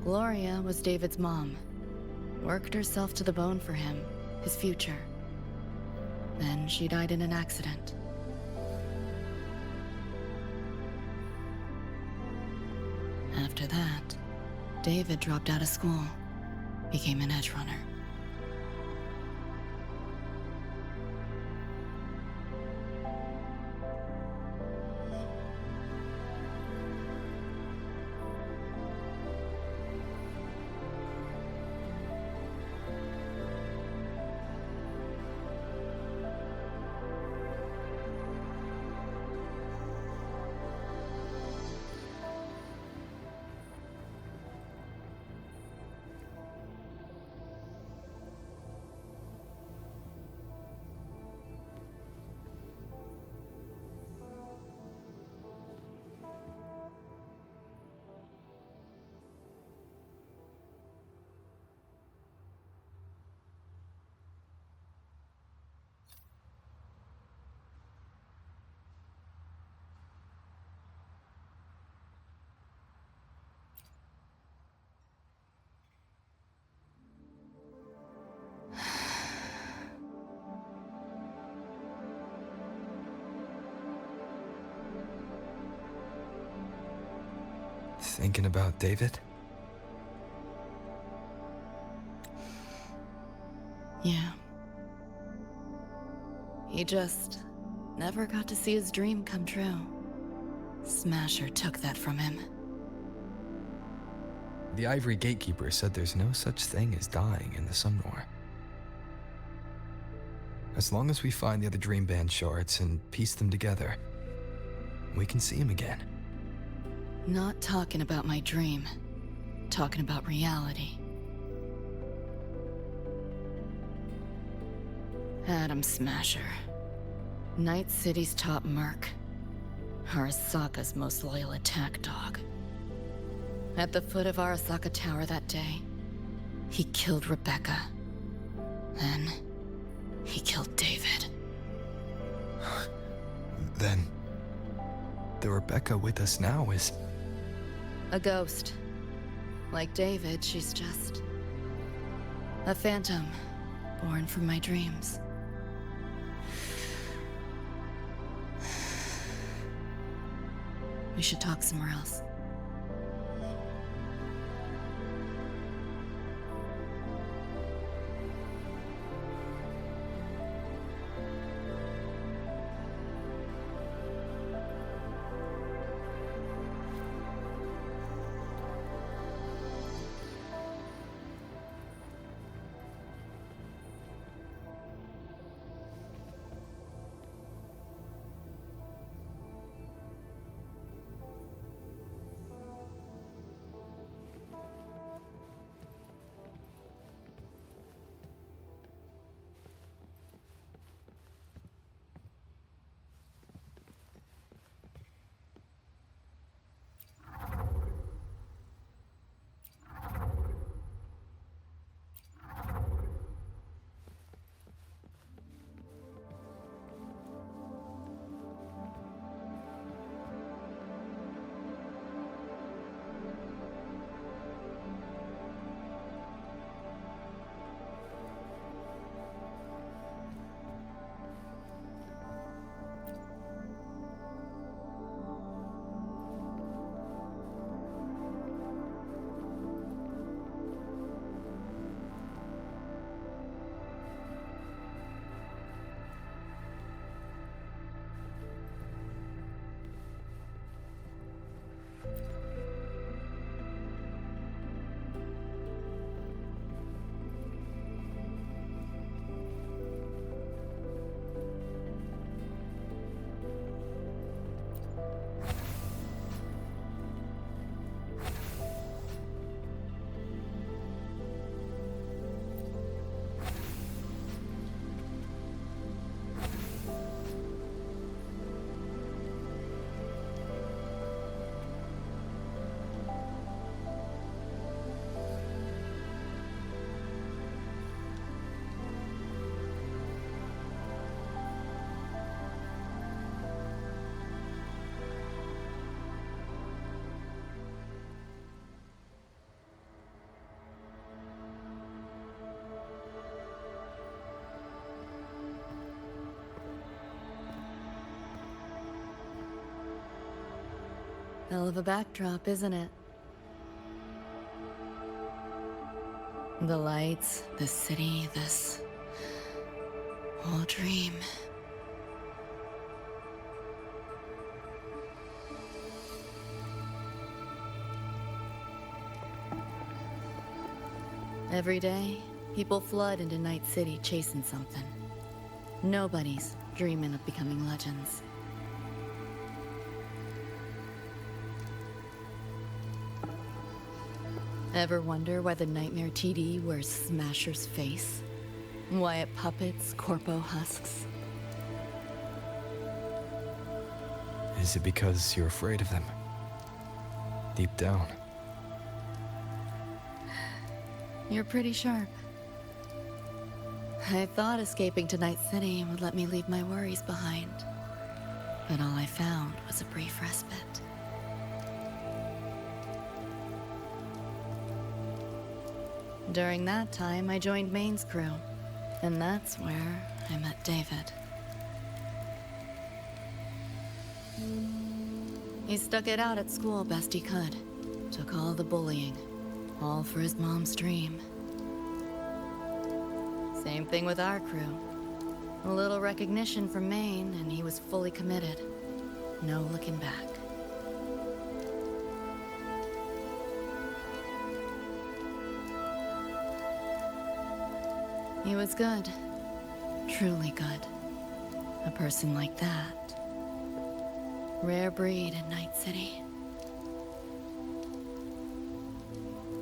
D: Gloria was David's mom. Worked herself to the bone for him, his future. Then she died in an accident. After that, David dropped out of school, became an Edgerunner.
B: Thinking about David?
D: Yeah. He just never got to see his dream come true. Smasher took that from him.
B: The Ivory Gatekeeper said there's no such thing as dying in the Somnoire. As long as we find the other Dream Band shards and piece them together, we can see him again.
D: Not talking about my dream. Talking about reality. Adam Smasher. Night City's top merc. Arasaka's most loyal attack dog. At the foot of Arasaka Tower that day, he killed Rebecca. Then, he killed David.
B: Then, the Rebecca with us now is...
D: a ghost. Like David, she's just... a phantom, born from my dreams. We should talk somewhere else. Hell of a backdrop, isn't it? The lights, the city, this whole dream. Every day, people flood into Night City chasing something. Nobody's dreaming of becoming legends. Ever wonder why the Nightmare TD wears Smasher's face? Why it puppets Corpo husks?
B: Is it because you're afraid of them? Deep down.
D: You're pretty sharp. I thought escaping to Night City would let me leave my worries behind. But all I found was a brief respite. During that time, I joined Maine's crew. And that's where I met David. He stuck it out at school best he could. Took all the bullying. All for his mom's dream. Same thing with our crew. A little recognition from Maine, and he was fully committed. No looking back. He was good. Truly good. A person like that. Rare breed in Night City.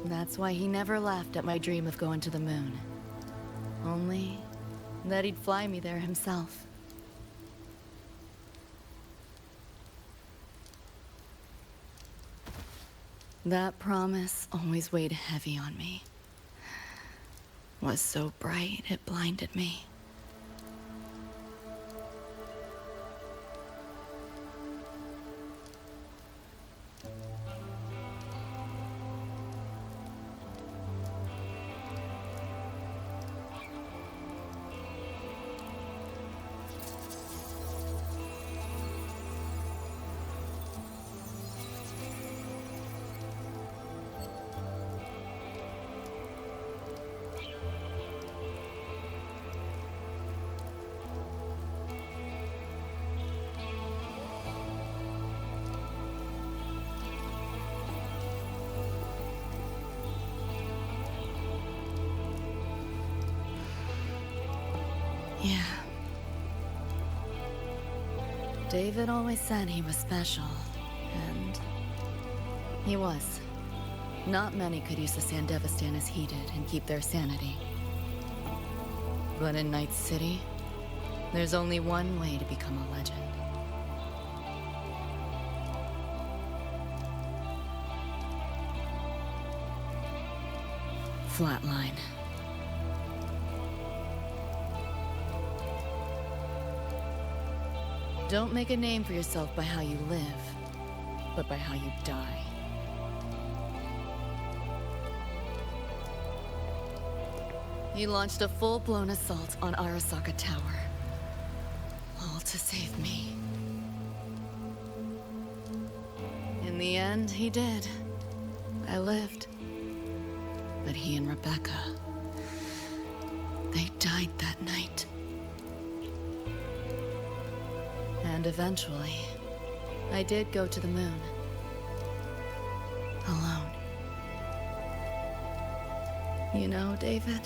D: That's why he never laughed at my dream of going to the moon. Only that he'd fly me there himself. That promise always weighed heavy on me. Was so bright it blinded me. Yeah. David always said he was special, and he was. Not many could use the Sandevistan as he did and keep their sanity. But in Night City, there's only one way to become a legend. Flatline. Don't make a name for yourself by how you live, but by how you die. He launched a full-blown assault on Arasaka Tower. All to save me. In the end, he did. I lived. But he and Rebecca, they died that night. And eventually, I did go to the moon. Alone. You know, David?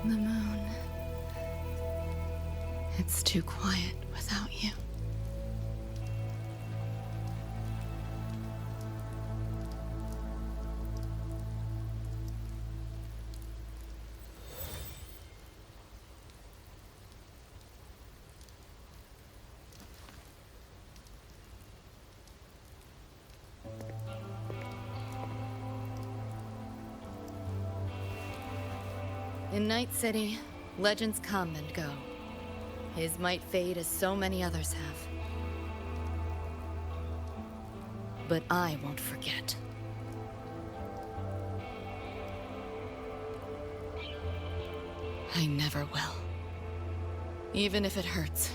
D: The moon. It's too quiet without you. In Night City, legends come and go. His might fade as so many others have. But I won't forget. I never will. Even if it hurts.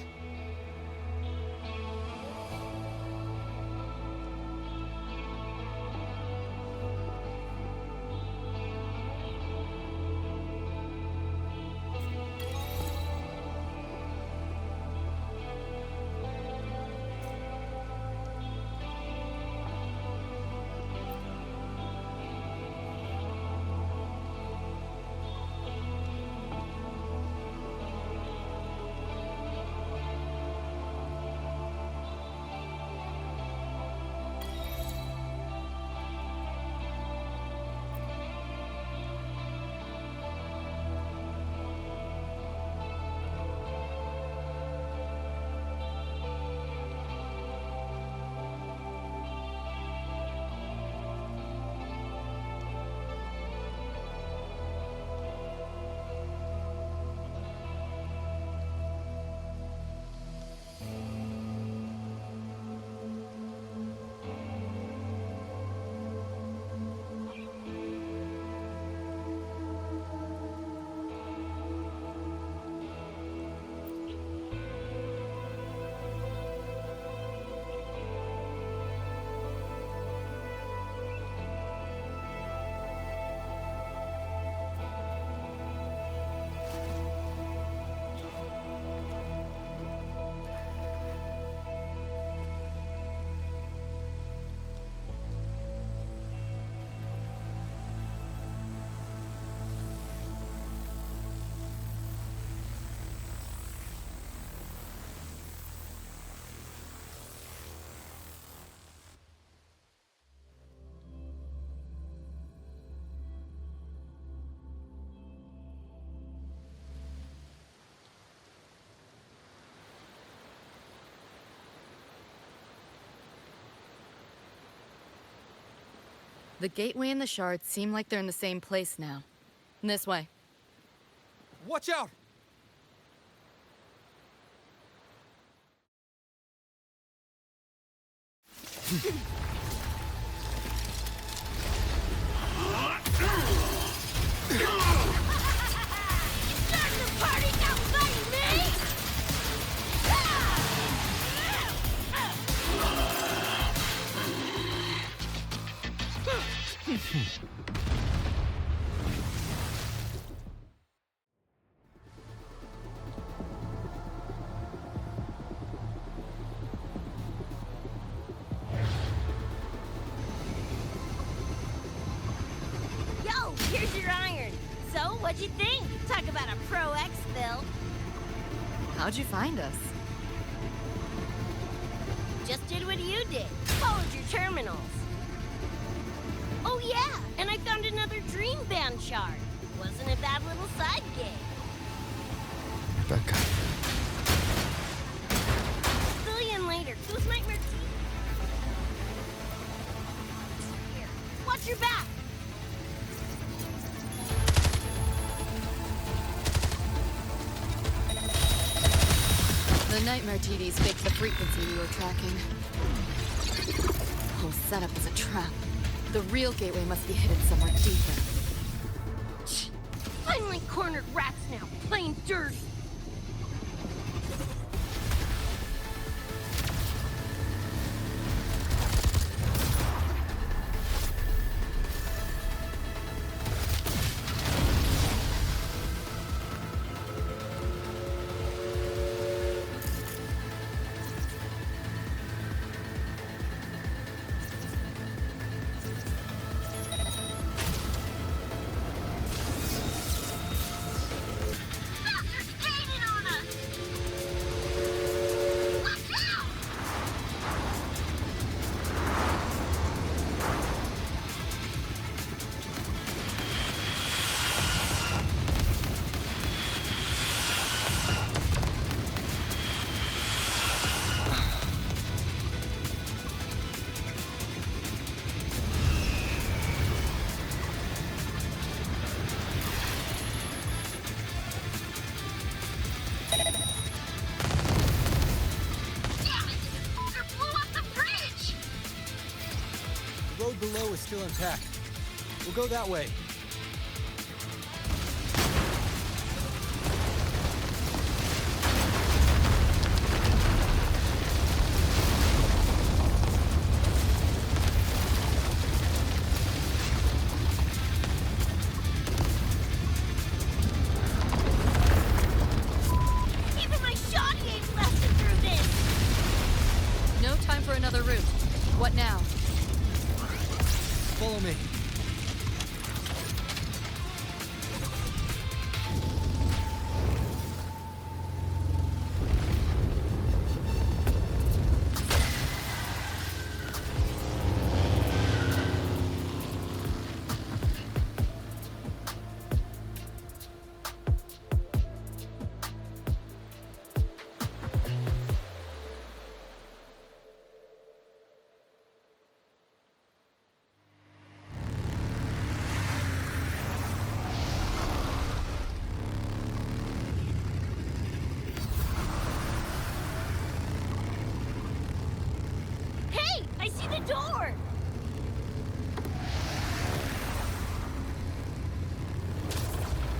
D: The gateway and the shards seem like they're in the same place now. This way.
C: Watch out!
E: Yo, here's your iron. So, what'd you think? Talk about a pro exfil.
D: How'd you find us?
E: Just did what you did. Followed your terminals. Oh yeah, and I found another dream band shard. Wasn't a bad little side gig.
B: Rebecca.
E: Fill you in later. Those nightmare teeth. Here, watch your back.
D: The nightmare TDs faked the frequency we were tracking. The whole setup is a trap. The real gateway must be hidden somewhere deeper.
E: Finally cornered rats now, plain dirty.
C: The road below is still intact. We'll go that way.
E: Even my shoddy ain't lasted through this.
D: No time for another route. What now?
C: Follow me.
E: Hey, I see the door.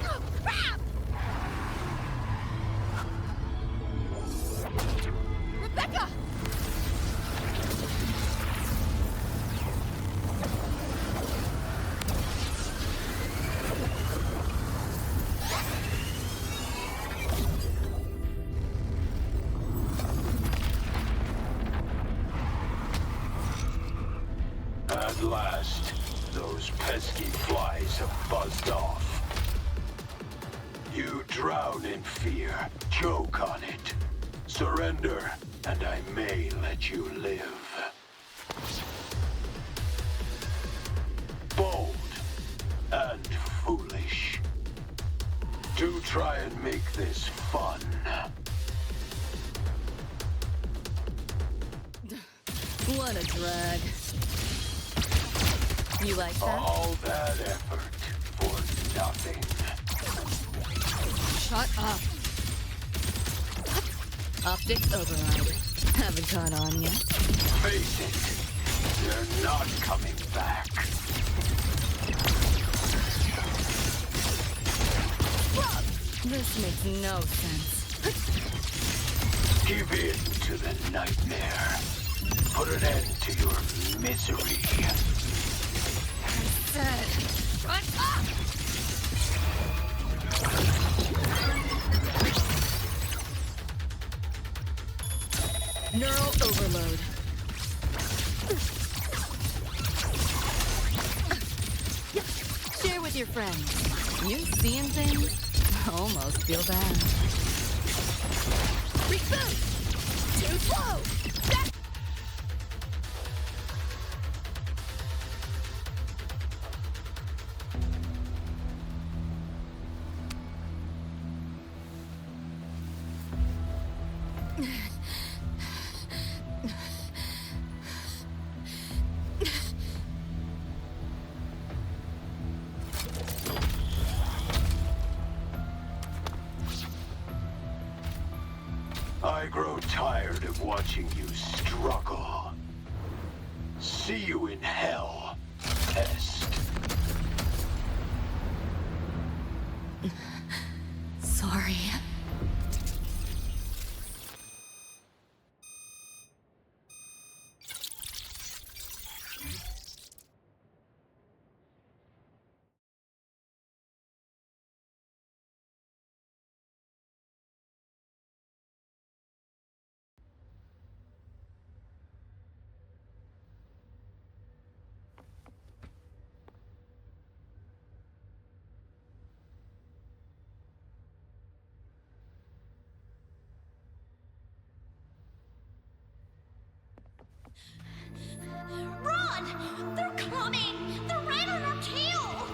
E: Oh, crap!
D: Rebecca!
K: At last, those pesky flies have buzzed off. You drown in fear, choke on it. Surrender, and I may let you live. Bold and foolish. Do try and make this fun.
D: What a drag. You like that?
K: All that effort for nothing.
D: Shut up. Optics override. Haven't caught on yet.
K: Face it, they're not coming back.
D: This makes no sense.
K: Give in to the nightmare. Put an end to your misery.
D: I said, shut up! Neural overload. Share with your friends. You seeing things? Almost feel bad. Reboot! Too slow!
K: I grow tired of watching you struggle. See you in hell, Pest.
D: Sorry.
O: Run! They're coming! They're right on our tail!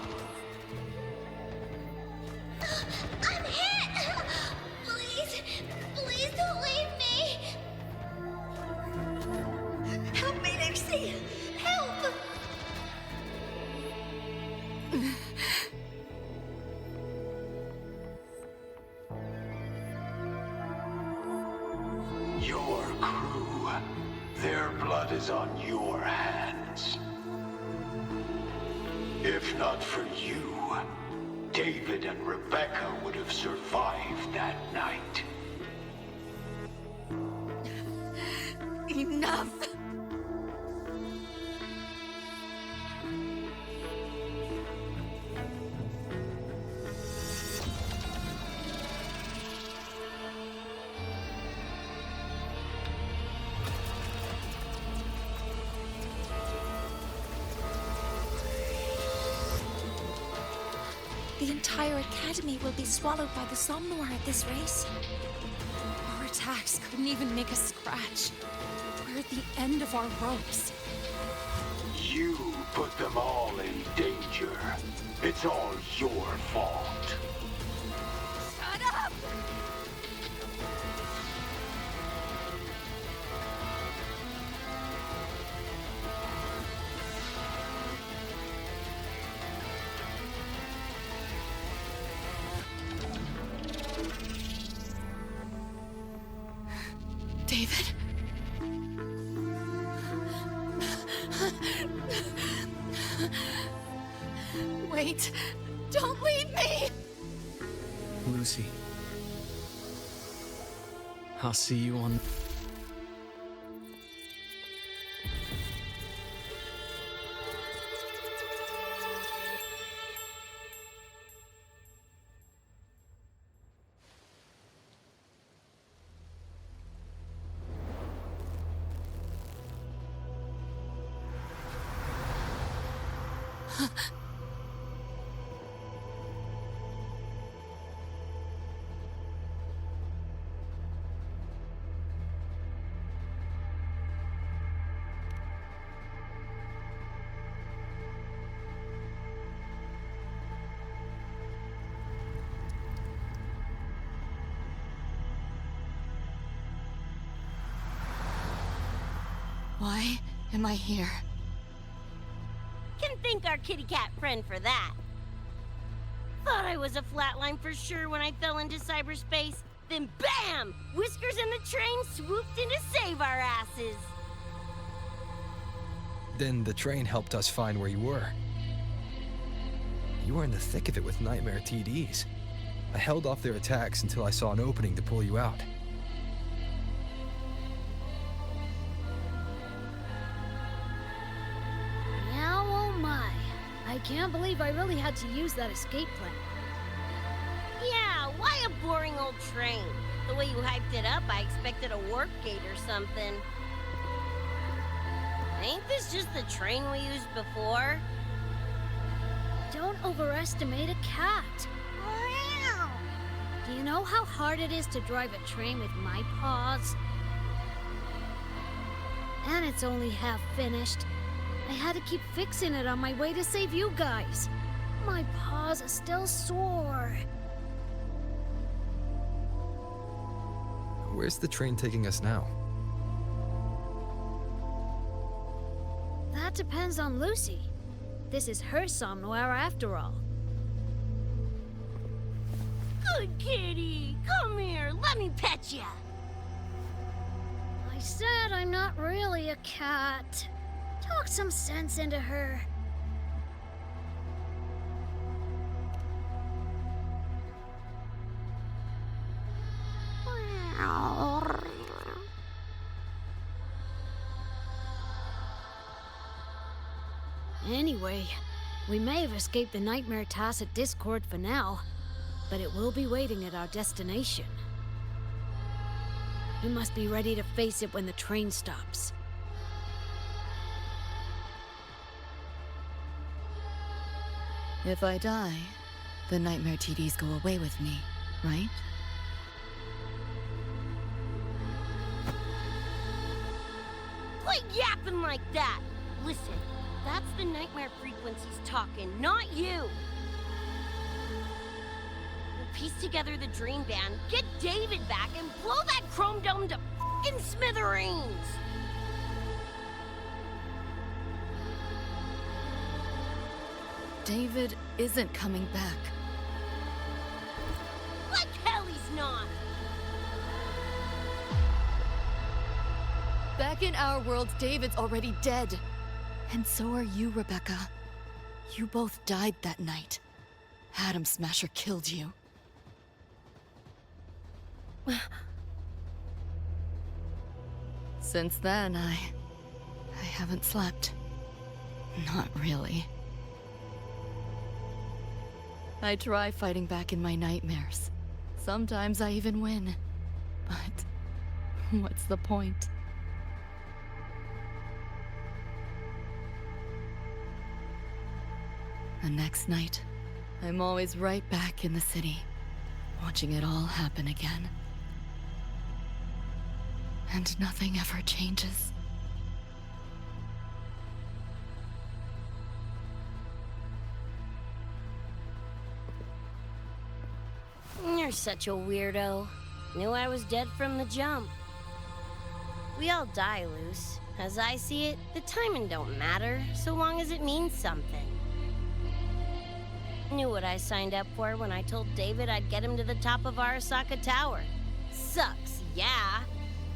O: I'm hit! Please, please don't leave me! Help me, Lucy! Help!
K: Your crew, their blood is on your hands. If not for you, David and Rebecca would have survived that night.
D: Enough!
N: The entire academy will be swallowed by the Somnoire at this race. Our attacks couldn't even make a scratch. We're at the end of our ropes.
K: You put them all in danger. It's all your fault.
O: Shut up!
D: David? Wait! Don't leave me!
P: Lucy. I'll see you on...
D: Why am I here?
E: Can thank our kitty cat friend for that. Thought I was a flatline for sure when I fell into cyberspace. Then bam! Whiskers and the train swooped in to save our asses.
B: Then the train helped us find where you were. You were in the thick of it with Nightmare TDs. I held off their attacks until I saw an opening to pull you out.
M: Now, oh my. I can't believe I really had to use that escape plan.
E: Yeah, why a boring old train? The way you hyped it up, I expected a warp gate or something. Ain't this just the train we used before?
M: Don't overestimate a cat. Do you know how hard it is to drive a train with my paws? And it's only half finished. I had to keep fixing it on my way to save you guys. My paws are still sore.
B: Where's the train taking us now?
M: That depends on Lucy. This is her Somnoire after all.
E: Good kitty! Come here, let me pet ya!
M: I said I'm not really a cat. Talk some sense into her. Anyway, we may have escaped the Nightmare Tacit Discord for now, but it will be waiting at our destination. You must be ready to face it when the train stops.
D: If I die, the Nightmare TDs go away with me, right?
E: Quit yapping like that! Listen, that's the nightmare frequencies talking, not you! We'll piece together the dream band, get David back, and blow that chrome dome to f***ing smithereens!
D: David isn't coming back.
E: Like hell he's not!
D: Back in our world, David's already dead. And so are you, Rebecca. You both died that night. Atom Smasher killed you. Since then, I haven't slept. Not really. I try fighting back in my nightmares. Sometimes I even win. But what's the point? The next night, I'm always right back in the city, watching it all happen again. And nothing ever changes.
E: You're such a weirdo. Knew I was dead from the jump. We all die, Luce. As I see it, the timing don't matter, so long as it means something. Knew what I signed up for when I told David I'd get him to the top of Arasaka Tower. Sucks, yeah.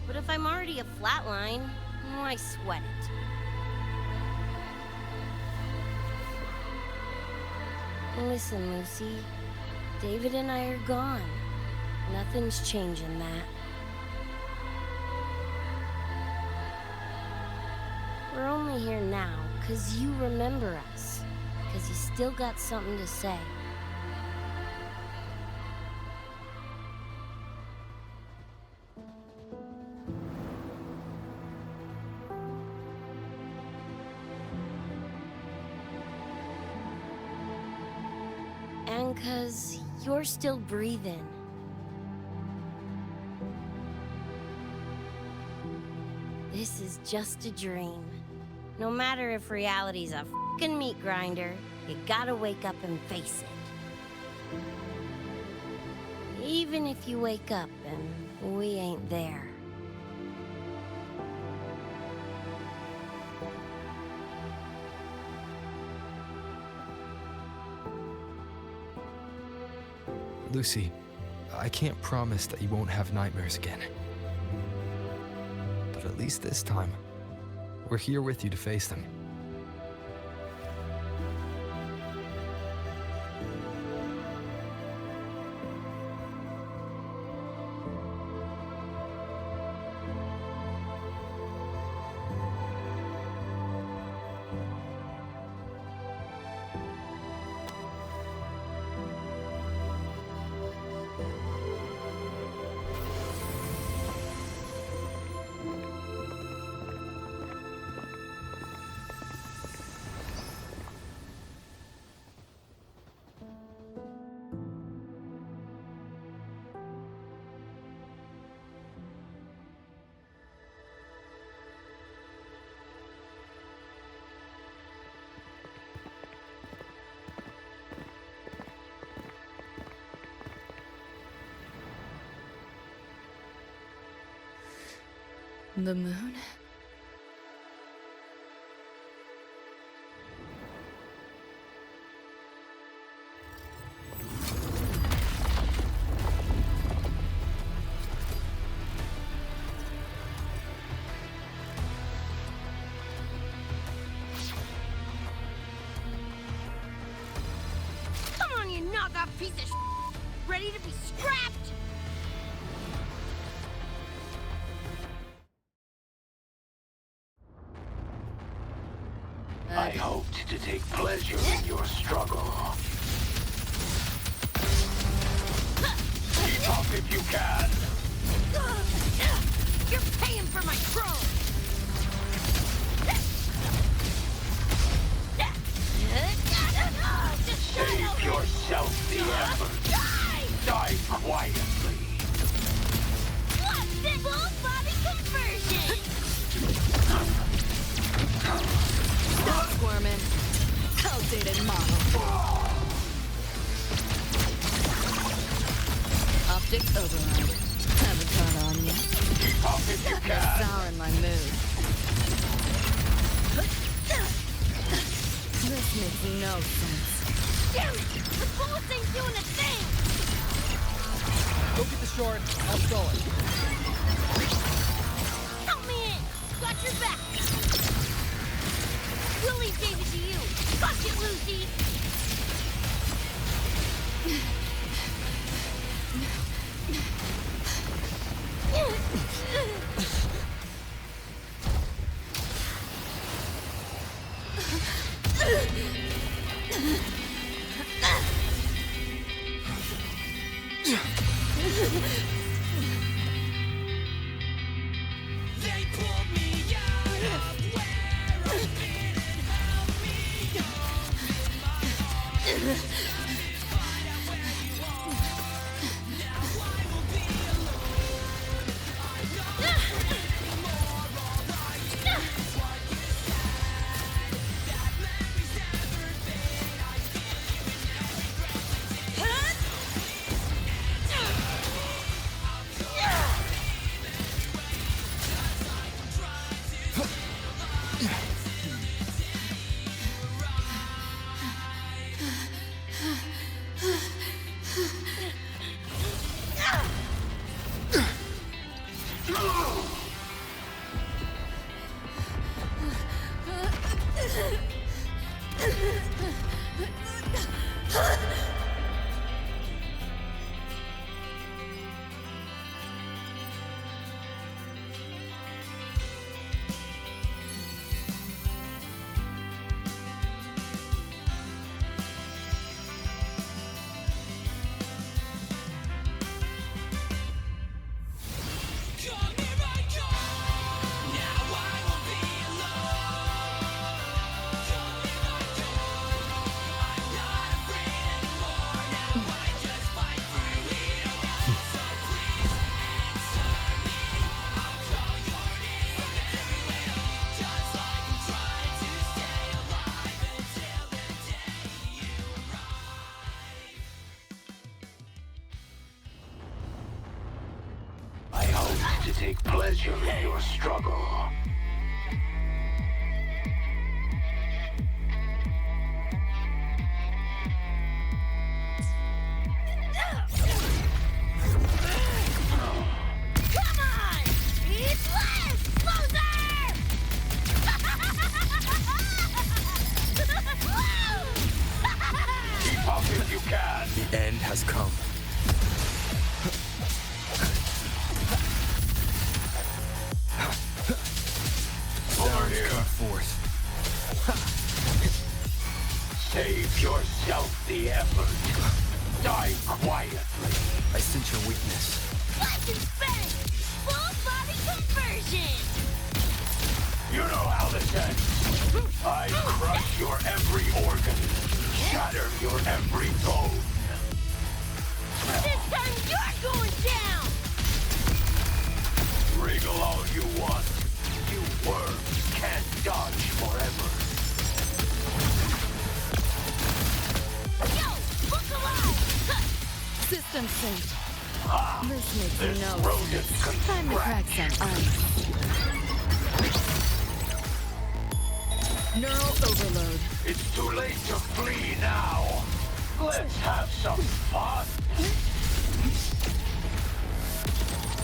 E: But if I'm already a flatline, why sweat it? Listen, Lucy. David and I are gone. Nothing's changing that. We're only here now because you remember us. Because you still got something to say. And because you're still breathing. This is just a dream. No matter if reality's a f***ing meat grinder, you gotta wake up and face it. Even if you wake up and we ain't there.
B: Lucy, I can't promise that you won't have nightmares again. But at least this time, we're here with you to face them.
D: The moon?
O: Come on, you knockoff piece of ready to be scrapped?
K: I hoped to take pleasure in your struggle. Keep up if you can.
O: You're paying for my troll.
K: Save yourself the effort. Die quietly.
O: What's this full body conversion?
D: Stop squirming. Outdated model. Optics override. Haven't caught on yet.
K: Keep up if you can.
D: Sour in my mood. This makes no sense.
O: Damn it! The bullets ain't doing a thing!
C: Go get the short. I'll stall it.
O: Help me in! Got your back! We'll leave David to you! Got it, Lucy!
K: Take pleasure in your struggle.
B: has come. Sounds come forth.
K: Save yourself the effort. Die quietly.
B: I sense your weakness.
O: Flash and spin! Full body conversion!
K: You know how this ends. I crush your every organ, shatter your every bone.
O: This time you're going down!
K: Wriggle all you want. You worms can't dodge forever.
O: Yo! Look alive!
D: System synced. This makes
K: This
D: no
K: rodent
D: sense. Time to crack some ice. Neural overload.
K: It's too late to flee now. Let's have some fun.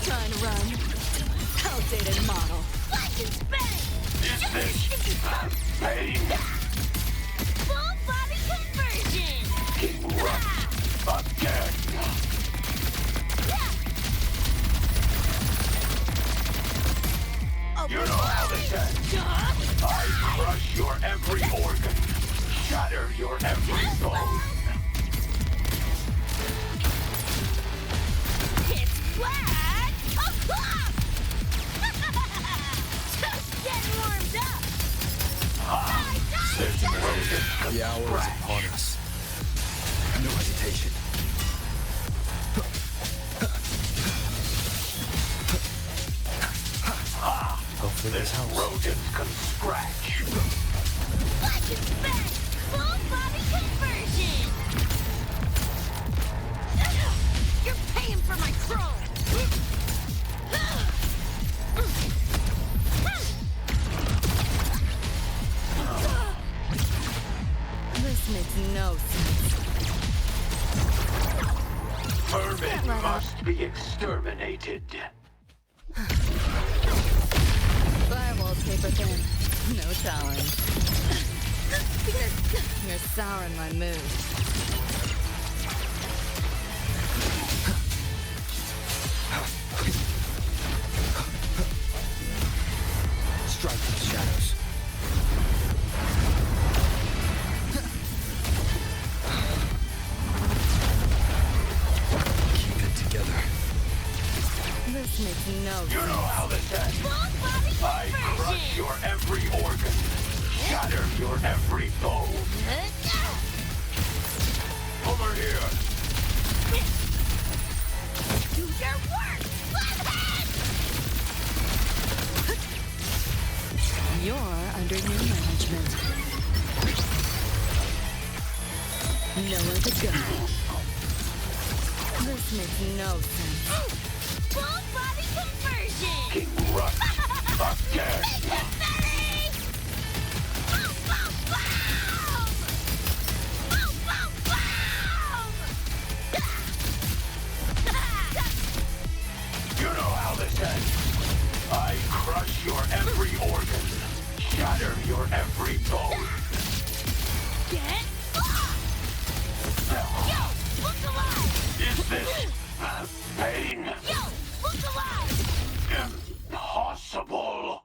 D: Trying to run. Outdated model.
O: Flash and spin!
K: Is this pain?
O: Full body conversion!
K: King Rush again. You know how this ends. I crush your every organ, shatter your every bone.
O: It's flat o'clock! Just getting warmed up!
B: The hour is upon us. No hesitation. Hopefully this helps.
K: Rodent can scratch.
O: Flash and spin! Full body conversion! You're paying for my chrome!
D: This makes no sense.
K: Vermin must be exterminated.
D: Firewall's paper thin. No challenge. You're souring my mood.
B: Strike from the shadows. Keep it together.
D: This makes no sense.
K: You know how this ends. I crush your every organ, shatter your every bone. Over here.
O: Do your work! Flathead!
D: You're under new management. Nowhere to go. This makes no sense.
O: Full body conversion!
K: King Rush again.
O: Boom, boom, boom! Boom, boom, boom!
K: You know how this ends. I crush your every organ, shatter your every bone.
O: Get off! Yo, look alive!
K: Is this pain?
O: Yo, look alive!
K: Impossible.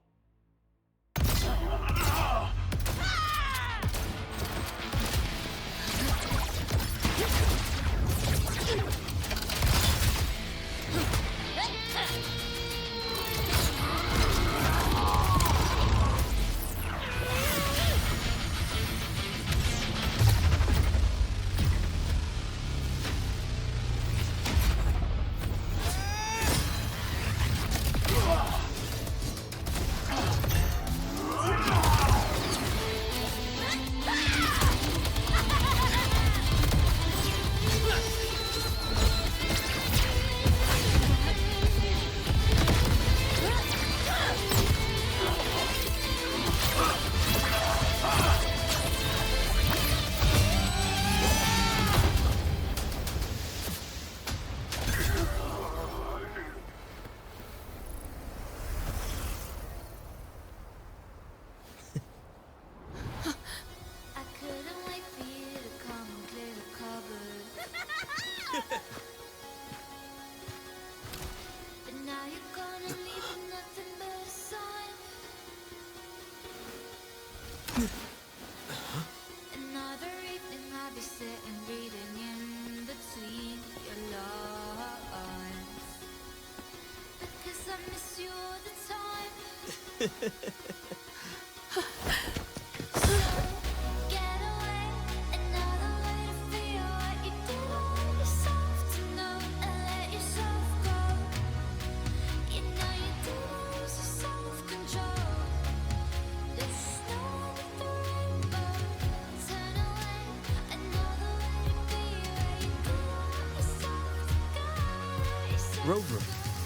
P: Rover,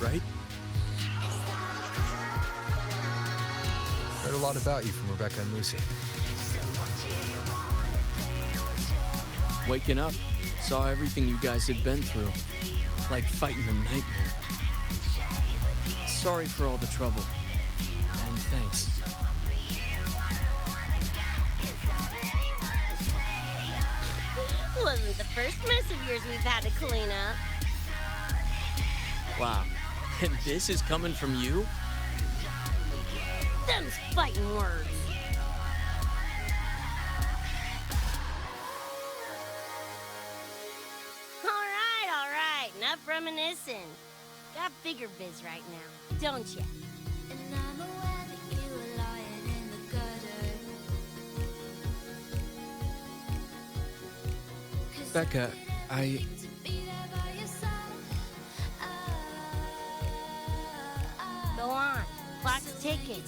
P: right?
B: Heard a lot about you from Rebecca and Lucy.
P: Waking up, saw everything you guys had been through. Like fighting a nightmare. Sorry for all the trouble. And thanks.
E: Wasn't the first mess of yours we've had to clean up.
P: Wow. And this is coming from you?
E: Them's fighting words. All right. Enough reminiscing. Got bigger biz right now, don't ya?
P: Becca,
E: Go on. Clock's ticking.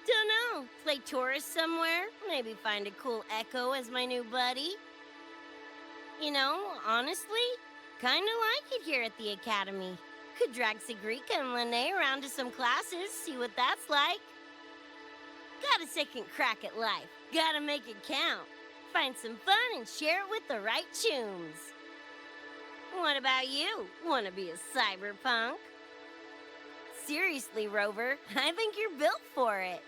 E: Dunno. Play tourist somewhere? Maybe find a cool Echo as my new buddy? You know, honestly, kinda like it here at the Academy. Could drag Sigrika and Lene around to some classes, see what that's like. Got a second crack at life. Gotta make it count. Find some fun and share it with the right chooms. What about you? Wanna be a cyberpunk? Seriously, Rover, I think you're built for it.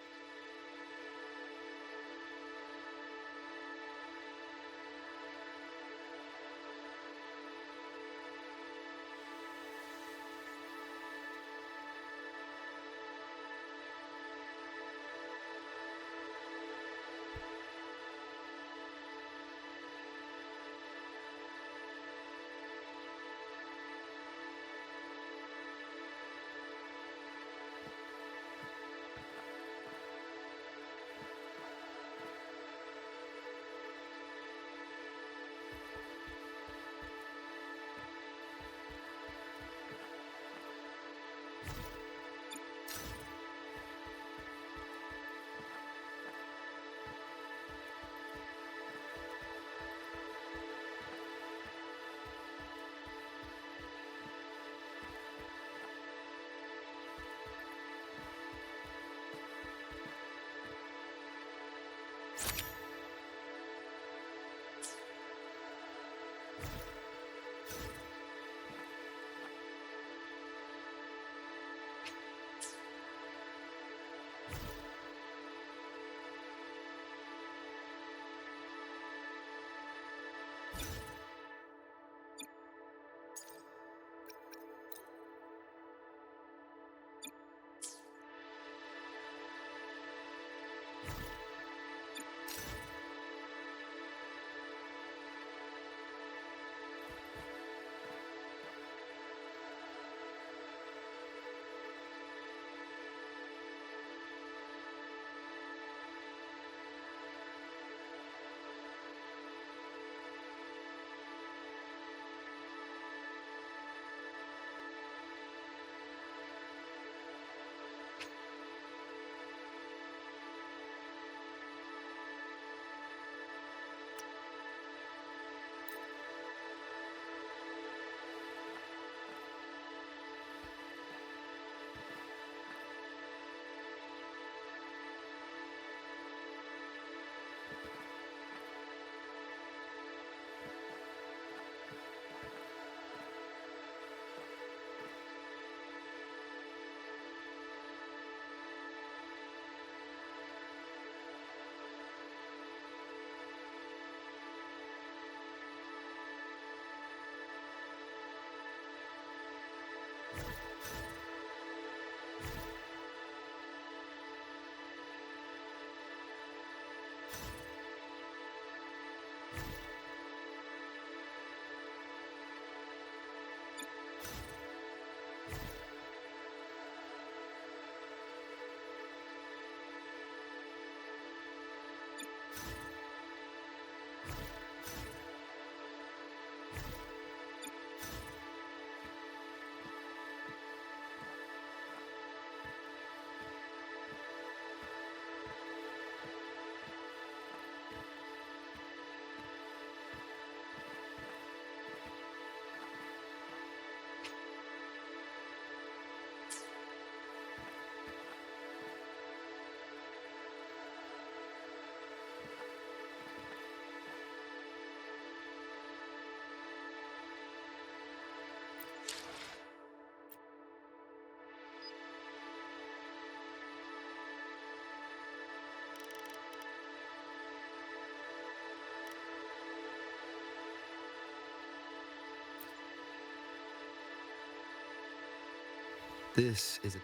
B: This is a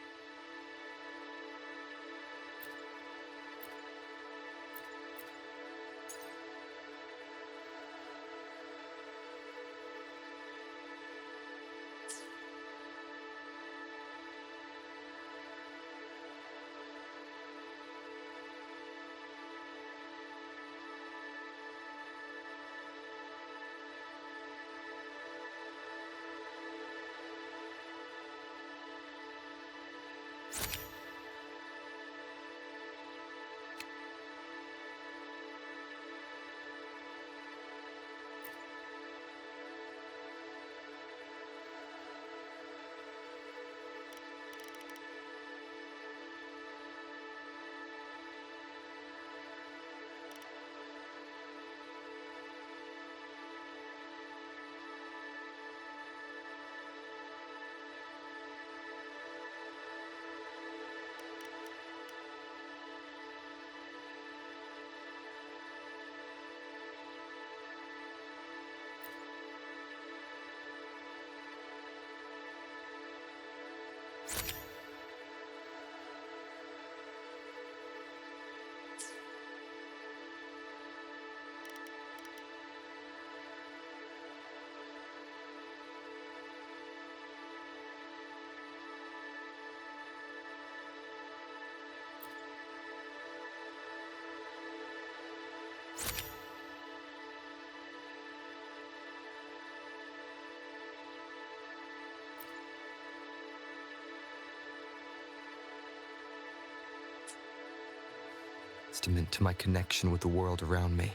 B: testament to my connection with the world around me.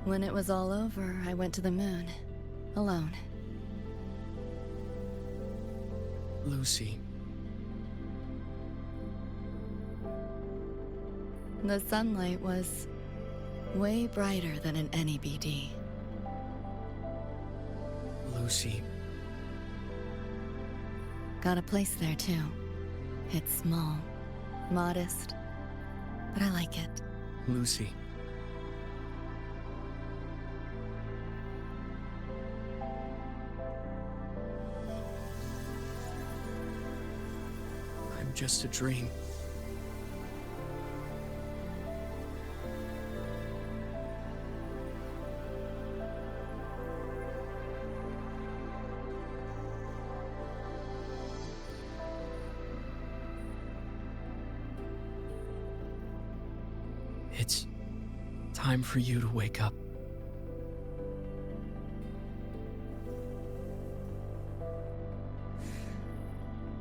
D: When it was all over, I went to the moon. Alone.
P: Lucy.
D: The sunlight was way brighter than in any BD.
P: Lucy.
D: Got a place there too. It's small, modest, but I like it.
P: Lucy. I'm just a dream. It's time for you to wake up.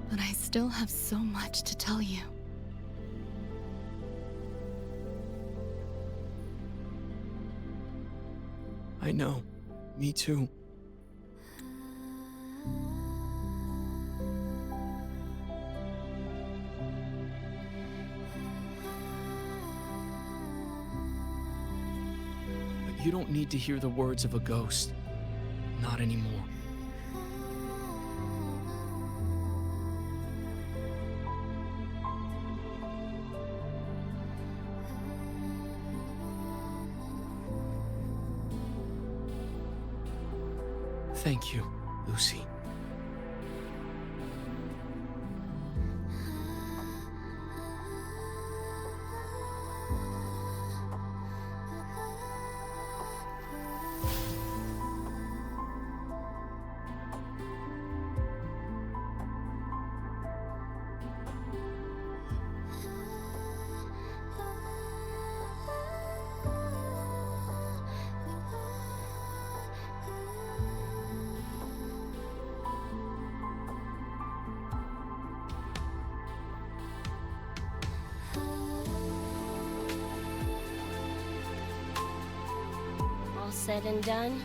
D: But I still have so much to tell you.
P: I know. Me too. But you don't need to hear the words of a ghost. Not anymore. Thank you, Lucy.
E: All said and done,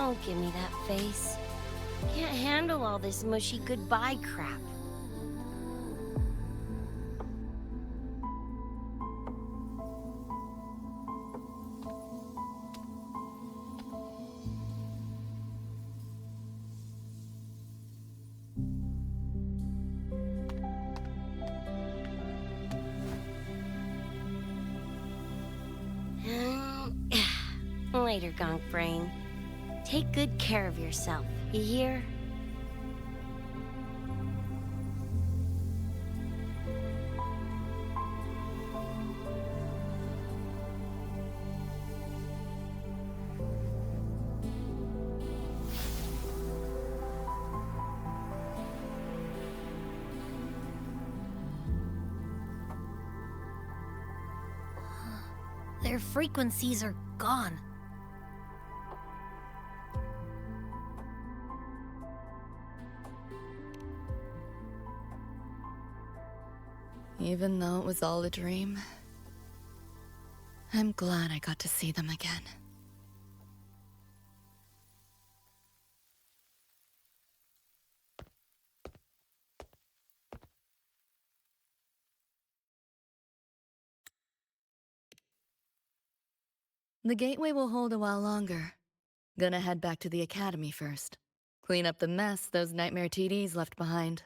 E: Don't give me that face. Can't handle all this mushy goodbye crap. Later, Gonk Brain. Take good care of yourself, you hear?
A: Their frequencies are gone.
D: Even though it was all a dream, I'm glad I got to see them again. The gateway will hold a while longer. Gonna head back to the academy first. Clean up the mess those nightmare TDs left behind.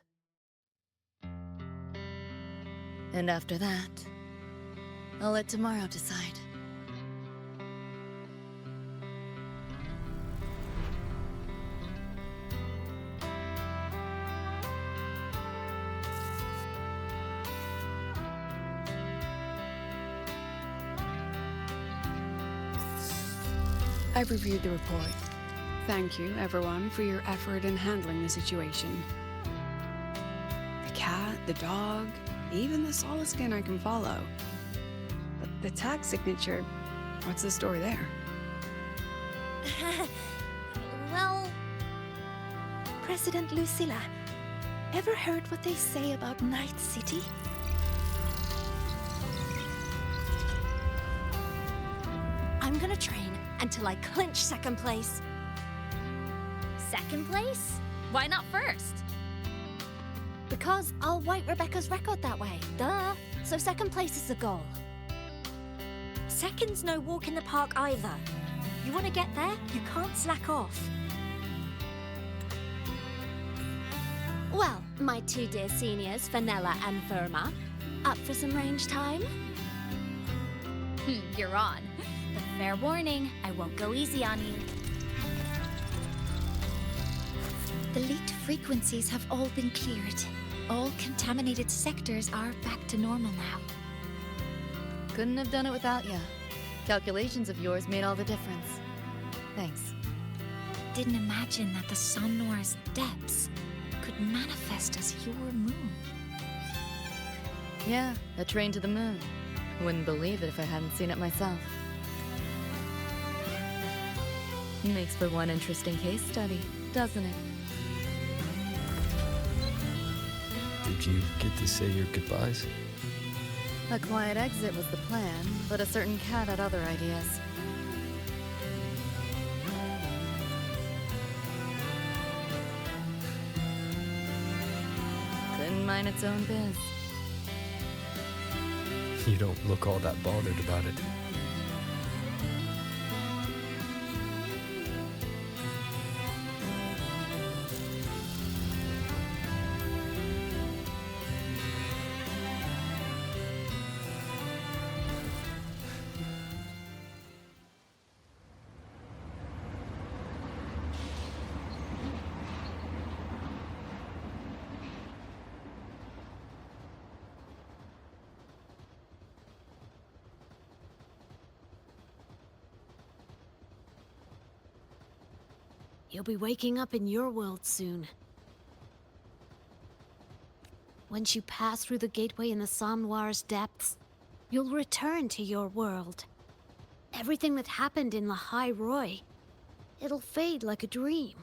D: And after that, I'll let tomorrow decide.
I: I've reviewed the report. Thank you, everyone, for your effort in handling the situation. The cat, the dog, even the solid skin I can follow. But the tag signature, what's the story there?
A: Well...
Q: President Lucilla, ever heard what they say about Night City?
O: I'm gonna train until I clinch second place.
A: Second place? Why not first?
O: Because I'll wipe Rebecca's record that way. Duh. So second place is the goal. Second's no walk in the park either. You want to get there, you can't slack off. Well, my two dear seniors, Fenella and Verma, up for some range time?
A: You're on. But fair warning, I won't go easy on you.
Q: The leaked frequencies have all been cleared. All contaminated sectors are back to normal now.
D: Couldn't have done it without ya. Calculations of yours made all the difference. Thanks.
Q: Didn't imagine that the Somnoire's depths could manifest as your moon.
D: Yeah, a train to the moon. Wouldn't believe it if I hadn't seen it myself. Makes for one interesting case study, doesn't it?
B: Did you get to say your goodbyes?
D: A quiet exit was the plan, but a certain cat had other ideas. Couldn't mind its own biz.
B: You don't look all that bothered about it.
M: You'll be waking up in your world soon. Once you pass through the gateway in the Somnoire's depths, you'll return to your world. Everything that happened in La High Roy, it'll fade like a dream.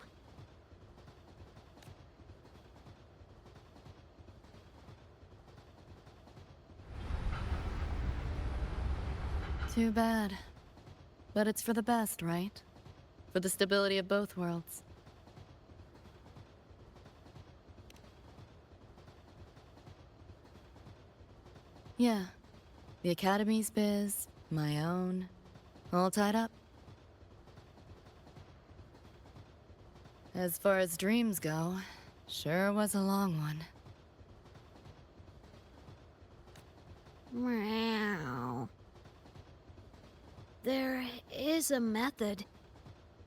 D: Too bad. But it's for the best, right? for the stability of both worlds. Yeah, the Academy's biz, my own, all tied up. As far as dreams go, sure was a long one.
M: Meow. There is a method,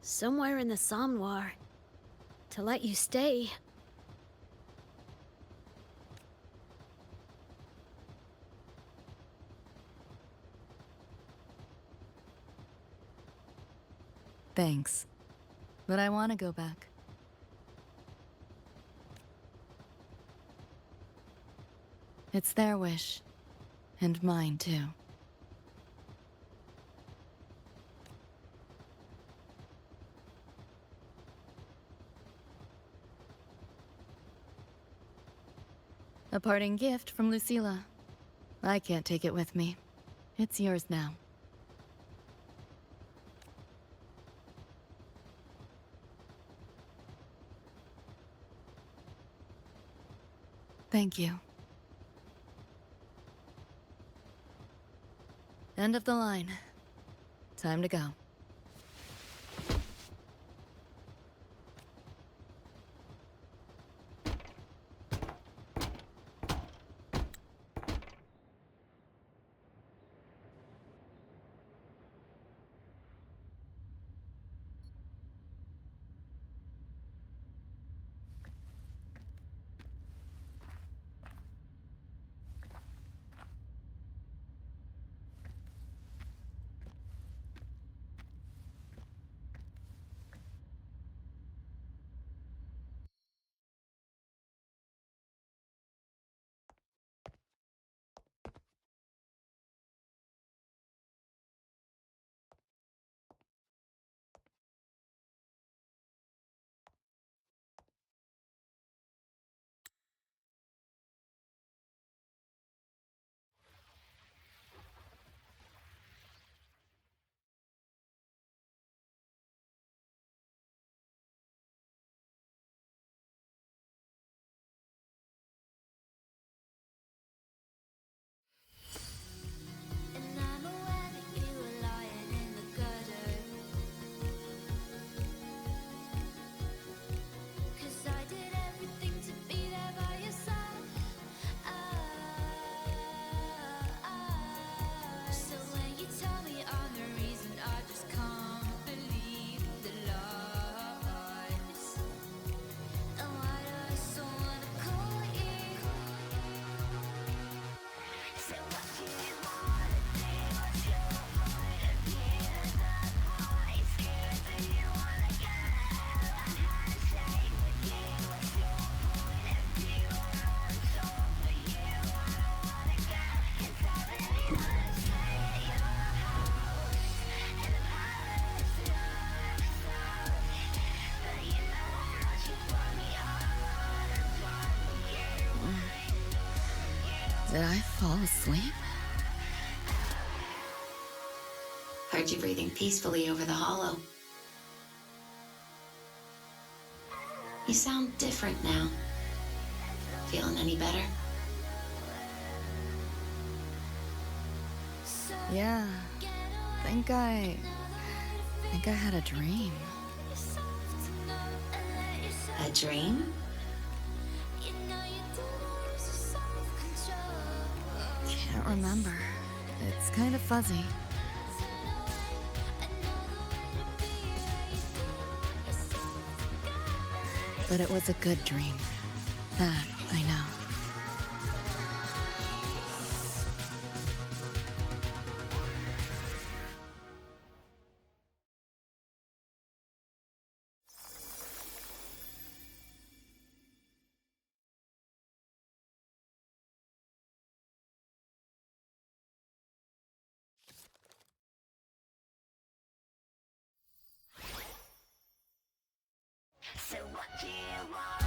M: somewhere in the Somnoire, to let you stay.
D: Thanks, but I want to go back. It's their wish, and mine too. A parting gift from Lucilla. I can't take it with me. It's yours now. Thank you. End of the line. Time to go. Did I fall asleep?
R: Heard you breathing peacefully over the hollow. You sound different now. Feeling any better?
D: Yeah, think I had a dream.
R: A dream?
D: Can't remember. It's kind of fuzzy. But it was a good dream. That I know.
O: So what do you want?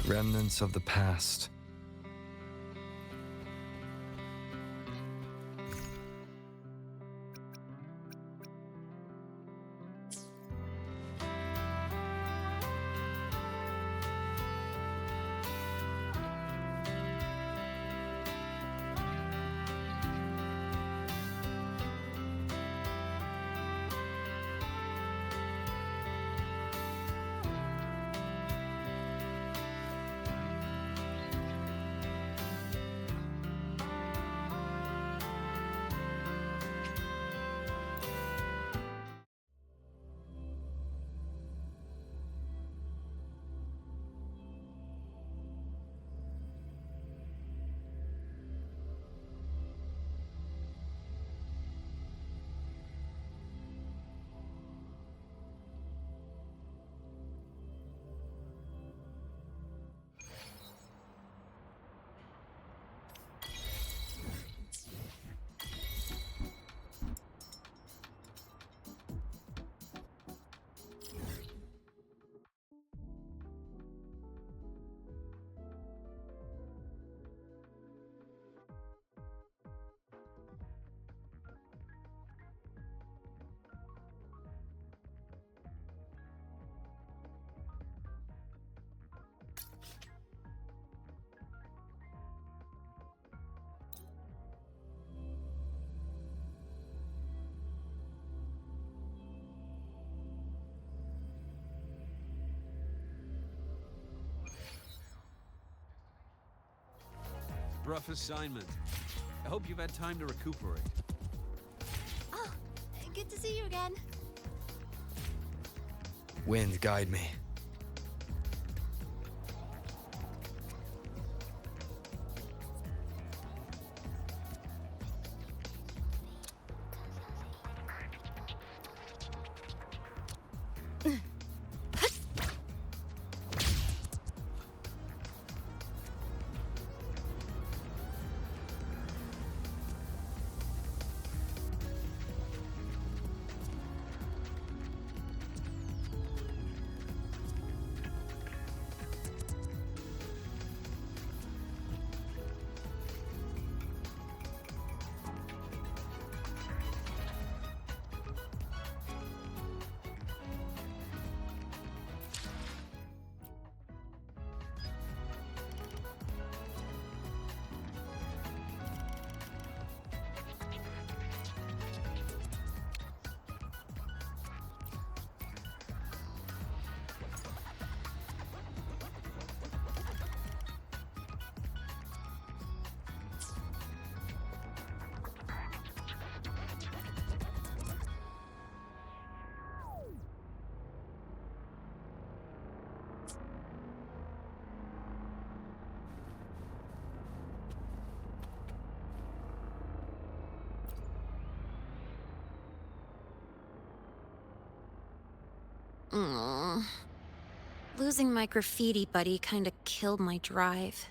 B: Remnants of the past.
S: Rough assignment. I hope you've had time to recuperate.
T: Oh, good to see you again.
B: Wind, guide me.
E: Losing my graffiti buddy kinda killed my drive.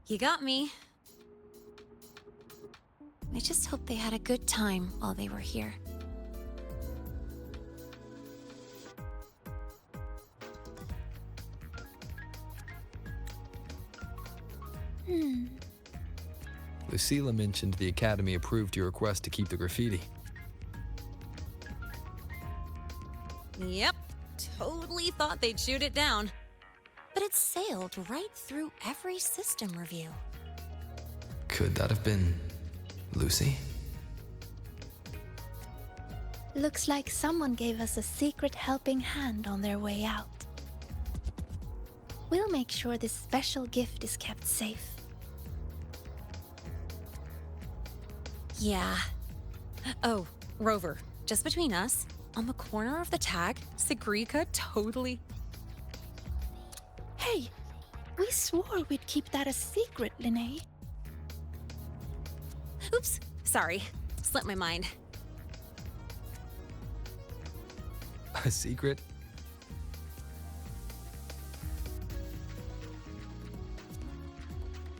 E: You got me. I just hope they had a good time while they were here.
B: Lucilla mentioned the Academy approved your request to keep the graffiti.
E: Yep, totally thought they'd shoot it down. But it sailed right through every system review.
B: Could that have been Lucy?
Q: Looks like someone gave us a secret helping hand on their way out. We'll make sure this special gift is kept safe.
E: Yeah. Oh, Rover, just between us, on the corner of the tag, Sigrika totally...
Q: Hey, we swore we'd keep that a secret, Linnea.
E: Oops, sorry. Slipped my mind.
B: A secret?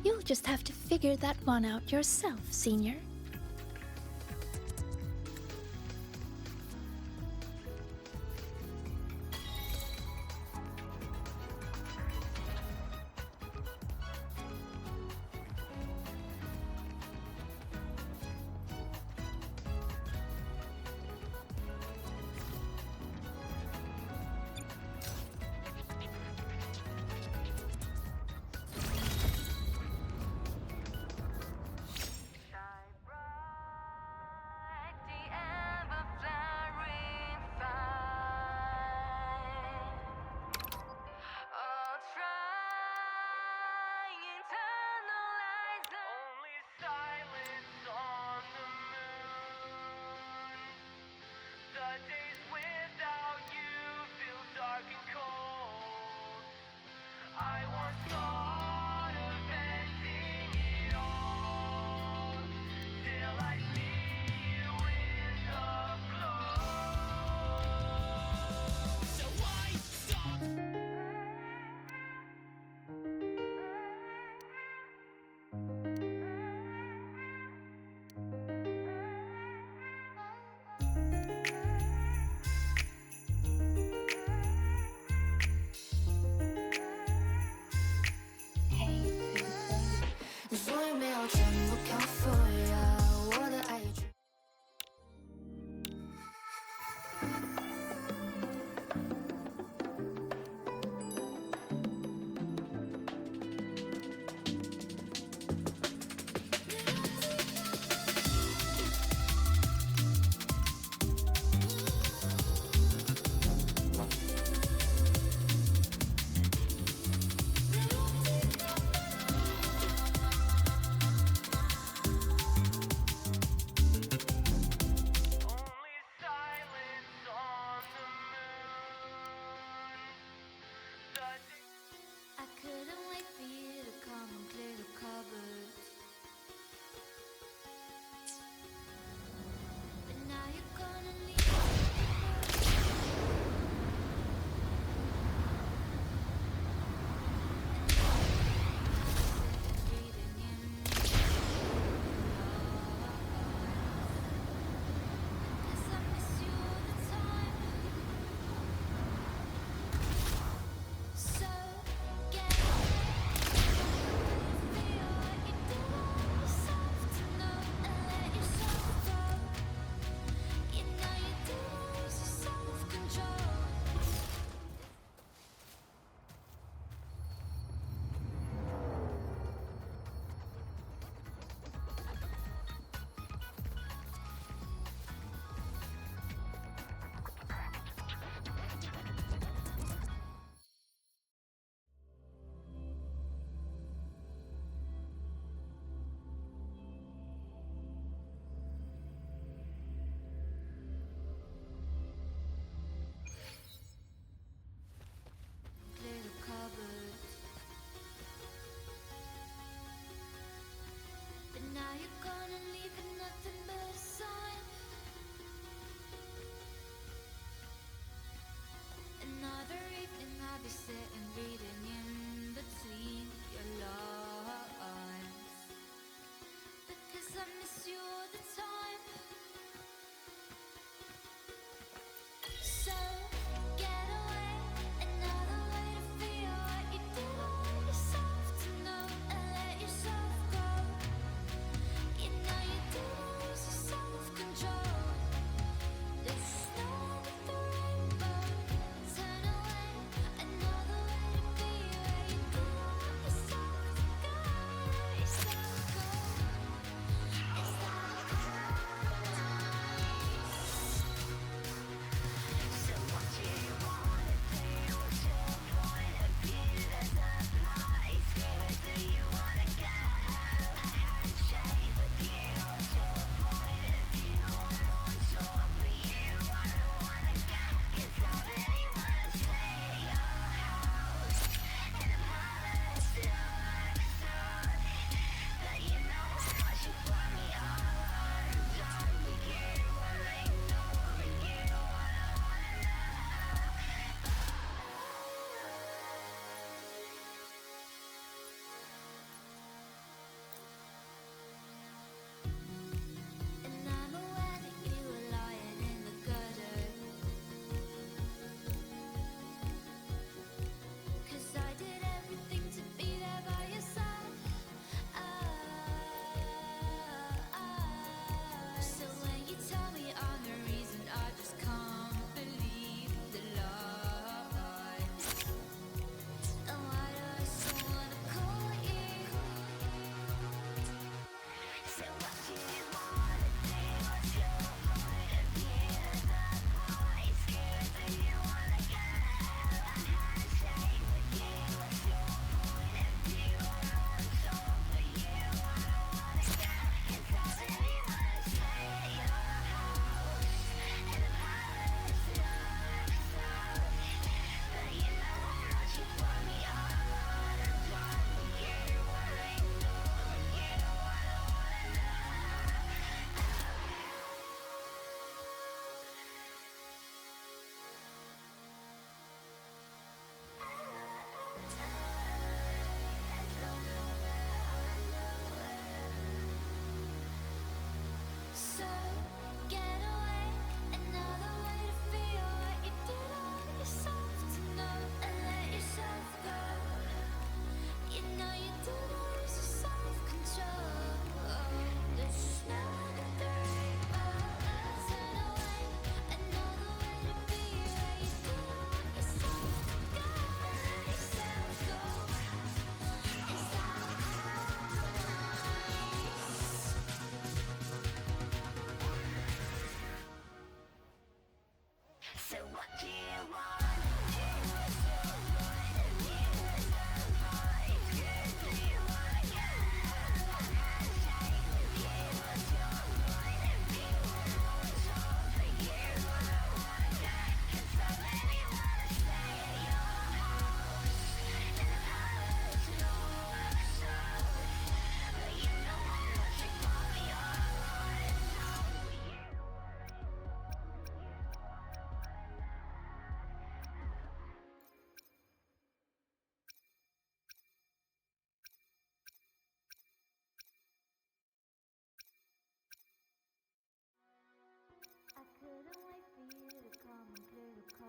Q: You'll just have to figure that one out yourself, Senior.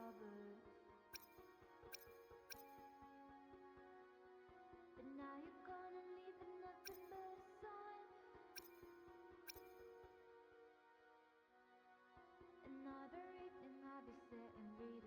J: cupboard. But now you're gonna leave with nothing but a sign. Another evening I'll be sitting reading